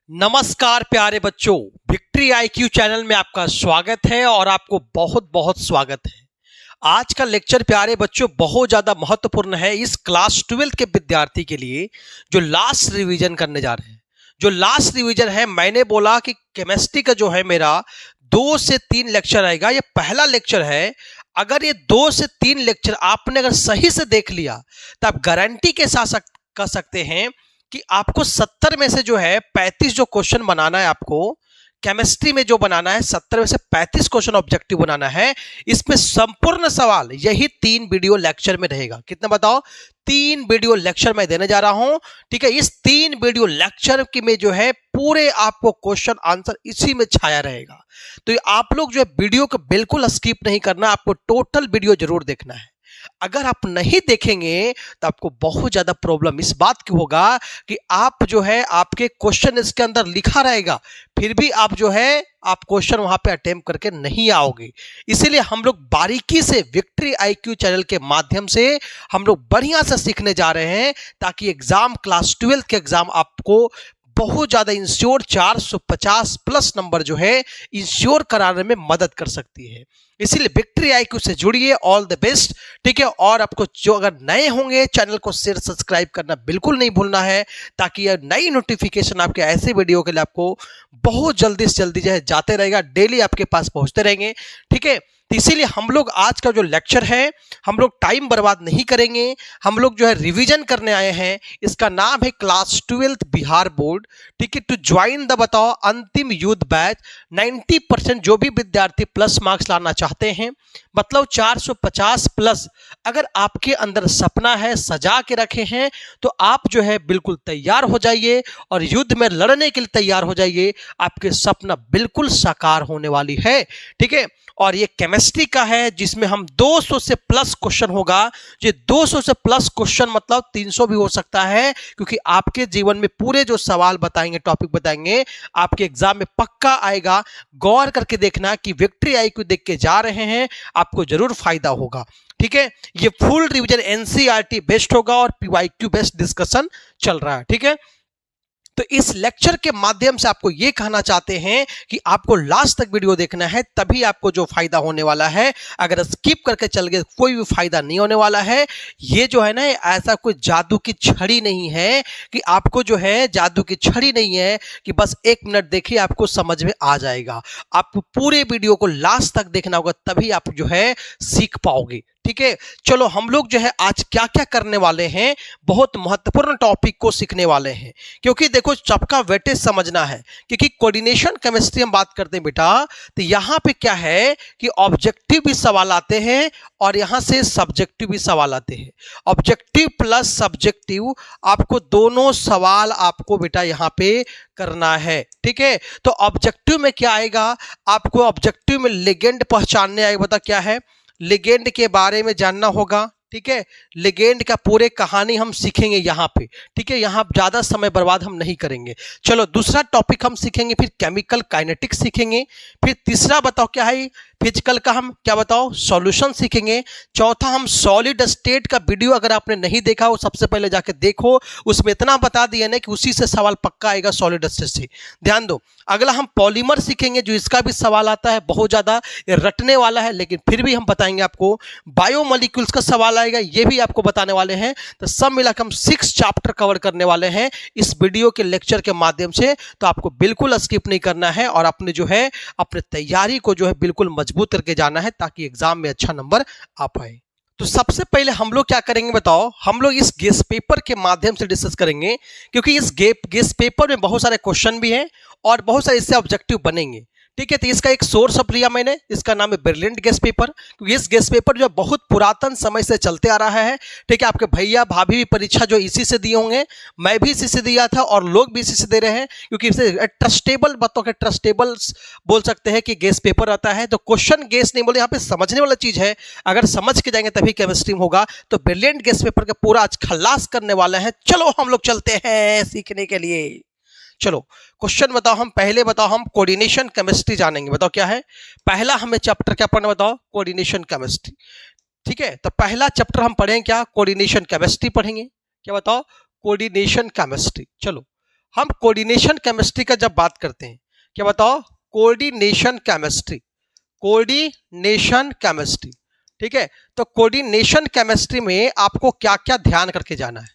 नमस्कार प्यारे बच्चों, विक्ट्री आईक्यू चैनल में आपका स्वागत है और आपको बहुत बहुत स्वागत है। आज का लेक्चर प्यारे बच्चों बहुत ज़्यादा महत्वपूर्ण है इस क्लास 12 के विद्यार्थी के लिए जो लास्ट रिवीजन करने जा रहे हैं। जो लास्ट रिवीजन है, मैंने बोला कि केमिस्ट्री का जो है मेरा 2 से 3 लेक्चर आएगा। ये पहला लेक्चर है। अगर ये 2 से 3 लेक्चर आपने अगर सही से देख लिया तो आप गारंटी के साथ कह सकते हैं कि आपको 70 में से जो है 35 जो क्वेश्चन बनाना है, आपको केमिस्ट्री में जो बनाना है 70 में से 35 क्वेश्चन ऑब्जेक्टिव बनाना है। इसमें संपूर्ण सवाल यही 3 वीडियो लेक्चर में रहेगा। कितना बताओ? 3 वीडियो लेक्चर मैं देने जा रहा हूं। ठीक है, इस 3 वीडियो लेक्चर की में जो है पूरे आपको क्वेश्चन आंसर इसी में छाया रहेगा। तो आप लोग जो है वीडियो को बिल्कुल स्किप नहीं करना, आपको टोटल वीडियो जरूर देखना है। अगर आप नहीं देखेंगे तो आपको बहुत ज्यादा प्रॉब्लम इस बात की होगा कि आप जो है आपके क्वेश्चन इसके अंदर लिखा रहेगा, फिर भी आप जो है आप क्वेश्चन वहां पे अटेम्प्ट करके नहीं आओगे। इसीलिए हम लोग बारीकी से विक्ट्री आईक्यू चैनल के माध्यम से हम लोग बढ़िया से सीखने जा रहे हैं, ताकि एग्जाम क्लास 12 के एग्जाम आपको बहुत ज्यादा इंश्योर 450 प्लस नंबर जो है इंश्योर कराने में मदद कर सकती है। इसीलिए विक्ट्री आईक्यू से जुड़िए। All the best. ठीक है, और आपको जो अगर नए होंगे चैनल को शेयर सब्सक्राइब करना बिल्कुल नहीं भूलना है, ताकि यह नई नोटिफिकेशन आपके ऐसे वीडियो के लिए आपको बहुत जल्दी से जल्दी जो है जाते रहेगा, डेली आपके पास पहुंचते रहेंगे। ठीक है, तो इसीलिए हम लोग आज का जो लेक्चर है हम लोग टाइम बर्बाद नहीं करेंगे। हम लोग जो है रिवीजन करने आए हैं। इसका नाम है क्लास 12 बिहार बोर्ड। ठीक है, टू ज्वाइन द बताओ अंतिम युद्ध बैच। 90% जो भी विद्यार्थी प्लस मार्क्स लाना चाहते हैं, मतलब 450 प्लस अगर आपके अंदर सपना है, सजा के रखे हैं, तो आप जो है बिल्कुल तैयार हो जाइए और युद्ध में लड़ने के लिए तैयार हो जाइए। आपके सपना बिल्कुल साकार होने वाली है। ठीक है, और ये केमिस्ट्री का है जिसमें हम 200 से प्लस क्वेश्चन होगा। ये 200 से प्लस क्वेश्चन मतलब 300 भी हो सकता है, क्योंकि आपके जीवन में पूरे जो सवाल बताएंगे, टॉपिक बताएंगे, आपके एग्जाम में पक्का आएगा। गौर करके देखना कि विक्ट्री आईक्यू देख के जा रहे हैं, आपको जरूर फायदा होगा। ठीक है, ये फुल रिवीजन एनसीईआरटी बेस्ड होगा और पीवाईक्यू बेस्ड डिस्कशन चल रहा है। ठीक है, तो इस लेक्चर के माध्यम से आपको यह कहना चाहते हैं कि आपको लास्ट तक वीडियो देखना है, तभी आपको जो फायदा होने वाला है। अगर स्किप करके चल गए कोई भी फायदा नहीं होने वाला है। ये जो है ना, ऐसा कोई जादू की छड़ी नहीं है कि आपको जो है जादू की छड़ी नहीं है कि बस 1 मिनट देखिए आपको समझ में आ जाएगा। आपको पूरे वीडियो को लास्ट तक देखना होगा, तभी आप जो है सीख पाओगे। ठीक है, चलो हम लोग जो है आज क्या क्या करने वाले हैं, बहुत महत्वपूर्ण टॉपिक को सीखने वाले हैं। क्योंकि देखो सबका वेटेज समझना है, क्योंकि कोऑर्डिनेशन केमिस्ट्री हम बात करते हैं बेटा, तो यहाँ पे क्या है कि ऑब्जेक्टिव भी सवाल आते हैं और यहाँ से सब्जेक्टिव भी सवाल आते हैं। ऑब्जेक्टिव प्लस सब्जेक्टिव आपको दोनों सवाल आपको बेटा यहाँ पे करना है। ठीक है, तो ऑब्जेक्टिव में क्या आएगा, आपको ऑब्जेक्टिव में लिगेंड पहचानने आएगा। बता क्या है, लिगेंड के बारे में जानना होगा। ठीक है, लिगेंड का पूरे कहानी हम सीखेंगे यहाँ पे। ठीक है, यहाँ ज्यादा समय बर्बाद हम नहीं करेंगे। चलो दूसरा टॉपिक हम सीखेंगे, फिर केमिकल काइनेटिक्स सीखेंगे। फिर तीसरा बताओ क्या है, फिजिकल का हम क्या बताओ सॉल्यूशन सीखेंगे। चौथा हम सॉलिड स्टेट का वीडियो अगर आपने नहीं देखा हो सबसे पहले जाके देखो, उसमें इतना बता दिया ना कि उसी से सवाल पक्का आएगा, सॉलिड स्टेट से। ध्यान दो। अगला हम पॉलीमर सीखेंगे, जो इसका भी सवाल आता है, बहुत ज्यादा रटने वाला है, लेकिन फिर भी हम बताएंगे आपको। बायोमोलिक्यूल्स का सवाल आएगा, ये भी आपको बताने वाले हैं। तो सब मिलाकर हम 6 चैप्टर कवर करने वाले हैं इस वीडियो के लेक्चर के माध्यम से। तो आपको बिल्कुल स्किप नहीं करना है और अपने जो है अपने तैयारी को जो है बिल्कुल मजबूत करके जाना है, ताकि एग्जाम में अच्छा नंबर आ पाए। तो सबसे पहले हम लोग क्या करेंगे बताओ, हम लोग इस गेस पेपर के माध्यम से डिस्कस करेंगे, क्योंकि इस गेस पेपर में बहुत सारे क्वेश्चन भी हैं और बहुत सारे इससे ऑब्जेक्टिव बनेंगे। ठीक है, तो इसका एक सोर्स ऑफ लिया मैंने, इसका नाम है ब्रिलियंट गेस पेपर। क्योंकि इस गेस पेपर जो बहुत पुरातन समय से चलते आ रहा है। ठीक है, आपके भैया भाभी भी परीक्षा जो इसी से दिए होंगे, मैं भी इसी से दिया था और लोग भी इसी से दे रहे हैं, क्योंकि इसे ट्रस्टेबल बातों के ट्रस्टेबल बोल सकते हैं कि गेस पेपर आता है। तो क्वेश्चन गेस नहीं बोले, यहाँ पे समझने वाला चीज है। अगर समझ के जाएंगे तभी केमिस्ट्री में होगा। तो ब्रिलियंट गेस पेपर का पूरा आज खल्लास करने वाला है। चलो हम लोग चलते हैं सीखने के लिए। चलो क्वेश्चन बताओ, हम पहले बताओ हम कोऑर्डिनेशन केमिस्ट्री जानेंगे। बताओ क्या है, पहला हमें चैप्टर क्या पढ़ना, बताओ कोऑर्डिनेशन केमिस्ट्री। ठीक है, तो पहला चैप्टर हम पढ़ेंगे क्या, कोऑर्डिनेशन केमिस्ट्री पढ़ेंगे। क्या बताओ, कोऑर्डिनेशन केमिस्ट्री। चलो हम कोऑर्डिनेशन केमिस्ट्री का जब बात करते हैं, क्या बताओ, कोऑर्डिनेशन केमिस्ट्री, कोऑर्डिनेशन केमिस्ट्री, ठीक है। तो कोऑर्डिनेशन केमिस्ट्री में आपको क्या क्या ध्यान करके जाना है,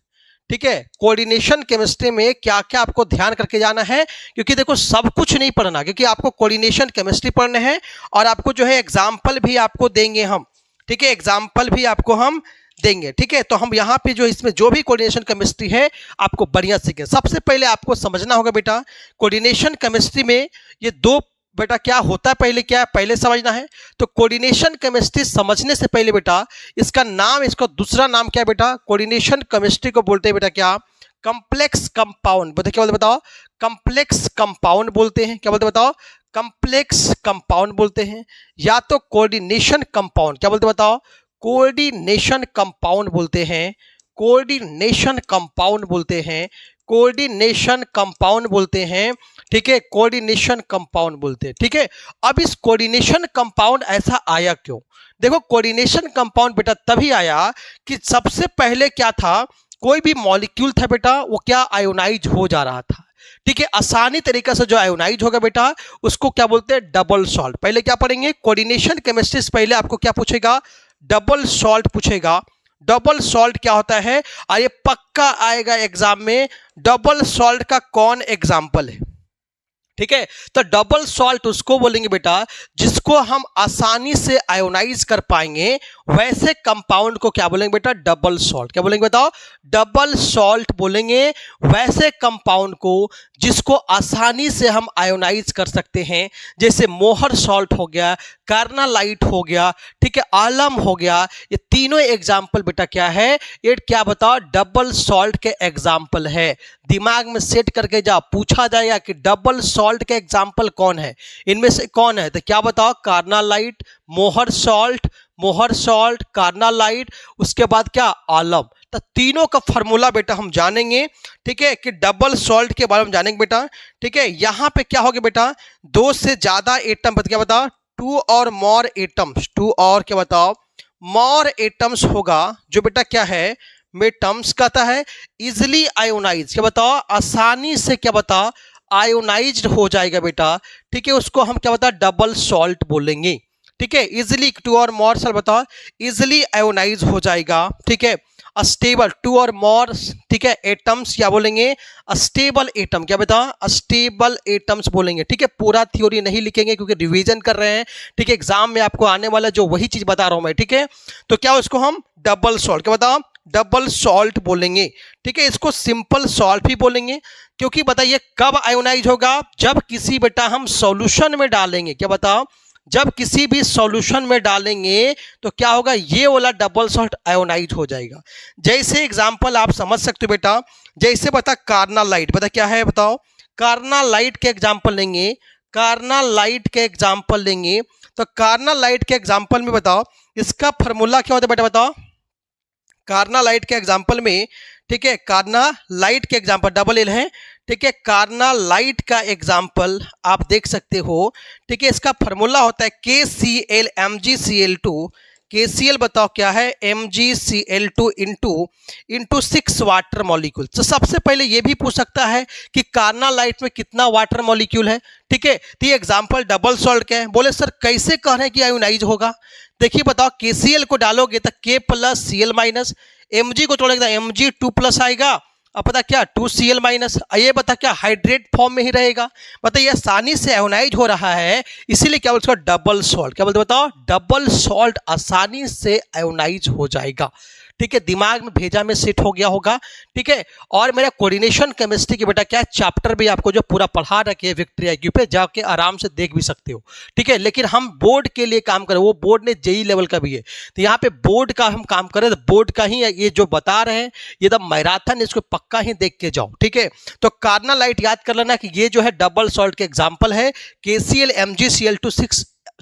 ठीक है। कोऑर्डिनेशन केमिस्ट्री में क्या क्या आपको ध्यान करके जाना है, क्योंकि देखो सब कुछ नहीं पढ़ना, क्योंकि आपको कोऑर्डिनेशन केमिस्ट्री पढ़ने हैं और आपको जो है एग्जाम्पल भी आपको देंगे हम, ठीक है, एग्जाम्पल भी आपको हम देंगे, ठीक है। तो हम यहाँ पे जो इसमें जो भी कोऑर्डिनेशन केमिस्ट्री है आपको बढ़िया सीखें। सबसे पहले आपको समझना होगा बेटा, कोऑर्डिनेशन केमिस्ट्री में ये दो बेटा क्या होता है, पहले क्या है पहले समझना है। तो कोऑर्डिनेशन केमिस्ट्री समझने से पहले बेटा इसका नाम, इसका दूसरा नाम क्या है बेटा, कोऑर्डिनेशन केमिस्ट्री को बोलते हैं बेटा क्या, कॉम्प्लेक्स कंपाउंड। बताओ क्या बोलते बताओ, कॉम्प्लेक्स कंपाउंड बोलते हैं। क्या बोलते बताओ, कॉम्प्लेक्स कंपाउंड बोलते हैं, या तो कोऑर्डिनेशन कंपाउंड। क्या बोलते बताओ, कोऑर्डिनेशन कंपाउंड बोलते हैं, कोऑर्डिनेशन कंपाउंड बोलते हैं, कोऑर्डिनेशन कंपाउंड बोलते हैं, ठीक है, कोऑर्डिनेशन कंपाउंड बोलते हैं, ठीक है। अब इस कोऑर्डिनेशन कंपाउंड ऐसा आया क्यों, देखो कोऑर्डिनेशन कंपाउंड बेटा तभी आया कि सबसे पहले क्या था, कोई भी मॉलिक्यूल था बेटा वो क्या आयोनाइज हो जा रहा था, ठीक है। आसानी तरीके से जो आयोनाइज होगा बेटा उसको क्या बोलते हैं, डबल सॉल्ट। पहले क्या पढ़ेंगे, कोऑर्डिनेशन केमिस्ट्री से पहले आपको क्या पूछेगा, डबल सॉल्ट पूछेगा। डबल सॉल्ट क्या होता है, और ये पक्का आएगा एग्जाम में, डबल सॉल्ट का कौन एग्जाम्पल है, ठीक है। तो डबल सॉल्ट उसको बोलेंगे बेटा जिसको हम आसानी से आयोनाइज कर पाएंगे, वैसे कंपाउंड को क्या बोलेंगे बेटा, डबल सॉल्ट। क्या बोलेंगे बताओ, डबल सॉल्ट बोलेंगे वैसे कंपाउंड को जिसको आसानी से हम आयोनाइज कर सकते हैं, जैसे मोहर सॉल्ट हो गया, कार्नालाइट हो गया, ठीक है, आलम हो गया। ये तीनों एग्जाम्पल बेटा क्या है, ये क्या बताओ, डबल सॉल्ट के एग्जाम्पल है। दिमाग में सेट करके जा, पूछा जाएगा कि डबल सॉल्ट के एग्जाम्पल कौन है, इनमें से कौन है, तो क्या बताओ, कार्नालाइट, मोहर सॉल्ट, कार्नालाइट, उसके बाद क्या, आलम। तो तीनों का फॉर्मूला बेटा हम जानेंगे, ठीक है, कि डबल सॉल्ट के बारे में जानेंगे बेटा, ठीक है। यहां पे क्या होगा बेटा, दो से ज्यादा एटम, क्या बताओ, टू और मोर एटम्स, टू और क्या बताओ, मोर एटम्स होगा, जो बेटा क्या है, में टर्म्स कहता है इजिली आयोनाइज। क्या बताओ, आसानी से क्या बताओ, आयोनाइज्ड हो जाएगा बेटा, ठीक है, उसको हम क्या बताओ, डबल सॉल्ट बोलेंगे, ठीक है। इजिली टू और मोर सॉल्ट बताओ, इजिली आयोनाइज हो जाएगा, ठीक है। अस्टेबल, टू और मोर, ठीक है, एटम्स क्या बोलेंगे, अस्टेबल एटम। क्या बताओ, अस्टेबल एटम्स बोलेंगे, ठीक है। पूरा थ्योरी नहीं लिखेंगे क्योंकि रिवीजन कर रहे हैं, ठीक है, एग्जाम में आपको आने वाला जो वही चीज बता रहा हूं मैं, ठीक है। तो क्या उसको हम डबल सॉल्ट, क्या बताओ, डबल सॉल्ट बोलेंगे, ठीक है। इसको सिंपल सॉल्ट भी बोलेंगे, क्योंकि बताइए कब आयोनाइज होगा, जब किसी बेटा हम सॉल्यूशन में डालेंगे। क्या बताओ, जब किसी भी सॉल्यूशन में डालेंगे तो क्या होगा, ये वाला डबल सॉल्ट आयोनाइज हो जाएगा। जैसे एग्जांपल आप समझ सकते हो बेटा, जैसे बता कार्नालाइट, बता क्या है, बताओ, कार्नालाइट के एग्जांपल लेंगे, कार्नालाइट के एग्जांपल लेंगे, तो कार्नालाइट के एग्जांपल में बताओ इसका फॉर्मूला क्या होता है बेटा, बताओ, कार्नालाइट के एग्जांपल में, ठीक है, कार्नालाइट के एग्जांपल डबल एल है, ठीक है, कार्नालाइट का एग्जांपल आप देख सकते हो, ठीक है। इसका फॉर्मूला होता है KCl MgCl2, KCl बताओ क्या है, MgCl2 इंटू 6 वाटर मॉलिक्यूल। तो सबसे पहले ये भी पूछ सकता है कि कार्नालाइट में कितना वाटर मॉलिक्यूल है, ठीक है। तो ये एग्जांपल डबल सॉल्ट का है। बोले सर कैसे कह रहे हैं कि आयोनाइज होगा, देखिए बताओ, KCl को डालोगे तो K plus Cl minus, Mg को तोड़ेगा तो Mg 2 प्लस आएगा, अब पता क्या 2Cl माइनस, ये बता क्या हाइड्रेट फॉर्म में ही रहेगा। बताइए आसानी से आयोनाइज हो रहा है, इसीलिए क्या बोलते हैं डबल सॉल्ट। क्या बोलते बताओ, डबल सॉल्ट आसानी से आयोनाइज हो जाएगा, ठीक है। दिमाग में भेजा में सेट हो गया होगा, ठीक है। और मेरा कोऑर्डिनेशन केमिस्ट्री की बेटा क्या चैप्टर भी आपको जो पूरा पढ़ा रखे है विक्ट्री आईक्यू पे, जाके आराम से देख भी सकते हो, ठीक है। लेकिन हम बोर्ड के लिए काम करें, वो बोर्ड ने जेई लेवल का भी है, तो यहाँ पे बोर्ड का हम काम करें, तो बोर्ड का ही ये जो बता रहे हैं ये द मैराथन, इसको पक्का ही देख के जाओ, ठीक है। तो कार्नालाइट याद कर लेना कि ये जो है डबल सॉल्ट के एग्जाम्पल है, KCl MgCl2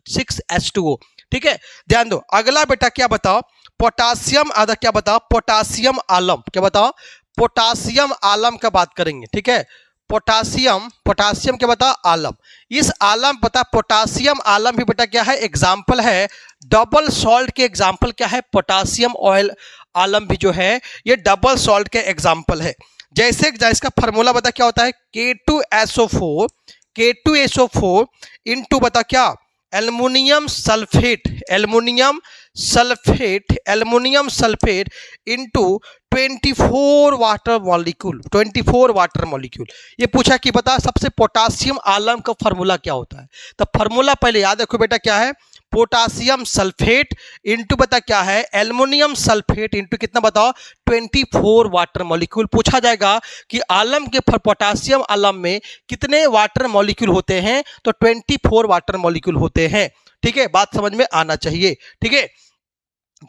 6H2O, ठीक है। ध्यान दो, अगला बेटा क्या बताओ, पोटासियम आधा, क्या बताओ, पोटासियम आलम। क्या बताओ, पोटासियम आलम का बात करेंगे, ठीक है। पोटासियम क्या बताओ, आलम। इस आलम पता, पोटासियम आलम भी बेटा क्या है, एग्जाम्पल है डबल सॉल्ट के एग्जाम्पल क्या है, पोटासियम ऑयल आलम भी जो है ये डबल सॉल्ट के एग्जाम्पल है। जैसे इसका फार्मूला बता क्या होता है, K2SO4 इंटू बता क्या, aluminium sulphate into 24 water molecule. ये पूछा कि बता सबसे पोटासियम आलम का फार्मूला क्या होता है। तो फार्मूला पहले याद रखो बेटा, क्या है, पोटासियम सल्फेट इंटू बता क्या है, एल्युमिनियम सल्फेट इंटू कितना बताओ, 24 वाटर मॉलिक्यूल। पूछा जाएगा कि आलम के पोटासियम आलम में कितने वाटर मॉलिक्यूल होते हैं, तो 24 वाटर मॉलिक्यूल होते हैं। ठीक है, बात समझ में आना चाहिए। ठीक है,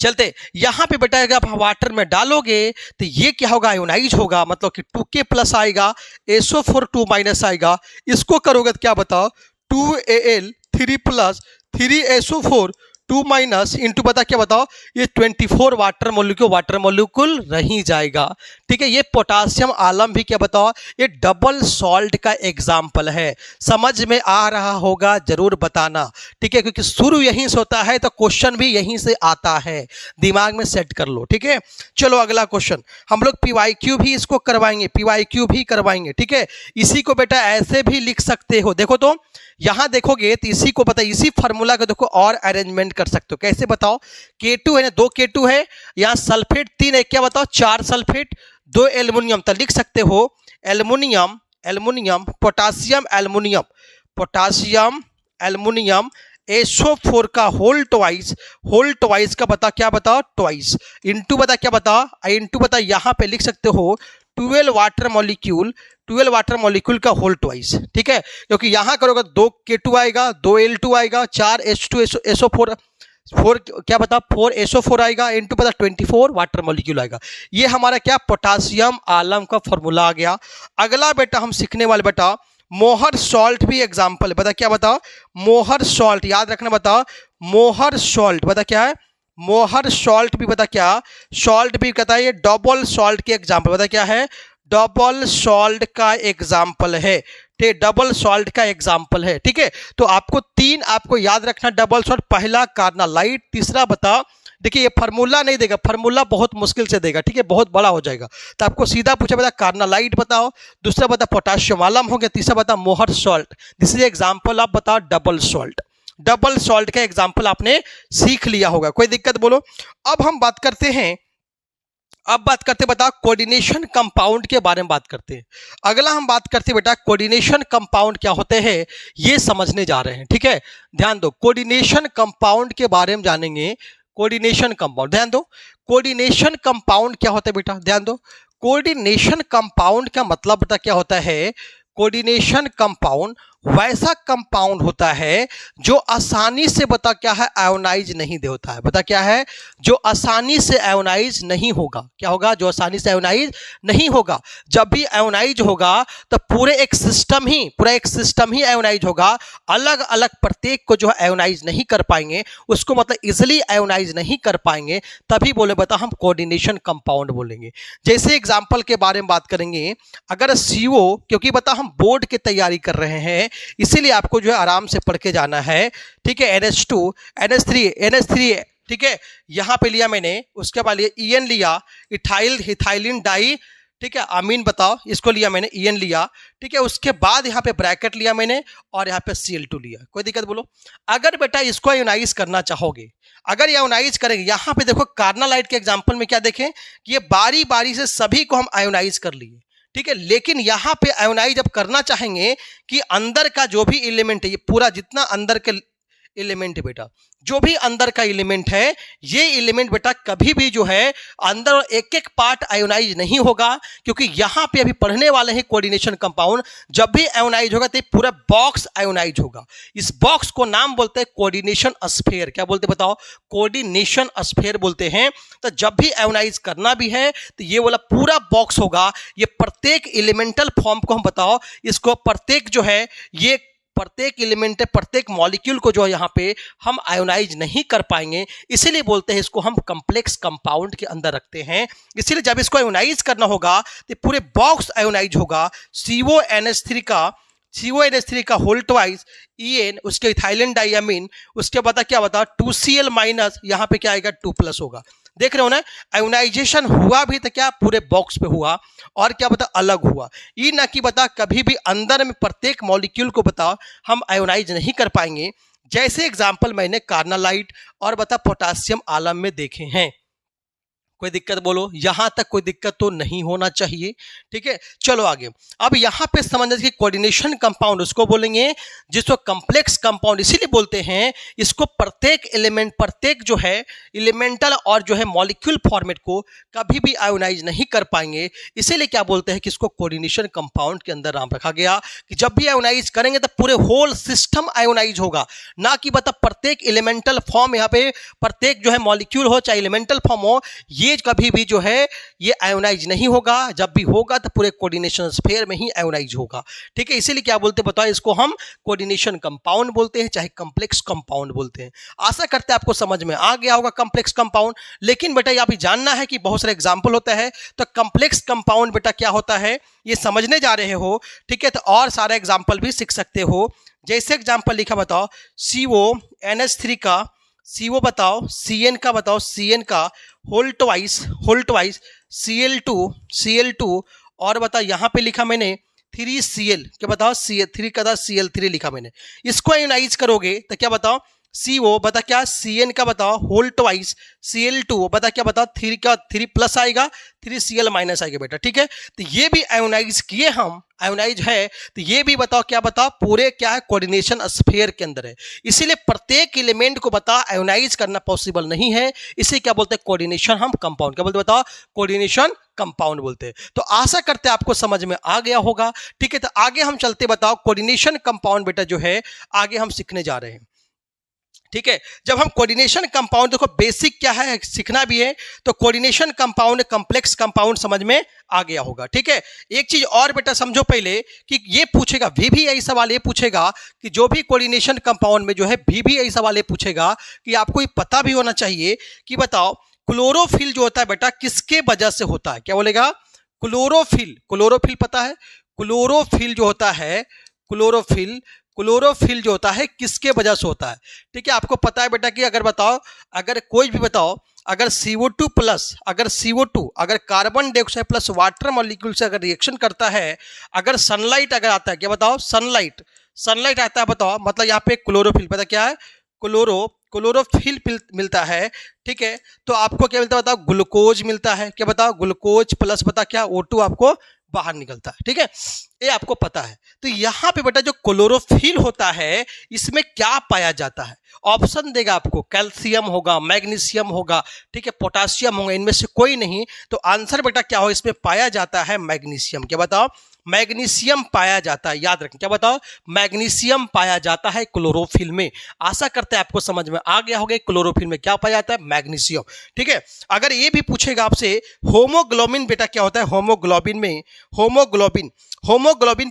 चलते यहां पे बेटा अगर आप वाटर में डालोगे तो ये क्या होगा, आयोनाइज होगा, मतलब कि 2K प्लस आएगा, SO4 2 माइनस आएगा। इसको करोगे तो क्या बताओ, 2Al 3 plus 3SO4 2 minus into बता क्या बताओ, ये 24 वाटर मॉलिक्यूल रही जाएगा। ठीक है, ये पोटासियम आलम भी क्या बताओ, ये डबल सॉल्ट का एग्जाम्पल है। समझ में आ रहा होगा, जरूर बताना। ठीक है, क्योंकि शुरू यहीं से होता है तो क्वेश्चन भी यहीं से आता है, दिमाग में सेट कर लो। ठीक है, चलो अगला क्वेश्चन, हम लोग PYQ भी इसको करवाएंगे। ठीक है, इसी को बेटा ऐसे भी लिख सकते हो, देखो तो यहां देखोगे तो इसी को पता, इसी फार्मूला को देखो और अरेंजमेंट कर सकते हो। कैसे बताओ, K2 है ना, 2 K2 है, यहां सल्फेट 3 है, क्या बताओ 4 सल्फेट 2 एल्युमिनियम, तो लिख सकते हो एल्युमिनियम पोटासियम एल्युमिनियम SO4 का होल ट्वाइस का बता क्या बताओ, ट्वाइस इंटू बता क्या बता, इंटू बता यहां पे लिख सकते हो 12 वाटर मॉलिक्यूल का होल ट्वाइस। ठीक है, क्योंकि यहां करोगे 2 K2 आएगा, 2 L2 आएगा, 4 H2 SO4 क्या बता 4 SO4 आएगा, इंटू पता 24 वाटर मॉलिक्यूल आएगा। ये हमारा क्या, पोटासियम आलम का फॉर्मूला आ गया। अगला बेटा हम सीखने वाले बेटा मोहर सॉल्ट भी एग्जाम्पल है। बता क्या बता, मोहर सॉल्ट याद रखना, बता मोहर सॉल्ट बता क्या है, मोहर सॉल्ट भी बता क्या, सॉल्ट भी कहता है, ये डबल सॉल्ट के एग्जाम्पल बता क्या है, डबल सॉल्ट का एग्जाम्पल है। ठीक, डबल सॉल्ट का एग्जाम्पल है। ठीक है, तो आपको 3 आपको याद रखना डबल सॉल्ट, पहला कार्नालाइट, तीसरा बता, देखिए ये फार्मूला नहीं देगा, फार्मूला बहुत मुश्किल से देगा। ठीक है, बहुत बड़ा हो जाएगा, तो आपको सीधा पूछा बता कार्नालाइट बताओ, दूसरा बता पोटाशियम आलम हो गया, तीसरा बता मोहर सॉल्ट। दिस इज एग्जाम्पल आप बताओ डबल सॉल्ट का एग्जाम्पल आपने सीख लिया होगा, कोई दिक्कत बोलो। अब हम बात करते हैं, बता कोऑर्डिनेशन कंपाउंड के बारे में बात करते हैं। अगला हम बात करते हैं बेटा कोऑर्डिनेशन कंपाउंड क्या होते हैं, ये समझने जा रहे हैं। ठीक है, ध्यान दो, कोऑर्डिनेशन कंपाउंड के बारे में जानेंगे। कोऑर्डिनेशन कंपाउंड ध्यान दो, कोऑर्डिनेशन कंपाउंड क्या होता है बेटा, ध्यान दो, कोऑर्डिनेशन कंपाउंड का मतलब बेटा क्या होता है, कोऑर्डिनेशन कंपाउंड वैसा कंपाउंड होता है जो आसानी से बता क्या है, आयोनाइज नहीं होता है। बता क्या है, जो आसानी से आयोनाइज नहीं होगा, क्या होगा, जो आसानी से आयोनाइज नहीं होगा। जब भी आयोनाइज होगा तो पूरा एक सिस्टम ही आयोनाइज होगा, अलग अलग प्रत्येक को जो है आयोनाइज नहीं कर पाएंगे, उसको मतलब इजिली आयोनाइज नहीं कर पाएंगे, तभी बोले बता हम कोऑर्डिनेशन कंपाउंड बोलेंगे। जैसे एग्जाम्पल के बारे में बात करेंगे, अगर CO, क्योंकि बता हम बोर्ड की तैयारी कर रहे हैं, इसीलिए आपको जो है आराम से पढ़ के जाना है। ठीक है, NH2 NH3 ठीक है, यहां पे लिया मैंने, उसके बाद लिया EN लिया, इथाइलिन डाई, ठीक है, अमीन बताओ, इसको लिया मैंने, EN लिया। ठीक है, उसके बाद यहाँ पे ब्रैकेट लिया मैंने और यहाँ पे Cl2 लिया। कोई दिक्कत बोलो। अगर बेटा इसको आयोनाइज करना चाहोगे, अगर आयोनाइज करेंगे, यहाँ पे देखो कार्नालाइट के एग्जाम्पल में क्या देखें कि ये बारी बारी से सभी को हम आयोनाइज कर लिए। ठीक है, लेकिन यहां पे आयोनाइज जब करना चाहेंगे कि अंदर का जो भी एलिमेंट है, ये पूरा जितना अंदर के एलिमेंट है बेटा, जो भी अंदर का एलिमेंट है, ये एलिमेंट बेटा कभी भी जो है अंदर एक एक पार्ट आयोनाइज नहीं होगा, क्योंकि यहां पे अभी पढ़ने वाले हैं कोऑर्डिनेशन कंपाउंड। जब भी आयोनाइज होगा तो पूरा बॉक्स आयोनाइज होगा। इस बॉक्स को नाम बोलते हैं कोऑर्डिनेशन स्फीयर। क्या बोलते बताओ, कोऑर्डिनेशन स्फीयर बोलते हैं। तो जब भी आयोनाइज करना भी है तो ये वाला पूरा बॉक्स होगा, ये प्रत्येक एलिमेंटल फॉर्म को हम बताओ, इसको प्रत्येक जो है, ये प्रत्येक एलिमेंट है, प्रत्येक मॉलिक्यूल को जो है यहाँ पे हम आयोनाइज नहीं कर पाएंगे, इसीलिए बोलते हैं इसको हम कॉम्प्लेक्स कंपाउंड के अंदर रखते हैं। इसीलिए जब इसको आयोनाइज करना होगा तो पूरे बॉक्स आयोनाइज होगा। CONH3 का होल ट्वाइस, EN, उसके इथाइलिन डाइअमीन, उसके बाद क्या बता 2Cl माइनस, यहाँ पे क्या आएगा 2 प्लस होगा। देख रहे हो ना, आयोनाइजेशन हुआ भी तो क्या पूरे बॉक्स पे हुआ, और क्या बता अलग हुआ। ये ना कि बता कभी भी अंदर में प्रत्येक मॉलिक्यूल को बता हम आयोनाइज नहीं कर पाएंगे। जैसे एग्जांपल मैंने कार्नालाइट और बता पोटासियम आलम में देखे हैं। कोई दिक्कत बोलो, यहां तक कोई दिक्कत तो नहीं होना चाहिए। ठीक है, चलो आगे। अब यहां पे समझना कि कोऑर्डिनेशन कंपाउंड उसको बोलेंगे जिसको कॉम्प्लेक्स कंपाउंड इसीलिए बोलते हैं। इसको प्रत्येक एलिमेंट, प्रत्येक जो है एलिमेंटल और जो है मॉलिक्यूल फॉर्मेट को कभी भी आयोनाइज नहीं कर पाएंगे, इसीलिए क्या बोलते हैं कि इसको कोऑर्डिनेशन कंपाउंड के अंदर नाम रखा गया कि जब भी आयोनाइज करेंगे तो पूरे होल सिस्टम आयोनाइज होगा, ना कि बता प्रत्येक एलिमेंटल फॉर्म, यहाँ पे प्रत्येक जो है मॉलिक्यूल हो चाहे एलिमेंटल फॉर्म हो, ये कभी भी जो है ये आयोनाइज नहीं होगा। जब भी होगा तो पूरे कोऑर्डिनेशन स्फीयर में ही आयोनाइज होगा। ठीक है, इसीलिए क्या बोलते हैं बताओ, इसको हम कोऑर्डिनेशन कंपाउंड बोलते हैं, चाहे कॉम्प्लेक्स कंपाउंड बोलते हैं। आशा करते हैं आपको समझ में आ गया होगा कॉम्प्लेक्स कंपाउंड। लेकिन बेटा यहाँ भी जानना है कि बहुत सारे एग्जाम्पल होता है, तो कॉम्प्लेक्स कंपाउंड बेटा क्या होता है ये समझने जा रहे हो। ठीक है, तो और सारा एग्जाम्पल भी सीख सकते हो। जैसे एग्जाम्पल लिखा बताओ CONH3 का, CO बताओ, CN का बताओ, CN का होल ट्वाइस Cl2 और बताओ यहाँ पे लिखा मैंने 3Cl, क्या बताओ Cl3 का था, Cl3 लिखा मैंने। इसको आयोनाइज करोगे तो क्या बताओ CO बता क्या, CN का बताओ होल ट्वाइस Cl2 बता क्या बताओ 3 का 3 प्लस आएगा, 3Cl माइनस आएगा बेटा। ठीक है, तो ये भी आयोनाइज किए हम, आयोनाइज है, तो ये भी बताओ क्या बताओ पूरे क्या है कोऑर्डिनेशन स्फीयर के अंदर है। इसीलिए प्रत्येक एलिमेंट को बता आयोनाइज करना पॉसिबल नहीं है, इसे क्या बोलते हैं कोऑर्डिनेशन हम कंपाउंड, क्या बोलते बताओ कोऑर्डिनेशन कंपाउंड बोलते हैं। तो आशा करते हैं आपको समझ में आ गया होगा। ठीक है, तो आगे हम चलते बताओ कोऑर्डिनेशन कंपाउंड बेटा जो है आगे हम सीखने जा रहे हैं। ठीक है, जब हम कोऑर्डिनेशन कंपाउंड, देखो बेसिक क्या है सीखना भी है, तो कोऑर्डिनेशन कंपाउंड कॉम्प्लेक्स कंपाउंड समझ में आ गया होगा। ठीक है, एक चीज और बेटा समझो पहले कि ये पूछेगा भी यही सवाल ये पूछेगा कि जो भी कोऑर्डिनेशन कंपाउंड में जो है भी यही सवाल ये पूछेगा कि आपको ये पता भी होना चाहिए कि बताओ क्लोरोफिल जो होता है बेटा किसके वजह से होता है। क्या बोलेगा क्लोरोफिल पता है, क्लोरोफिल जो होता है, क्लोरोफिल जो होता है किसके वजह से होता है। ठीक है, आपको पता है बेटा कि अगर बताओ, अगर कोई भी बताओ, अगर CO2 प्लस, अगर carbon dioxide plus water molecule से अगर रिएक्शन करता है, अगर सनलाइट अगर आता है, क्या बताओ सनलाइट आता है बताओ, मतलब यहाँ पे क्लोरोफिल पता क्या है, क्लोरोफिल मिलता है। ठीक है, तो आपको क्या मिलता है बताओ ग्लूकोज मिलता है, क्या बताओ ग्लूकोज प्लस बता क्या O2 आपको बाहर निकलता है। ठीक है, ये आपको पता है। तो यहाँ पे बेटा जो क्लोरोफिल होता है इसमें क्या पाया जाता है, ऑप्शन देगा आपको, कैल्शियम होगा, मैग्नीशियम होगा, ठीक है, पोटासियम होगा, इनमें से कोई नहीं। तो आंसर बेटा क्या हो, इसमें पाया जाता है मैग्नीशियम। क्या बताओ मैग्नीशियम पाया जाता है, याद रखें क्या बताओ मैग्नीशियम पाया जाता है क्लोरोफिल में। आशा करते हैं आपको समझ में आ गया होगा क्लोरोफिल में क्या पाया जाता है मैग्नीशियम। ठीक है, अगर ये भी पूछेगा आपसे होमोग्लोबिन बेटा क्या होता है, होमोग्लोबिन में होमोग्लोबिन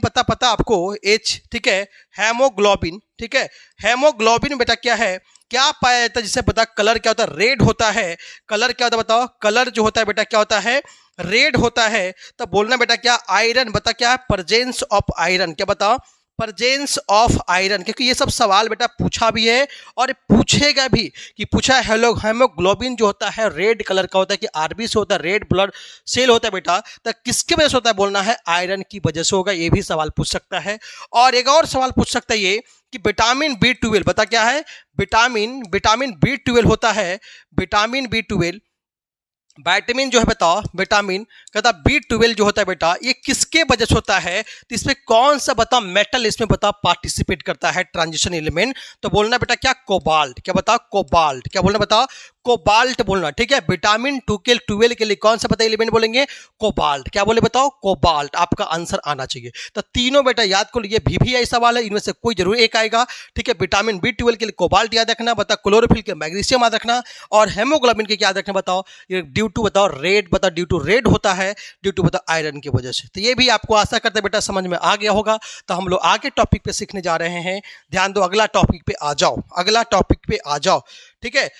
पता आपको H, ठीक है, हेमोग्लोबिन, ठीक है, हेमोग्लोबिन बेटा क्या है, क्या पाया जाता है, जिसे पता कलर क्या होता है, रेड होता है। कलर क्या होता है बताओ, कलर जो होता है बेटा क्या होता है, रेड होता है। तो बोलना बेटा क्या, आयरन बता क्या है, प्रेजेंस ऑफ आयरन, क्या बताओ प्रेजेंस ऑफ आयरन, क्योंकि ये सब सवाल बेटा पूछा भी है और पूछेगा भी कि पूछा है हेमोग्लोबिन जो होता है रेड कलर का होता है कि आरबी से होता है, रेड ब्लड सेल होता है बेटा, तो किसके वजह से होता है, बोलना है आयरन की वजह से होगा। ये भी सवाल पूछ सकता है। और एक और सवाल पूछ सकता है ये कि विटामिन B12 बता क्या है, विटामिन B12 होता है, विटामिन जो है बताओ, विटामिन कहता B12 जो होता है बेटा ये किसके वजह से होता है, तो इसमें कौन सा बता मेटल इसमें बता पार्टिसिपेट करता है ट्रांजिशन एलिमेंट, तो बोलना बेटा क्या कोबाल्ट, क्या बता कोबाल्ट, क्या बोलना बता कोबाल्ट बोलना। ठीक है, विटामिन 12 के लिए कौन सा बता एलिमेंट बोलेंगे, कोबाल्ट, क्या बोले बताओ कोबाल्ट, आपका आंसर आना चाहिए। तो तीनों बेटा याद कर लीजिए, भी आई सवाल है, इनमें से कोई जरूर एक आएगा। ठीक है, विटामिन B12 के लिए कोबाल्ट याद रखना, बता क्लोरोफिल के मैग्नीशियम याद रखना, और हेमोग्लोबिन के क्या याद रखना बताओ, ये ड्यू टू बताओ रेड, बता ड्यू टू रेड होता है, ड्यू टू बता आयरन की वजह से। तो ये भी आपको आशा करते बेटा समझ में आ गया होगा। तो हम लोग आगे टॉपिक पे सीखने जा रहे हैं, ध्यान दो, अगला टॉपिक पे आ जाओ, अगला टॉपिक पे आ जाओ। ठीक है,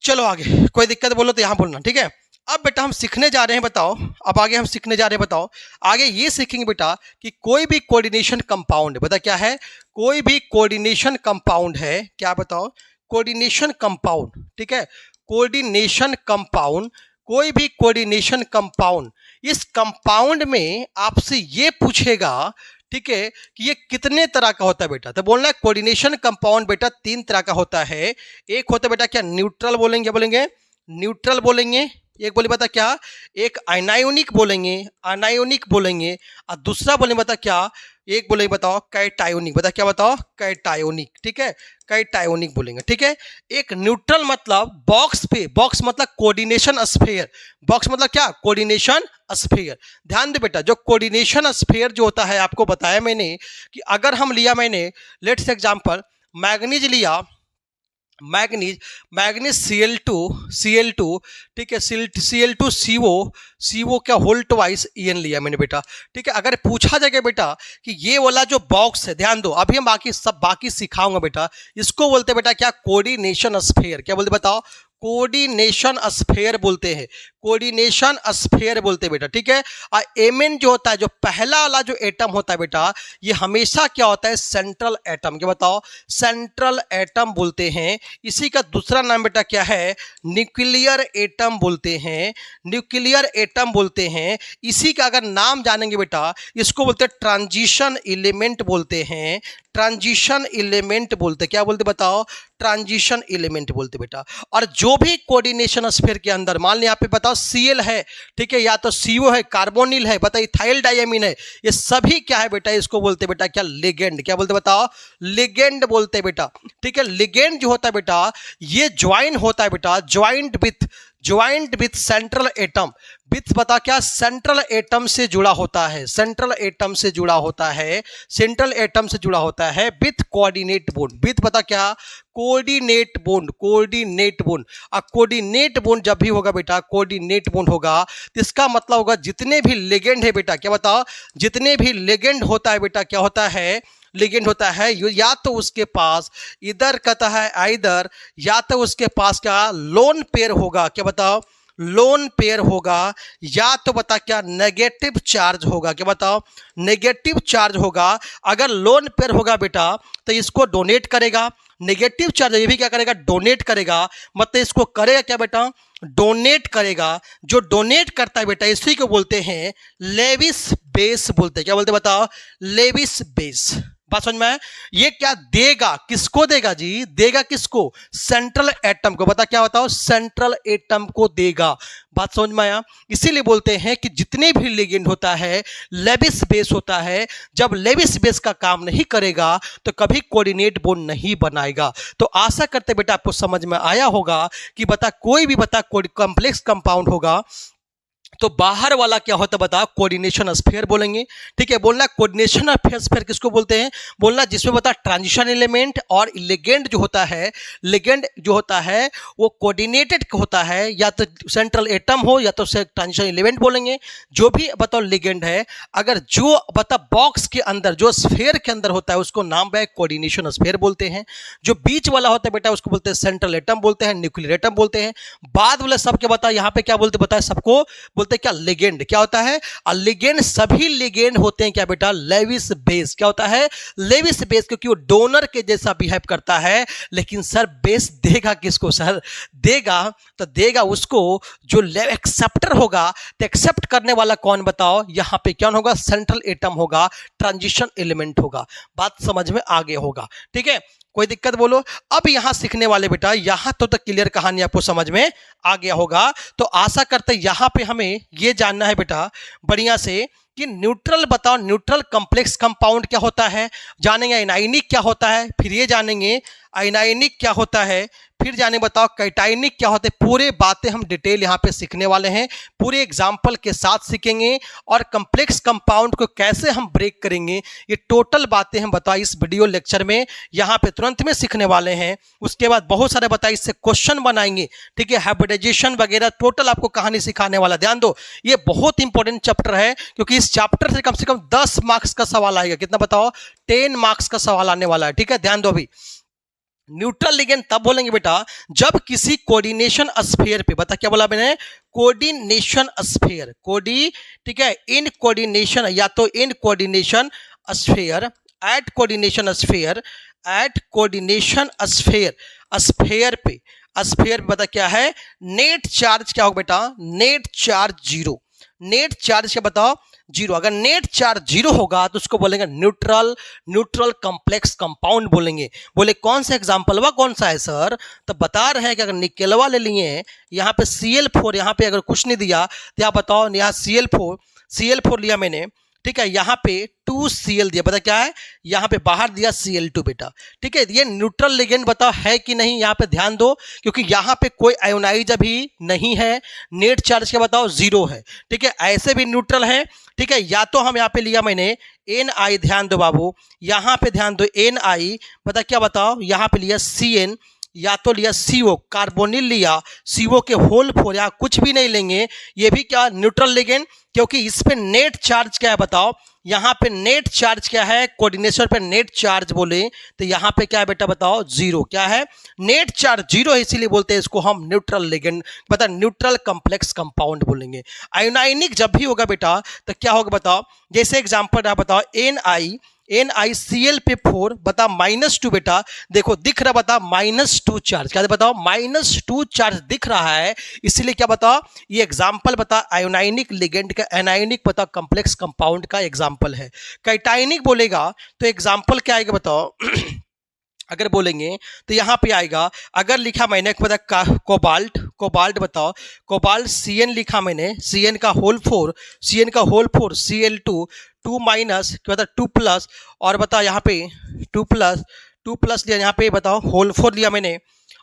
चलो आगे, कोई दिक्कत बोलो तो यहां बोलना। ठीक है, अब बेटा हम सीखने जा रहे हैं बताओ, अब आगे हम सीखने जा रहे हैं बताओ, आगे ये सीखेंगे बेटा कि कोई भी कोऑर्डिनेशन कंपाउंड बता क्या है, कोई भी कोऑर्डिनेशन कंपाउंड है, क्या बताओ कोऑर्डिनेशन कंपाउंड। ठीक है, कोऑर्डिनेशन कंपाउंड, कोई भी कोऑर्डिनेशन कंपाउंड, इस कंपाउंड में आपसे ये पूछेगा, ठीक है, कि ये कितने तरह का होता है बेटा। तो बोलना है कोऑर्डिनेशन कंपाउंड बेटा 3 तरह का होता है। एक होता है बेटा क्या, न्यूट्रल बोलेंगे, बोलेंगे न्यूट्रल बोलेंगे। एक बोले बता क्या, एक आयनायोनिक बोलेंगे, आनायोनिक बोलेंगे। और दूसरा बोले बता क्या, एक बोलेंगे बताओ कैटायोनिक, बता क्या, बताओ कैटायोनिक, ठीक है, कैटायोनिक बोलेंगे, ठीक है। एक न्यूट्रल मतलब बॉक्स पे, बॉक्स मतलब कोऑर्डिनेशन स्फीयर, बॉक्स मतलब क्या, कोऑर्डिनेशन स्फीयर। ध्यान दे बेटा, जो कोऑर्डिनेशन स्फीयर जो होता है, आपको बताया मैंने कि अगर हम लिया, मैंने लेट्स एग्जांपल मैग्नीज लिया, मैग्नीज, मैग्नीज Cl2, ठीक है, Cl2 CO क्या होल ट्वाइस En लिया मैंने बेटा, ठीक है। अगर पूछा जाएगा बेटा कि ये वाला जो बॉक्स है, ध्यान दो, अभी हम बाकी सिखाऊंगा बेटा, इसको बोलते हैं बेटा क्या, कोऑर्डिनेशन स्फीयर। क्या बोलते बताओ, कोऑर्डिनेशन स्फीयर बोलते हैं, कोऑर्डिनेशन स्फीयर बोलते हैं बेटा, ठीक है। और एमएन जो होता है, जो पहला वाला जो एटम होता है बेटा, ये हमेशा क्या होता है, सेंट्रल एटम। क्या बताओ, सेंट्रल एटम बोलते हैं। इसी का दूसरा नाम बेटा क्या है, न्यूक्लियर एटम बोलते हैं, न्यूक्लियर एटम बोलते हैं। इसी का अगर नाम जानेंगे बेटा, इसको बोलते हैं ट्रांजिशन एलिमेंट बोलते हैं, ट्रांजिशन एलिमेंट बोलते, क्या बोलते बताओ, ट्रांजिशन एलिमेंट बोलते बेटा। और जो भी कोऑर्डिनेशन स्फीयर के अंदर, मान लीजिए यहाँ पे बताओ Cl है, ठीक है, या तो CO है, कार्बोनिल है, बताइए इथाइल डायमीन है, ये सभी क्या है बेटा, इसको बोलते बेटा क्या, लिगेंड। क्या बोलते बताओ, लिगेंड बोलते बेटा, ठीक है। लिगेंड जो होता है बेटा, ये ज्वाइन होता है बेटा, joint with central atom, with बता क्या, सेंट्रल एटम से जुड़ा होता है, सेंट्रल एटम से जुड़ा होता है, सेंट्रल एटम से जुड़ा होता है विथ कोऑर्डिनेट बॉन्ड, विथ बता क्या, कोऑर्डिनेट बॉन्ड, कोऑर्डिनेट बॉन्ड। अब कोऑर्डिनेट बॉन्ड जब भी होगा बेटा, कोऑर्डिनेट बॉन्ड होगा, तो इसका मतलब होगा जितने भी लिगेंड है बेटा, क्या बताओ, जितने भी लिगेंड होता है बेटा, क्या होता है, लिगेंड होता है, या तो उसके पास इधर कहता है आइदर, या तो उसके पास क्या, लोन पेयर होगा, क्या बताओ, लोन पेयर होगा, या तो बता क्या, नेगेटिव चार्ज होगा। क्या बताओ, नेगेटिव चार्ज होगा। अगर लोन पेयर होगा बेटा, तो इसको डोनेट करेगा, नेगेटिव चार्ज ये भी क्या करेगा, डोनेट करेगा। मतलब इसको करेगा क्या बेटा, डोनेट करेगा। जो डोनेट करता है बेटा, इसी को बोलते हैं लेविस बेस बोलते हैं। क्या बोलते बताओ, लेविस बेस। बात समझ में आया? ये क्या देगा, किसको देगा जी, देगा किसको, सेंट्रल एटम को। बता क्या बताओ, सेंट्रल एटम को देगा। बात समझ में आया? इसीलिए बोलते हैं कि जितने भी लिगेंड होता है लेविस बेस होता है। जब लेविस बेस का काम नहीं करेगा तो कभी कोऑर्डिनेट बॉन्ड नहीं बनाएगा। तो आशा करते बेटा आपको समझ में आया होगा कि बता कोई भी बता कॉम्प्लेक्स कंपाउंड होगा तो बाहर वाला क्या होता है बता, कोऑर्डिनेशन स्फीयर बोलेंगे। ठीक है, बोलना कोऑर्डिनेशन स्फीयर किसको बोलते हैं, बोलना जिसमें बता ट्रांजिशन एलिमेंट और लिगेंड जो होता है, लिगेंड जो होता है वो कोऑर्डिनेटेड होता है, या तो सेंट्रल एटम हो या तो ट्रांजिशन एलिमेंट बोलेंगे। जो भी बताओ लिगेंड है, अगर जो बता बॉक्स के अंदर जो स्फीयर के अंदर होता है उसको नाम है कोऑर्डिनेशन स्फीयर बोलते हैं। जो बीच वाला होता है बेटा उसको बोलते हैं सेंट्रल एटम बोलते हैं, न्यूक्लियर एटम बोलते हैं। बाद वाले सब के बता यहाँ पे क्या बोलते बताए, सबको बोलते हैं क्या, लिगेंड। क्या होता है, लिगेंड सभी लिगेंड होते हैं क्या बेटा, लेविस बेस। क्या होता है, लेविस बेस, क्योंकि वो डोनर के जैसा बिहेव करता है। लेकिन सर बेस देगा किसको, सर देगा तो देगा उसको जो एक्सेप्टर होगा। तो एक्सेप्ट करने वाला कौन बताओ, यहां पे क्या होगा, सेंट्रल एटम होगा, ट्रांजिशन एलिमेंट होगा। बात समझ में आगे होगा, ठीक है, कोई दिक्कत बोलो। अब यहां सीखने वाले बेटा, यहां तो तक क्लियर कहानी आपको समझ में आ गया होगा। तो आशा करते यहां पे हमें ये जानना है बेटा बढ़िया से कि न्यूट्रल बताओ, न्यूट्रल कॉम्प्लेक्स कंपाउंड क्या होता है, जानेंगे आयनाइनिक क्या होता है, फिर ये जानेंगे आयनाइनिक क्या होता है, फिर जाने बताओ कैटाइनिक क्या होते हैं। पूरे बातें हम डिटेल यहाँ पे सीखने वाले हैं, पूरे एग्जाम्पल के साथ सीखेंगे। और कॉम्प्लेक्स कंपाउंड को कैसे हम ब्रेक करेंगे, ये टोटल बातें हम बताओ इस वीडियो लेक्चर में यहाँ पे तुरंत में सीखने वाले हैं। उसके बाद बहुत सारे बताइए इससे क्वेश्चन बनाएंगे, ठीक है, हाइब्रिडाइजेशन वगैरह टोटल आपको कहानी सिखाने वाला। ध्यान दो, ये बहुत इंपॉर्टेंट चैप्टर है, क्योंकि इस चैप्टर से कम 10 मार्क्स का सवाल आएगा। कितना बताओ, 10 मार्क्स का सवाल आने वाला है, ठीक है, ध्यान दो। अभी न्यूट्रल लिगेंड तब बोलेंगे बेटा जब किसी कोऑर्डिनेशन स्फीयर पे, बता क्या बोला मैंने, कोऑर्डिनेशन स्फीयर, ठीक है, इन कोऑर्डिनेशन, या तो in coordination sphere, at coordination sphere, at coordination sphere, sphere पे, स्फीयर में बता क्या है, नेट चार्ज क्या होगा बेटा, net charge zero. Net charge क्या बताओ, जीरो। अगर नेट चार्ज जीरो होगा तो उसको बोलेंगे न्यूट्रल, न्यूट्रल कॉम्प्लेक्स कंपाउंड बोलेंगे। बोले कौन सा एग्जांपल हुआ, कौन सा है सर, तो बता रहे हैं कि अगर निकेलवा ले लिए, यहाँ पे Cl4, यहाँ पे अगर कुछ नहीं दिया तो यहाँ बताओ, यहाँ Cl4 लिया मैंने, ठीक है, यहाँ पे 2Cl दिया, पता क्या है, यहाँ पे बाहर दिया Cl2 बेटा, ठीक है। ये न्यूट्रल लिगेंड बताओ है कि नहीं, यहाँ पे ध्यान दो, क्योंकि यहाँ पे कोई आयोनाइज अभी नहीं है, नेट चार्ज क्या बताओ जीरो है, ठीक है, ऐसे भी न्यूट्रल है, ठीक है। या तो हम यहाँ पे लिया मैंने Ni, ध्यान दो बाबू, यहाँ पे ध्यान दो Ni, पता क्या बताओ, यहाँ पे लिया Cn, या तो लिया CO, कार्बोनिल लिया, CO के होल 4, या कुछ भी नहीं लेंगे, ये भी क्या न्यूट्रल लिगेंड, क्योंकि इस पे नेट चार्ज क्या है बताओ, यहाँ पे नेट चार्ज क्या है, कोऑर्डिनेशन पे नेट चार्ज बोले तो यहाँ पे क्या है बेटा बताओ, जीरो। क्या है, नेट चार्ज जीरो है, इसीलिए बोलते हैं इसको हम न्यूट्रल लिगेंड, बता न्यूट्रल कॉम्प्लेक्स कंपाउंड बोलेंगे। आयोनाइनिक जब भी होगा बेटा तो क्या होगा बताओ, जैसे एग्जांपल बताओ NiCl पे 4 बता -2 बेटा, देखो दिख रहा बता -2 चार्ज, क्या बताओ -2 चार्ज दिख रहा है, इसलिए क्या बताओ, ये एग्जांपल बता आयोनाइनिक लिगेंड का, एनायोनिक बता कॉम्प्लेक्स कंपाउंड का एग्जांपल है। कैटाइनिक बोलेगा तो एग्जांपल क्या आएगा बताओ अगर बोलेंगे तो यहाँ पे आएगा, अगर लिखा मैंने पता कोबाल्ट बताओ, कोबाल्ट Cn लिखा मैंने, Cn का होल 4, Cl2 2 माइनस क्या बता 2 प्लस, और बता यहाँ पे 2 प्लस लिया, यहाँ पे बताओ होल 4 लिया मैंने,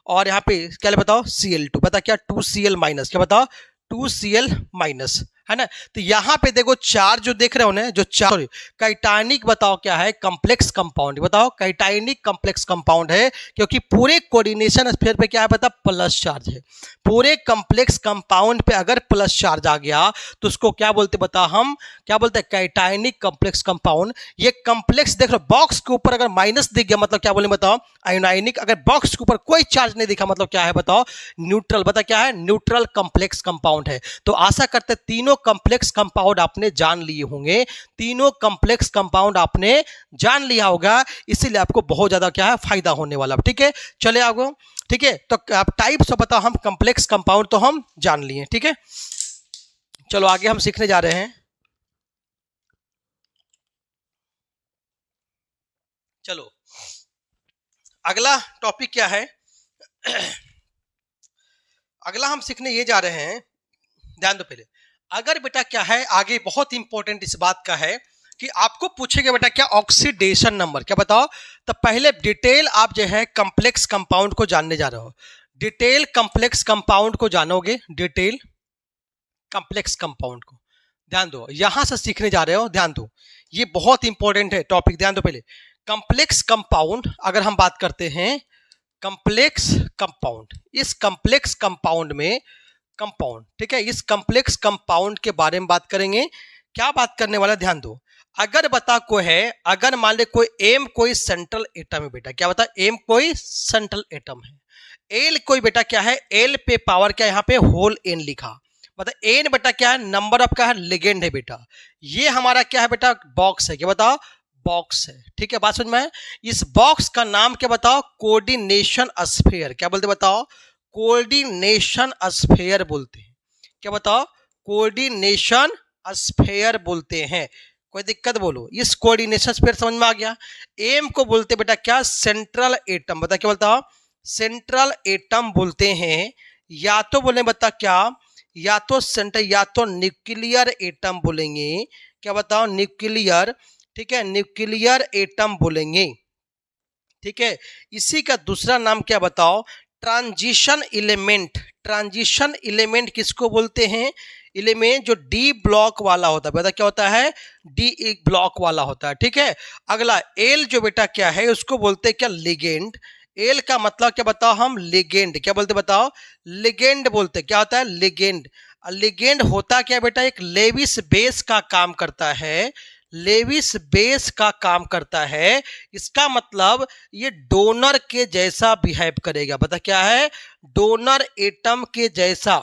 और यहाँ पे क्या बताओ Cl2, बता क्या 2Cl माइनस, क्या बताओ 2Cl माइनस, है ना। तो यहाँ पे देखो चार जो देख रहे हो ना, जो चार कैटाइनिक बताओ क्या है, कॉम्प्लेक्स कंपाउंड, बताओ कैटाइनिक कॉम्प्लेक्स कंपाउंड है, क्योंकि पूरे कोऑर्डिनेशन स्फीयर पे क्या है पता, प्लस चार्ज है। पूरे कॉम्प्लेक्स कंपाउंड पे अगर प्लस चार्ज आ गया तो उसको क्या बोलते बता, हम क्या बोलते हैं, कैटाइनिक कॉम्प्लेक्स कंपाउंड। ये कॉम्प्लेक्स देख लो, बॉक्स के ऊपर अगर माइनस दिख गया मतलब क्या बोले बताओ, आयोनाइनिक। अगर बॉक्स के ऊपर कोई चार्ज नहीं दिखा मतलब क्या है बताओ, न्यूट्रल। बता क्या है, न्यूट्रल कॉम्प्लेक्स कंपाउंड है। तो आशा करते तीनों कॉम्प्लेक्स कंपाउंड आपने जान लिए होंगे, तीनों कॉम्प्लेक्स कंपाउंड आपने जान लिया होगा, इसीलिए आपको बहुत ज्यादा क्या है फायदा होने वाला। ठीक है, चले आगे, ठीक है। तो आप टाइप्स बताओ, हम कॉम्प्लेक्स कंपाउंड तो हम जान लिए, ठीक है। चलो आगे हम सीखने जा रहे हैं। चलो अगला टॉपिक क्या है, अगला हम सीखने ये जा रहे हैं, ध्यान दो पहले। अगर बेटा क्या है, आगे बहुत इंपॉर्टेंट इस बात का है कि आपको पूछेगा बेटा क्या, ऑक्सीडेशन नंबर, क्या बताओ। तो पहले डिटेल आप जो है कॉम्प्लेक्स कंपाउंड को जानने जा रहे हो, डिटेल कॉम्प्लेक्स कंपाउंड को जानोगे, डिटेल कॉम्प्लेक्स कंपाउंड को ध्यान दो, यहां से सीखने जा रहे हो, ध्यान दो, ये बहुत इंपॉर्टेंट है टॉपिक, ध्यान दो पहले। कॉम्प्लेक्स कंपाउंड अगर हम बात करते हैं, कॉम्प्लेक्स कंपाउंड, इस कॉम्प्लेक्स कंपाउंड में कंपाउंड, ठीक है, इस कॉम्प्लेक्स कंपाउंड के बारे में बात करेंगे। क्या बात करने वाला, ध्यान दो। अगर बता कोई है, अगर मान ले कोई एम कोई सेंट्रल एटम है बेटा, क्या बता, एम कोई सेंट्रल एटम है, एल कोई बेटा क्या है, एल पे पावर क्या, यहाँ पे होल एन लिखा, मतलब एन बेटा क्या है, नंबर ऑफ क्या है, लिगेंड है बेटा। ये हमारा क्या है बेटा, बॉक्स है, क्या बताओ, बॉक्स है, ठीक है, बात समझ में है। इस बॉक्स का नाम क्या बताओ, कोऑर्डिनेशन स्फीयर, क्या बोलते बताओ, कोऑर्डिनेशन स्फीयर बोलते हैं, क्या बताओ, कोऑर्डिनेशन स्फीयर बोलते हैं। कोई दिक्कत बोलो, इस कोऑर्डिनेशन स्फीयर समझ में आ गया। एम को बोलते बेटा क्या, सेंट्रल एटम, बता क्या बोलता, सेंट्रल एटम बोलते हैं। या तो बोले बता क्या, या तो सेंट्रल, या तो न्यूक्लियर एटम बोलेंगे, क्या बताओ, न्यूक्लियर, ठीक है, न्यूक्लियर एटम बोलेंगे, ठीक है। इसी का दूसरा नाम क्या बताओ, ट्रांजिशन एलिमेंट। ट्रांजिशन एलिमेंट किसको बोलते हैं, एलिमेंट जो डी ब्लॉक वाला होता है, बता क्या होता है, डी एक ब्लॉक वाला होता है, ठीक है। अगला एल जो बेटा क्या है, उसको बोलते हैं क्या, लिगेंड। एल का मतलब क्या बताओ, हम लिगेंड, क्या बोलते बताओ, लिगेंड बोलते, क्या होता है, लिगेंड। लिगेंड होता क्या बेटा, एक लेविस बेस का काम करता है, लेविस बेस का काम करता है। इसका मतलब ये डोनर के जैसा बिहेव करेगा, बता क्या है, डोनर एटम के जैसा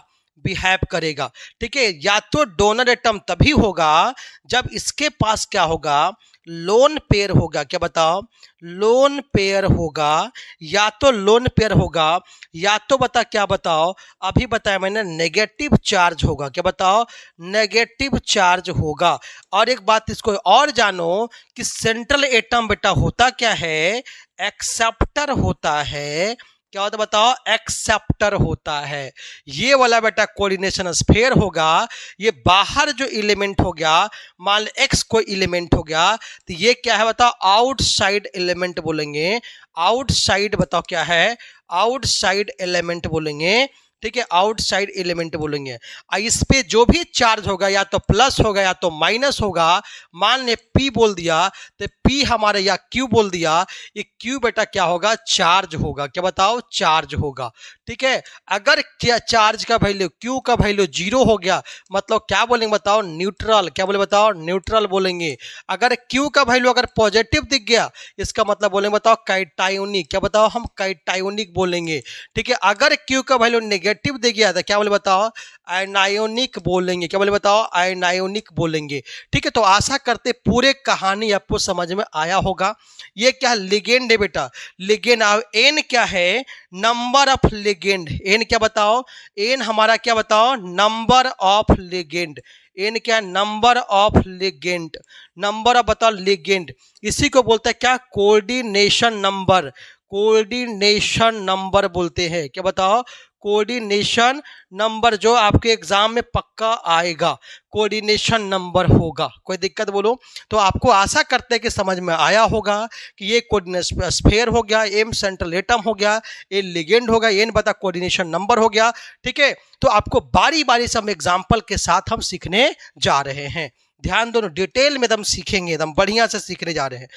बिहेव करेगा, ठीक है। या तो डोनर एटम तभी होगा जब इसके पास क्या होगा, लोन पेयर होगा, क्या बताओ, लोन पेयर होगा, या तो लोन पेयर होगा, या तो बता क्या बताओ, अभी बताया मैंने नेगेटिव चार्ज होगा। क्या बताओ, नेगेटिव चार्ज होगा। और एक बात इसको और जानो कि सेंट्रल एटम बेटा होता क्या है, एक्सेप्टर होता है। क्या होता बताओ, एक्सेप्टर होता है। ये वाला बेटा कोऑर्डिनेशन स्फीयर होगा। ये बाहर जो एलिमेंट हो गया, मान लो एक्स कोई एलिमेंट हो गया, तो ये क्या है बताओ, आउटसाइड एलिमेंट बोलेंगे। आउटसाइड बताओ क्या है, आउटसाइड एलिमेंट बोलेंगे। ठीक है, आउटसाइड एलिमेंट बोलेंगे। इस पे जो भी चार्ज होगा, या तो प्लस होगा या तो माइनस होगा। मान ले पी बोल दिया, तो पी हमारे या क्यू बोल दिया, ये क्यू बेटा क्या होगा, चार्ज होगा। क्या बताओ, चार्ज होगा। ठीक है, अगर क्या चार्ज का वैल्यू, क्यू का वैल्यू 0 हो गया, मतलब क्या बोलेंगे बताओ, न्यूट्रल। क्या बोले बताओ, न्यूट्रल बोलेंगे। अगर क्यू का वैल्यू अगर पॉजिटिव दिख गया, इसका मतलब बोलेंगे बताओ कैटायोनिक। क्या बताओ, हम कैटायोनिक बोलेंगे। ठीक है, अगर क्यू का वैल्यू नेगेटिव दे गया था, क्या बोले बताओ, आयनायोनिक बोलेंगे। क्या बोले बताओ, आयनायोनिक बोलेंगे। ठीक है, तो आशा करते पूरे कहानी आपको समझ में आया होगा। ये क्या लिगेंड है बेटा, लिगेंड। एन क्या है, नंबर ऑफ लिगेंड। एन क्या बताओ, एन हमारा क्या बताओ, नंबर ऑफ लिगेंड। एन क्या, number of ligand. Number of बताओ लिगेंड, इसी को बोलते हैं क्या, कोऑर्डिनेशन नंबर। कोऑर्डिनेशन नंबर बोलते हैं। क्या बताओ, कोऑर्डिनेशन नंबर, जो आपके एग्जाम में पक्का आएगा, कोऑर्डिनेशन नंबर होगा। कोई दिक्कत बोलो तो आपको आशा करते हैं कि समझ में आया होगा कि ये कोऑर्डिनेशन स्फीयर हो गया, एम सेंट्रल एटम हो गया, ए लिगेंड हो गया, एन बता कोऑर्डिनेशन नंबर हो गया। ठीक है, तो आपको बारी बारी से हम एग्जाम्पल के साथ हम सीखने जा रहे हैं। ध्यान दो, डिटेल में एकदम सीखेंगे, एकदम बढ़िया से सीखने जा रहे हैं।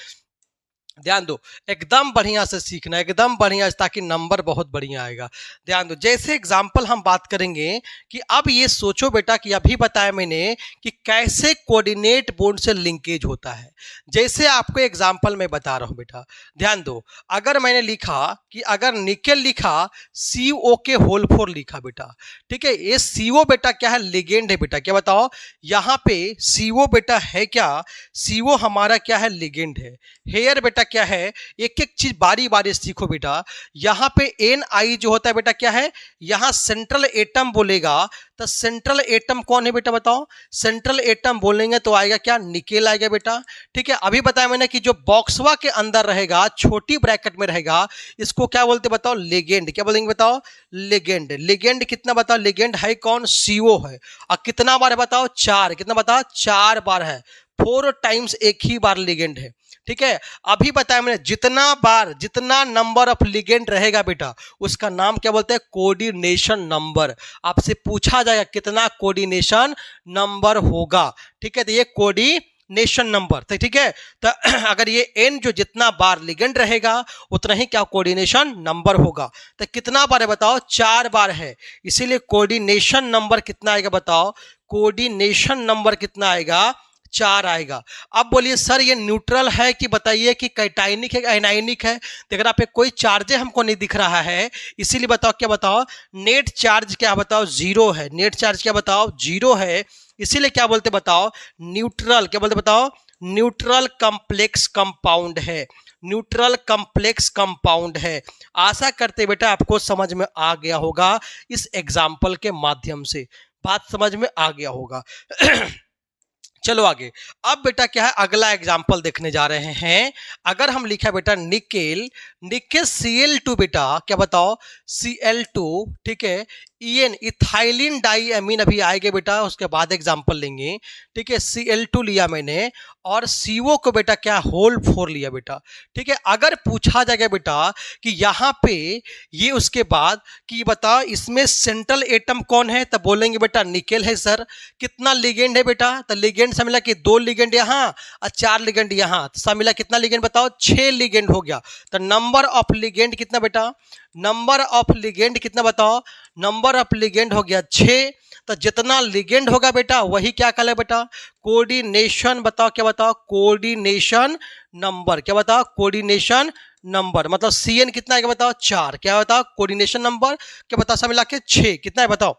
ध्यान दो, एकदम बढ़िया से सीखना, एकदम बढ़िया, ताकि नंबर बहुत बढ़िया आएगा। ध्यान दो, जैसे एग्जाम्पल हम बात करेंगे कि अब ये सोचो बेटा कि अभी बताया मैंने कि कैसे कोऑर्डिनेट बोर्ड से लिंकेज होता है। जैसे आपको एग्जाम्पल में बता रहा हूं बेटा, ध्यान दो, अगर मैंने लिखा कि अगर निकेल लिखा, CO के होल 4 लिखा बेटा। ठीक है, ये CO बेटा क्या है, लिगेंड है बेटा। क्या बताओ, यहाँ पे CO बेटा है क्या, CO हमारा क्या है, लिगेंड है। हेयर बेटा क्या है, एक एक चीज बारी बारी सीखो बेटा। यहां पे Ni जो होता है बेटा क्या है, यहां सेंट्रल एटम बोलेगा, तो सेंट्रल एटम कौन है बेटा बताओ, सेंट्रल एटम बोलेंगे तो आएगा क्या, निकेल आएगा बेटा। ठीक है, अभी बताया मैंने कि जो बॉक्सवा के अंदर रहेगा, छोटी ब्रैकेट में रहेगा, इसको क्या बोलते बताओ, लिगेंड। क्या बोलेंगे बताओ, लिगेंड। लिगेंड कितना बताओ, लिगेंड है कौन, CO है। और कितना बार है बताओ, 4। कितना बताओ, 4 बार है। 4 टाइम्स एक ही बार लिगेंड है। ठीक है, अभी बताया मैंने जितना बार, जितना नंबर ऑफ लिगेंड रहेगा बेटा, उसका नाम क्या बोलते हैं, कोऑर्डिनेशन नंबर। आपसे पूछा जाएगा कितना कोऑर्डिनेशन नंबर होगा। ठीक है, तो ये कोऑर्डिनेशन नंबर। तो ठीक है, तो अगर ये n जो जितना बार लिगेंड रहेगा, उतना ही क्या कोऑर्डिनेशन नंबर होगा। तो कितना बार है बताओ, 4 बार है। इसीलिए कोऑर्डिनेशन नंबर कितना आएगा बताओ, कोऑर्डिनेशन नंबर कितना आएगा, 4 आएगा। अब बोलिए सर ये न्यूट्रल है कि बताइए कि कैटायनिक है, आयनायनिक है। तो अगर आप पे कोई चार्जे हमको नहीं दिख रहा है, इसीलिए बताओ क्या बताओ, नेट चार्ज क्या बताओ, 0 है। नेट चार्ज क्या बताओ, 0 है। इसीलिए क्या बोलते बताओ, न्यूट्रल। क्या बोलते बताओ, न्यूट्रल कॉम्प्लेक्स कंपाउंड है। न्यूट्रल कॉम्प्लेक्स कंपाउंड है। आशा करते बेटा आपको समझ में आ गया होगा, इस एग्जाम्पल के माध्यम से बात समझ में आ गया होगा। चलो आगे, अब बेटा क्या है, अगला एग्जाम्पल देखने जा रहे हैं। अगर हम लिखा बेटा निकेल, निकेल Cl2 बेटा, क्या बताओ, Cl2। ठीक है, EN इथाइलिन डाई अमीन अभी आएंगे बेटा, उसके बाद एग्जाम्पल लेंगे। ठीक है, Cl2 लिया मैंने, और CO को बेटा क्या, होल 4 लिया बेटा। ठीक है, अगर पूछा जाएगा बेटा कि यहाँ पे ये उसके बाद कि बता इसमें सेंट्रल एटम कौन है, तब बोलेंगे बेटा निकेल है सर। कितना लिगेंड है बेटा, तो लिगेंड से मिला कि 2 लिगेंड यहाँ और 4 लिगेंड यहाँ, तो सब मिला कितना लिगेंड बताओ, 6 लिगेंड हो गया। तो नंबर ऑफ लिगेंड कितना बेटा, नंबर ऑफ लिगेंड कितना बताओ, नंबर ऑफ लिगेंड हो गया 6। तो जितना लिगेंड होगा बेटा वही क्या कहलाए बेटा, कोऑर्डिनेशन। बताओ क्या बताओ, कोऑर्डिनेशन नंबर। क्या बताओ, कोऑर्डिनेशन नंबर। मतलब CN कितना आएगा बताओ, 4। क्या बताओ, कोऑर्डिनेशन नंबर क्या बताओ, सब मिला के 6। कितना है बताओ,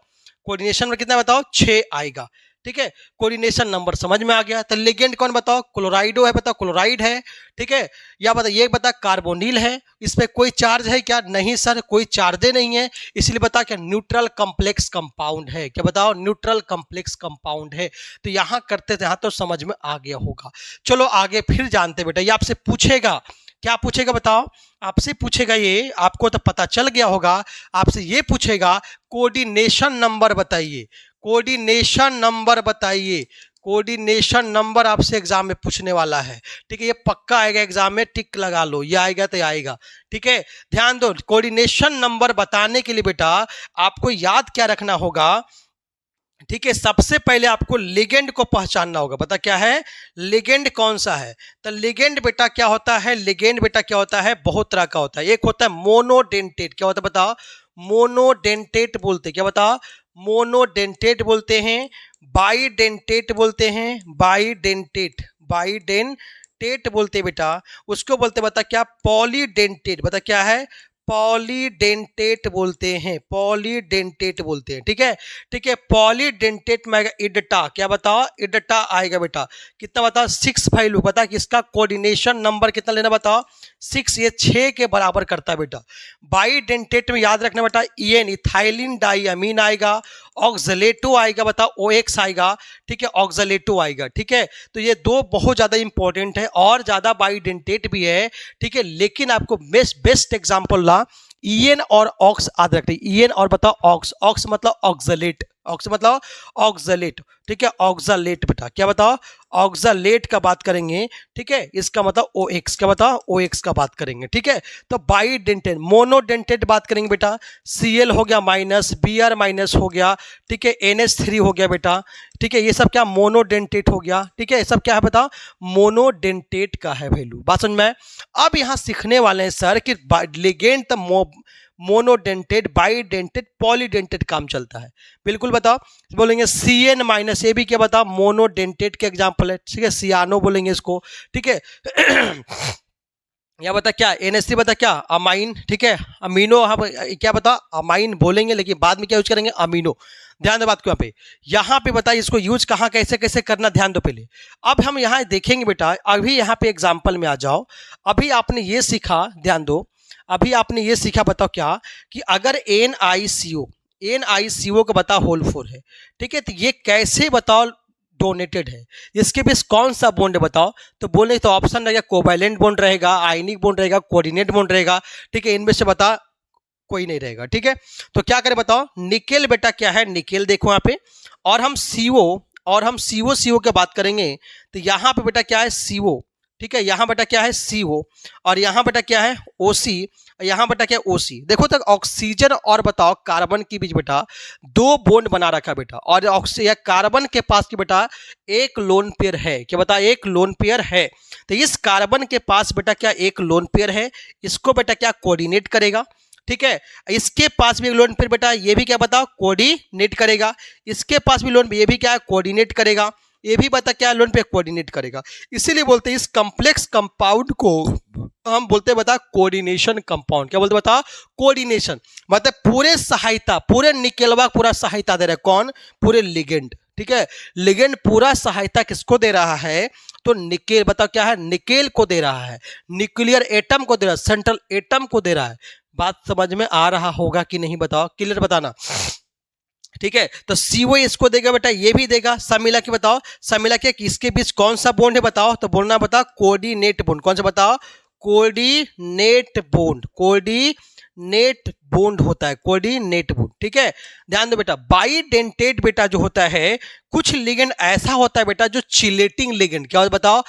कोऑर्डिनेशन नंबर कितना बताओ, 6 आएगा। ठीक है, कोऑर्डिनेशन नंबर समझ में आ गया। तो लिगेंड कौन बताओ, क्लोराइडो है, बताओ क्लोराइड है, ठीक है, या बता ये बता कार्बोनिल है, इस पे कोई चार्ज है क्या, नहीं सर कोई चार्जे नहीं है, इसलिए बता क्या न्यूट्रल कॉम्प्लेक्स कंपाउंड है, क्या बताओ न्यूट्रल कॉम्प्लेक्स कंपाउंड है। तो यहां करते थे, यहां तो समझ में आ गया होगा। चलो आगे फिर जानते बेटा, ये आपसे पूछेगा, क्या पूछेगा बताओ, आपसे पूछेगा ये, आपको तो पता चल गया होगा, आपसे ये पूछेगा कोऑर्डिनेशन नंबर बताइए, कोऑर्डिनेशन नंबर बताइए, कोऑर्डिनेशन नंबर आपसे एग्जाम में पूछने वाला है, ठीक है, ये पक्का आएगा एग्जाम में, टिक लगा लो, ये आएगा तो आएगा, ठीक है। ध्यान दो, कोऑर्डिनेशन नंबर बताने के लिए बेटा आपको याद क्या रखना होगा, ठीक है, सबसे पहले आपको लिगेंड को पहचानना होगा। बता क्या है लिगेंड, कौन सा है, तो लिगेंड बेटा क्या होता है, लिगेंड बेटा क्या होता है, बहुत तरह का होता है। एक होता है मोनोडेंटेट, क्या होता है बताओ, मोनोडेंटेट बोलते, क्या बताओ, मोनोडेंटेट बोलते हैं, बाईडेंटेट बोलते हैं, बाईडेंटेट, बाईडेंटेट बोलते बेटा, उसको बोलते बता क्या, पॉलीडेंटेट, बता क्या है, पॉलीडेंटेट बोलते हैं, पॉलीडेंटेट बोलते हैं, ठीक है, ठीक है। पॉलीडेंटेट में आएगा इडटा, क्या बताओ, इडटा आएगा बेटा, कितना बताओ 6 वैल्यू, बता कि इसका कोऑर्डिनेशन नंबर कितना लेना बताओ 6, ये 6 के बराबर करता है बेटा। बाईडेंटेट में याद रखना बेटा EN इथाइलिन डाइअमीन आएगा, ऑक्सलेटो आएगा, बताओ OX आएगा, ठीक है, ऑक्सलेटो आएगा, ठीक है। तो ये दो बहुत ज्यादा इंपॉर्टेंट है, और ज्यादा बाईडेंटेट भी है, ठीक है, लेकिन आपको बेस्ट एग्जांपल ला EN और ऑक्स याद रखते, EN और बताओ ऑक्स, ऑक्स मतलब ऑक्सलेट, ऑक्स मतलब ऑक्सलेट, ठीक है, ऑक्सलेट बेटा, क्या बताओ ऑक्सलेट का बात करेंगे, ठीक है, इसका मतलब OX, क्या बताओ OX का बात करेंगे, ठीक है। तो बाईडेंटेट, मोनोडेंटेट बात करेंगे बेटा, Cl हो गया माइनस, Br माइनस हो गया, ठीक है, NH3 हो गया बेटा, ठीक है, ये सब क्या मोनोडेंटेट हो गया, ठीक है, ये सब क्या है बताओ मोनोडेंटेट का है वैल्यू, बात समझ में। अब यहाँ सीखने वाले हैं सर कि लिगेंड तो मोनोडेंटेट, बाईडेंटेट, पॉलीडेंटेट काम चलता है, बिल्कुल बताओ, बोलेंगे CN माइनस, ये भी क्या बताओ मोनोडेंटेट के एग्जांपल है, ठीक है, सियानो बोलेंगे इसको, ठीक है। या बता क्या NH3, बता क्या अमाइन, ठीक है, अमीनो, हाँ क्या बता अमाइन बोलेंगे, लेकिन बाद में क्या यूज करेंगे अमीनो, ध्यान दो बात को, यहाँ पे बता इसको यूज कहाँ कैसे कैसे करना, ध्यान दो पहले। अब हम यहाँ देखेंगे बेटा, अभी यहाँ पे एग्जाम्पल में आ जाओ, अभी आपने ये सीखा, ध्यान दो, अभी आपने ये सीखा, बताओ क्या, कि अगर NiCO का बता होल 4 है, ठीक है, तो ये कैसे बताओ डोनेटेड है, इसके बीच कौन सा बॉन्ड है बताओ, तो बोले तो ऑप्शन रहेगा कोवैलेंट बॉन्ड रहेगा, आयनिक बॉन्ड रहेगा, कोऑर्डिनेट बॉन्ड रहेगा, ठीक है, इनमें से बता कोई नहीं रहेगा, ठीक है। तो क्या करें बताओ, निकेल बेटा क्या है, निकेल देखो यहाँ पे, और हम CO की बात करेंगे, तो यहाँ पे बेटा क्या है CO, ठीक है, यहाँ बेटा क्या है CO, और यहाँ बेटा क्या है OC, यहाँ बेटा क्या है OC। देखो तक ऑक्सीजन और बताओ कार्बन के बीच बेटा 2 बॉन्ड बना रखा बेटा, और ऑक्सीजन कार्बन के पास की बेटा एक लोन पेयर है, क्या बता एक लोन पेयर है। तो इस कार्बन के पास बेटा क्या एक लोन पेयर है, इसको बेटा क्या कोऑर्डिनेट करेगा, ठीक है, इसके पास भी लोन पेयर बेटा, ये भी क्या बताओ कोऑर्डिनेट करेगा, इसके पास भी लोन, ये भी क्या कोऑर्डिनेट करेगा, ये भी बता क्या लोन पे कोऑर्डिनेट करेगा। इसीलिए बोलते हैं इस कॉम्प्लेक्स कंपाउंड को हम बोलते हैं बता कोऑर्डिनेशन कंपाउंड, क्या बोलते बता कोऑर्डिनेशन, मतलब पूरे सहायता, पूरे निकेलवा पूरा सहायता दे रहा है, कौन पूरे लिगेंड, ठीक है, लिगेंड पूरा सहायता किसको दे रहा है, तो निकेल, बताओ क्या है निकेल को दे रहा है, न्यूक्लियर एटम को दे रहा है, सेंट्रल एटम को दे रहा है। बात समझ में आ रहा होगा कि नहीं बताओ, क्लियर बताना, ठीक है। तो CO इसको देगा बेटा, ये भी देगा, सब मिला के बताओ, सब मिला के इसके बीच कौन सा बॉन्ड है बताओ, तो बोलना बताओ कोऑर्डिनेट बॉन्ड, कौन सा बताओ कोऑर्डिनेट बॉन्ड, कोऑर्डिनेट बॉन्ड होता है, कोऑर्डिनेट बॉन्ड, ठीक है। ध्यान दो बेटा, बाईडेंटेट बेटा जो होता है, कुछ लिगेंड ऐसा होता है बेटा जो चिलेटिंग लिगेंड, क्या बताओ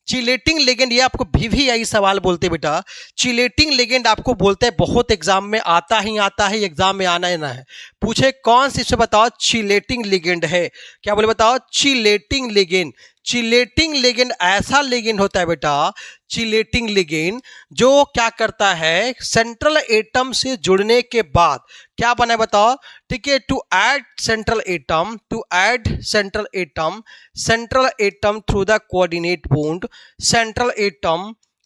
चिलेटिंग लिगेंड, ये आपको VVI सवाल बोलते बेटा, चिलेटिंग लिगेंड आपको बोलते हैं, बहुत एग्जाम में आता ही एग्जाम में आना ही ना है, पूछे कौन सी से बताओ चिलेटिंग लिगेंड है, क्या बोले बताओ चिलेटिंग लिगेंड। चिलेटिंग लिगेंड ऐसा लिगेंड होता है बेटा, चिलेटिंग लिगेंड जो क्या करता है, सेंट्रल एटम से जुड़ने के बाद क्या बना है बताओ, ठीक है, to add central atom through the coordinate bond, central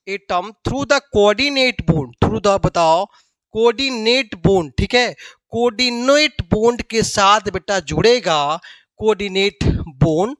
atom through the coordinate bond, through the बताओ कोऑर्डिनेट बॉन्ड, ठीक है, कोऑर्डिनेट बॉन्ड के साथ बेटा जुड़ेगा, कोऑर्डिनेट बोन,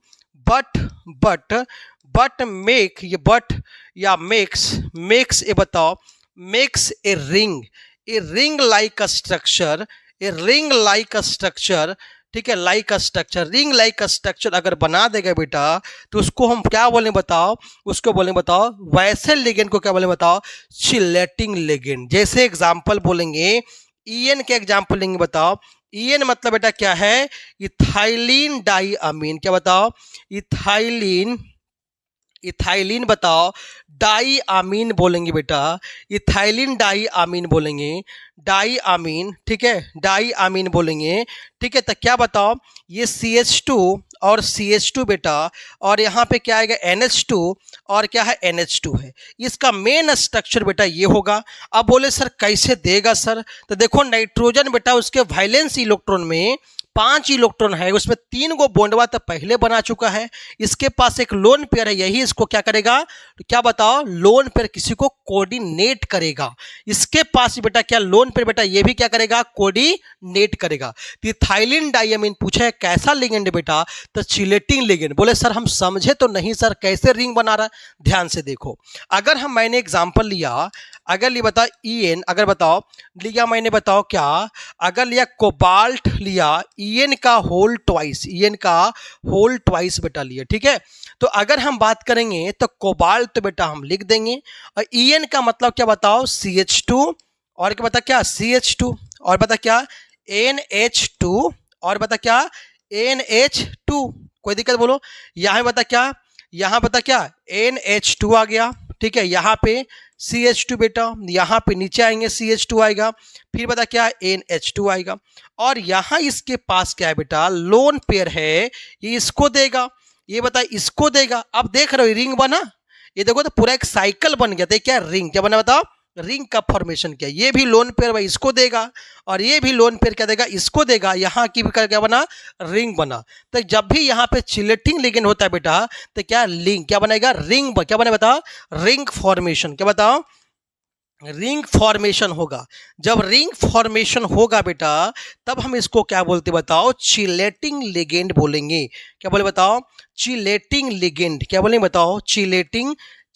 बट मेक, ये बट या मेक्स ये बताओ, makes a ring like structure, a ring like structure, ठीक है, like structure, ring like structure अगर बना देगा बेटा तो उसको हम क्या बोले बताओ, उसको बोले बताओ वैसे लिगेंड को क्या बोले बताओ, चिलेटिंग लिगेंड। जैसे एग्जांपल बोलेंगे, ईएन के एग्जांपल लेंगे, बताओ ईएन मतलब बेटा क्या है, इथाइलिन डाइअमीन, क्या बताओ, इथाइलिन बताओ, डाइअमीन बोलेंगे बेटा, इथाइलिन डाइअमीन बोलेंगे, डाइअमीन, ठीक है, डाइअमीन बोलेंगे, ठीक है। तो क्या बताओ, ये CH2 और CH2 बेटा, और यहाँ पे क्या आएगा NH2, और क्या है NH2 है। इसका मेन स्ट्रक्चर बेटा ये होगा। अब बोले सर कैसे देगा सर, तो देखो नाइट्रोजन बेटा उसके वैलेंस इलेक्ट्रॉन में 5 इलेक्ट्रॉन है, उसमें 3 गो बॉन्डवा तो पहले बना चुका है, इसके पास एक लोन पेयर है, यही इसको क्या करेगा, तो क्या बताओ, लोन पेयर किसी को कोऑर्डिनेट करेगा। इसके पास बेटा क्या लोन पेयर बेटा, ये भी क्या करेगा, कोऑर्डिनेट करेगा। तो इथाइलिन डाइअमीन पूछा है कैसा लिगेंड बेटा, तो चिलेटिंग लिगेंड। बोले सर हम समझे तो नहीं सर, कैसे रिंग बना रहा है, ध्यान से देखो। अगर हम मैंने एग्जाम्पल लिया, अगर ये बताओ ईएन, अगर बताओ लिया मैंने, बताओ क्या, अगर लिया कोबाल्ट लिया, ईएन का होल ट्वाइस, ईएन का होल ट्वाइस बेटा लिया, ठीक है। तो अगर हम बात करेंगे तो कोबाल्ट तो बेटा हम लिख देंगे, और ईएन का मतलब क्या बताओ, CH2, और क्या बता क्या CH2, और बता क्या NH2, और बता क्या NH2, कोई दिक्कत बोलो। यहाँ बता क्या, यहाँ बता क्या NH2 आ गया, ठीक है, यहाँ पे CH2 बेटा, यहाँ पे नीचे आएंगे CH2 आएगा, फिर बता क्या NH2 आएगा, और यहाँ इसके पास क्या है बेटा, लोन पेयर है, ये इसको देगा, ये बता इसको देगा। अब देख रहे हो रिंग बना, ये देखो तो पूरा एक साइकिल बन गया था। क्या रिंग क्या बना बताओ, रिंग का फॉर्मेशन किया। ये भी लोन पेयर भाई इसको देगा, और ये भी लोन पेयर क्या देगा, इसको देगा। यहाँ की भी क्या बना, रिंग बना। तो जब भी यहाँ पे चिलेटिंग लिगेंड होता है बेटा, तो क्या लिंक क्या बनेगा, रिंग क्या बने बताओ, रिंग फॉर्मेशन, क्या बताओ, रिंग फॉर्मेशन होगा। जब रिंग फॉर्मेशन होगा बेटा, तब हम इसको क्या बोलते बताओ, चिलेटिंग लिगेंड बोलेंगे। क्या बोले बताओ, चिलेटिंग लिगेंड, क्या बोलेंगे बताओ,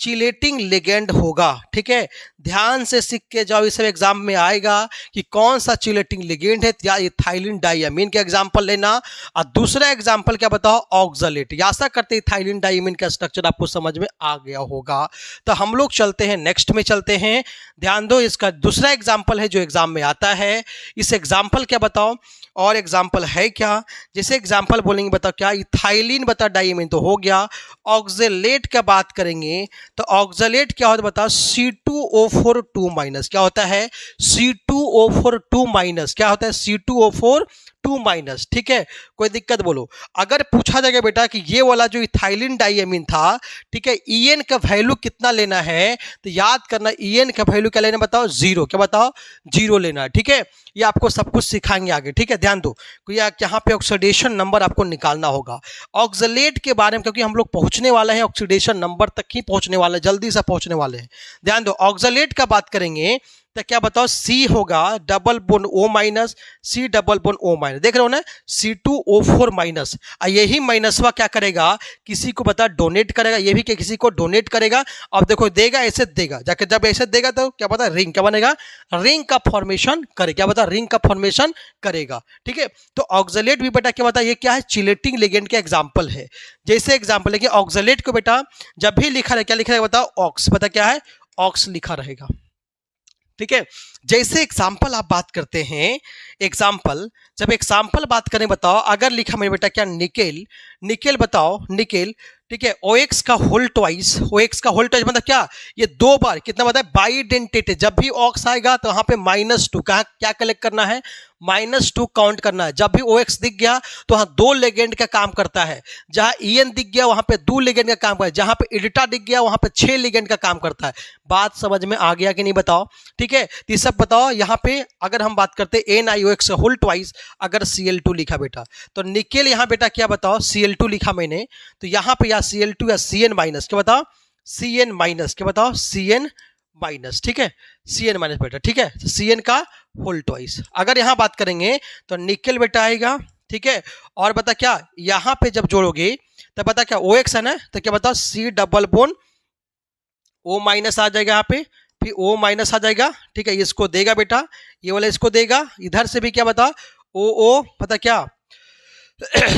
चिलेटिंग लिगेंड होगा, ठीक है। ध्यान से सीख के जाओ, इस एग्जाम में आएगा कि कौन सा चिलेटिंग लिगेंड है, या इथाइलिन डाइअमीन का एग्जांपल लेना, और दूसरा एग्जांपल क्या बताओ, ऑक्सलेट। आशा करते इथाइलिन डाइअमीन का स्ट्रक्चर आपको समझ में आ गया होगा। तो हम लोग चलते हैं नेक्स्ट में, चलते हैं, ध्यान दो। इसका दूसरा एग्जाम्पल है जो एग्जाम में आता है, इस एग्जाम्पल क्या बताओ, और एग्जाम्पल है क्या, जैसे एग्जाम्पल बोलेंगे बताओ क्या, इथाइलिन बता डाइअमीन तो हो गया। ऑक्सलेट का बात करेंगे तो ऑक्सलेट क्या होता है बताओ, C2O4 2 माइनस, क्या होता है, C2O4 2 माइनस, क्या होता है, C2O4 2 माइनस, ठीक है। कोई दिक्कत बोलो। अगर पूछा जाएगा बेटा कि ये वाला जो इथाइलिन डाइअमीन था, ठीक है, ईएन का वैल्यू कितना लेना है, तो याद करना ईएन का वैल्यू क्या लेना बताओ, 0, क्या बताओ, 0 लेना है, ठीक है। ये आपको सब कुछ सिखाएंगे आगे, ठीक है, ध्यान दो। यहाँ पे ऑक्सीडेशन नंबर आपको निकालना होगा ऑक्सलेट के बारे में, क्योंकि हम लोग पहुंचने वाले हैं ऑक्सीडेशन नंबर तक ही पहुंचने वाले हैं, जल्दी से पहुंचने वाले हैं। ध्यान दो, ऑक्सलेट का बात करेंगे तो क्या बताओ, C होगा double bond O minus, C double bond O minus, देख रहे हो ना, C2O4 माइनस। यही माइनसवा क्या करेगा, किसी को बता डोनेट करेगा, ये भी किसी को डोनेट करेगा। अब देखो देगा ऐसे देगा, जाके जब ऐसे देगा तो क्या पता रिंग क्या बनेगा, रिंग का फॉर्मेशन करे, क्या बता, रिंग का फॉर्मेशन करेगा, ठीक है। तो ऑक्सलेट भी बेटा क्या बता, ये क्या है, चिलेटिंग लिगेंड का एग्जाम्पल है। जैसे एग्जाम्पल है कि ऑक्सलेट को बेटा जब भी लिखा रहे, क्या लिखा रहेगा बताओ, ऑक्स, पता क्या है, ऑक्स लिखा रहेगा, ठीक है। जैसे एग्जाम्पल आप बात करते हैं, एग्जाम्पल जब एग्जाम्पल बात करें बताओ, अगर लिखा मेरे बेटा क्या, निकेल बताओ, निकेल, ठीक है, OX का होल ट्वाइस, OX का होल ट्वाइस मतलब क्या, ये 2 बार कितना बताया, बाइडेंटेट। जब भी ऑक्स आएगा तो वहां पे -2 क्या कलेक्ट करना है, -2 काउंट करना है। जब भी OX दिख गया तो वहां 2 लिगेंड का काम करता है। जहां EN दिख गया वहां पे 2 लिगेंड का काम करता है। जहां पे एडिटा दिख गया वहां पे 6 लिगेंड का काम करता है। बात समझ में आ गया कि नहीं बताओ, ठीक है। तो ये सब बताओ। यहाँ पे अगर हम बात करते हैं NiOX होल ट्वाइस, अगर Cl2 लिखा बेटा, तो निकेल यहाँ बेटा क्या बताओ, Cl2 लिखा मैंने, तो यहाँ पे या Cl2 या Cn माइनस, क्या बताओ, Cn माइनस, क्या बताओ, Cn माइनस, ठीक है, Cn माइनस बेटा, ठीक है। Cn का होल ट्वाइस। अगर यहाँ बात करेंगे तो निकेल बेटा आएगा, ठीक है। और बता क्या यहाँ पे जब जोड़ोगे तो बता क्या OX है ना, तो क्या बताओ C double bond O minus आ जाएगा यहाँ पे, फिर O माइनस आ जाएगा, ठीक है। इसको देगा बेटा, ये वाला इसको देगा, इधर से भी क्या बता O पता क्या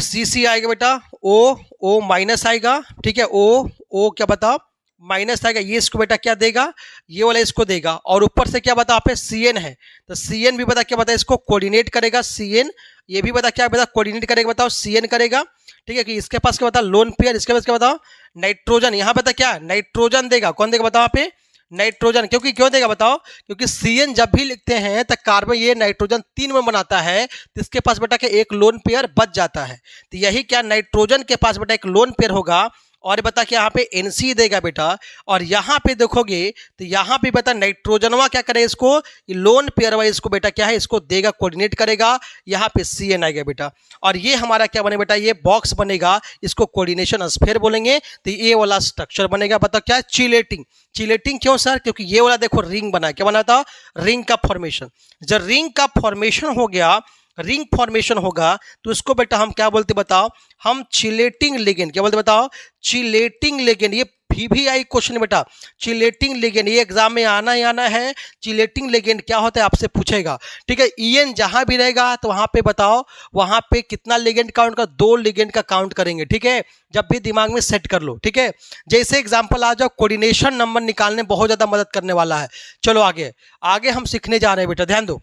CC आएगा बेटा, O माइनस आएगा, ठीक है। O क्या बता माइनस आएगा, ये इसको बेटा क्या देगा, ये वाला इसको देगा, और ऊपर से क्या बता आप CN है, तो CN भी बता क्या बता इसको कोऑर्डिनेट करेगा, CN ये भी बता क्या बता कोऑर्डिनेट करेगा, बताओ CN करेगा, ठीक है। कि इसके पास क्या बता लोन पेयर, इसके पास क्या बताओ नाइट्रोजन, यहाँ बता क्या नाइट्रोजन देगा, कौन देगा बताओ यहाँ पे नाइट्रोजन, क्योंकि क्यों देगा बताओ, क्योंकि CN जब भी लिखते हैं तो कार्बन ये नाइट्रोजन 3 में बनाता है, तो इसके पास बेटा क्या एक लोन पेयर बच जाता है, तो यही क्या नाइट्रोजन के पास बेटा एक लोन पेयर होगा, और बता क्या यहाँ पे NC देगा बेटा, और यहाँ पे देखोगे तो यहाँ पे बता नाइट्रोजनवा क्या करे इसको लोन पेयर वाइज इसको बेटा क्या है इसको देगा कोऑर्डिनेट करेगा, यहाँ पे CN आएगा बेटा, और ये हमारा क्या बने बेटा ये बॉक्स बनेगा, इसको कोऑर्डिनेशन स्फीयर बोलेंगे, तो ये वाला स्ट्रक्चर बनेगा, बता क्या चिलेटिंग। चिलेटिंग क्यों सर, क्योंकि ये वाला देखो रिंग बना, क्या बना था रिंग का फॉर्मेशन, जब रिंग का फॉर्मेशन हो गया, रिंग फॉर्मेशन होगा तो उसको बेटा हम क्या बोलते बताओ, हम चिलेटिंग लिगेंड, क्या बोलते बताओ चिलेटिंग लिगेंड, ये VVI क्वेश्चन बेटा चिलेटिंग लिगेंड, ये एग्जाम में आना ही आना है, चिलेटिंग लिगेंड क्या होता है आपसे पूछेगा, ठीक है। EN जहां भी रहेगा तो वहां पे बताओ वहां पे कितना लिगेंड काउंट का, 2 लिगेंड का काउंट करेंगे, ठीक है। जब भी दिमाग में सेट कर लो, ठीक है। जैसे एग्जांपल आ जाओ कोऑर्डिनेशन नंबर निकालने बहुत ज्यादा मदद करने वाला है। चलो आगे आगे हम सीखने जा रहे हैं बेटा, ध्यान दो।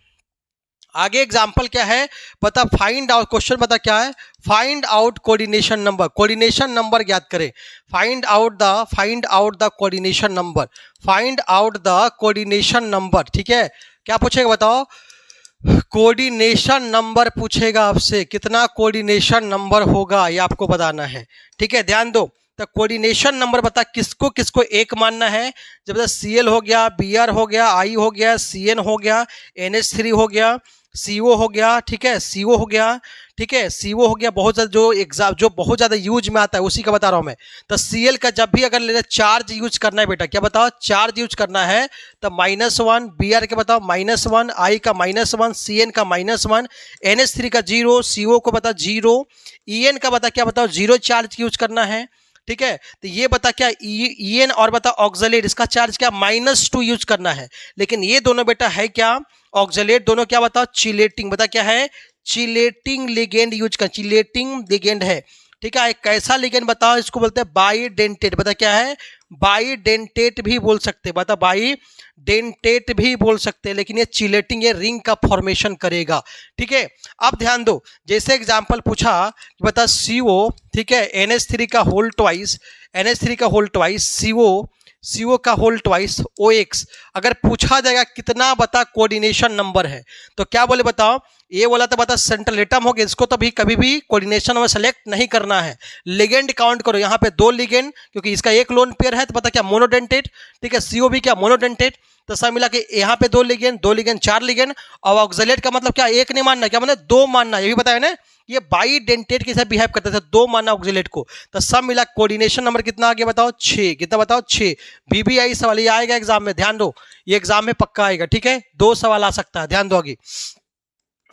आगे एग्जाम्पल क्या है बता, फाइंड आउट, क्वेश्चन बता क्या है, find out coordination number, coordination number ज्ञात करें, find out the coordination number, find out the coordination number, ठीक है। क्या पूछेगा बताओ, कोऑर्डिनेशन नंबर पूछेगा आपसे, कितना कोऑर्डिनेशन नंबर होगा ये आपको बताना है, ठीक है। ध्यान दो, तो कोऑर्डिनेशन नंबर बता किसको किसको एक मानना है, जब Cl हो गया, Br हो गया, I हो गया, Cn हो गया, NH3 हो गया, CO हो गया, ठीक है, CO हो गया, ठीक है, CO हो गया, बहुत ज्यादा जो एग्जाम जो बहुत ज्यादा यूज में आता है उसी का बता रहा हूं मैं। तो Cl का जब भी अगर लेना चार्ज यूज करना है बेटा, क्या बताओ चार्ज यूज करना है, तो -1, Br के बताओ -1, I का -1, Cn का -1, NH3 का 0, CO को बता 0, En का बता क्या बताओ 0 चार्ज यूज करना है, ठीक है। तो ये बता क्या EN और बता ऑक्सलेट, इसका चार्ज क्या -2 यूज करना है, लेकिन ये दोनों बेटा है क्या ऑक्सलेट, दोनों क्या बताओ चिलेटिंग, बता क्या है चिलेटिंग लिगेंड यूज कर, चिलेटिंग लिगेंड है, ठीक है। कैसा लिगेंड बताओ, इसको बोलते हैं बाइडेंटेट, बता क्या है बाइडेंटेट भी बोल सकते, बता बाइडेंटेट भी बोल सकते हैं, लेकिन ये चिलेटिंग ये रिंग का फॉर्मेशन करेगा, ठीक है। अब ध्यान दो, जैसे एग्जांपल पूछा बता CO, ठीक है, NH3 का होल ट्वाइस, NH3 का होल ट्वाइस, CO का होल ट्वाइस OX, अगर पूछा जाएगा कितना बता कोऑर्डिनेशन नंबर है, तो क्या बोले बताओ, ये वाला तो बता सेंट्रल एटम हो गया, इसको तो भी कभी भी कोऑर्डिनेशन में सेलेक्ट नहीं करना है, लिगेंड काउंट करो, यहाँ पे 2 लिगेंड, क्योंकि इसका एक लोन पेयर है, तो पता क्या मोनोडेंटेट, ठीक है। CO भी क्या मोनोडेंटेट, तो सब मिला के यहाँ पे 2 लिगेंड 4 लिगेंड, और ऑक्सलेट का मतलब क्या एक नहीं मानना, क्या मतलब 2 मानना, ये भी बताया ना, ये बाइडेंटेट के साथ बिहेव करते थे, 2 मानना ऑक्सलेट को, तो सब मिला कोऑर्डिनेशन नंबर कितना आ गया बताओ 6, कितना बताओ 6। VVI सवाल ये आएगा एग्जाम में, ध्यान दो ये एग्जाम में पक्का आएगा, ठीक है, 2 सवाल आ सकता है, ध्यान दो।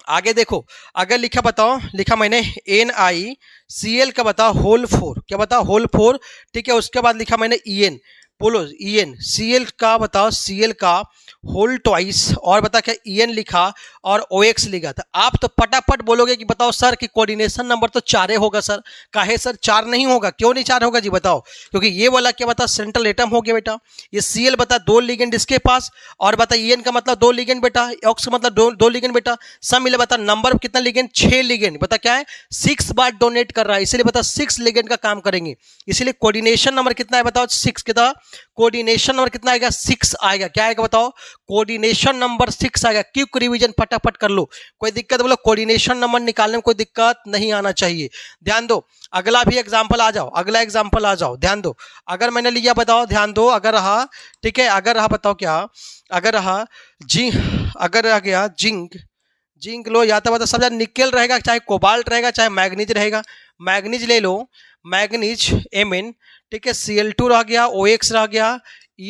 आगे देखो, अगर लिखा बताओ, लिखा मैंने NiCl का बताओ होल 4, क्या बताओ होल 4, ठीक है। उसके बाद लिखा मैंने En, बोलो En, Cl का बताओ Cl का होल ट्वाइस, और बता क्या En लिखा और OX लिखा, तो आप तो फटाफट बोलोगे कि बताओ सर कि कोऑर्डिनेशन नंबर तो 4 होगा सर, काहे सर 4 नहीं होगा, क्यों नहीं 4 होगा जी बताओ, क्योंकि ये वाला क्या बता सेंट्रल एटम हो गया बेटा, ये Cl बता 2 लिगेंड इसके पास, और बता En का मतलब 2 लिगेंड बेटा, OX का मतलब 2 लिगेंड बेटा, सब मिले बता नंबर कितना लिगेंड 6 लिगेंड, बता क्या है 6 बार डोनेट कर रहा है, इसलिए बता 6 लिगेंड का काम करेंगे, इसलिए कोऑर्डिनेशन नंबर कितना है बताओ 6, कितना कोऑर्डिनेशन नंबर कितना आएगा 6 आएगा, क्या आएगा बताओ कोऑर्डिनेशन नंबर 6 आएगा। क्विक रिवीजन फटाफट कर लो, कोई दिक्कत बोलो कोऑर्डिनेशन नंबर निकालने में कोई दिक्कत नहीं आना चाहिए, ध्यान दो। अगला भी एग्जांपल आ जाओ, अगला एग्जांपल आ जाओ, ध्यान दो। अगर मैंने लिया बताओ, ध्यान दो, अगर रहा, ठीक है, अगर रहा बताओ क्या, अगर रहा अगर रह गया जिंक लो, या तो बताओ सब निकेल रहेगा, चाहे कोबाल्ट रहेगा, चाहे मैग्नीज रहेगा, मैग्नीज ले लो, मैग्नीज Mn, ठीक है, Cl2 रह गया, OX रह गया,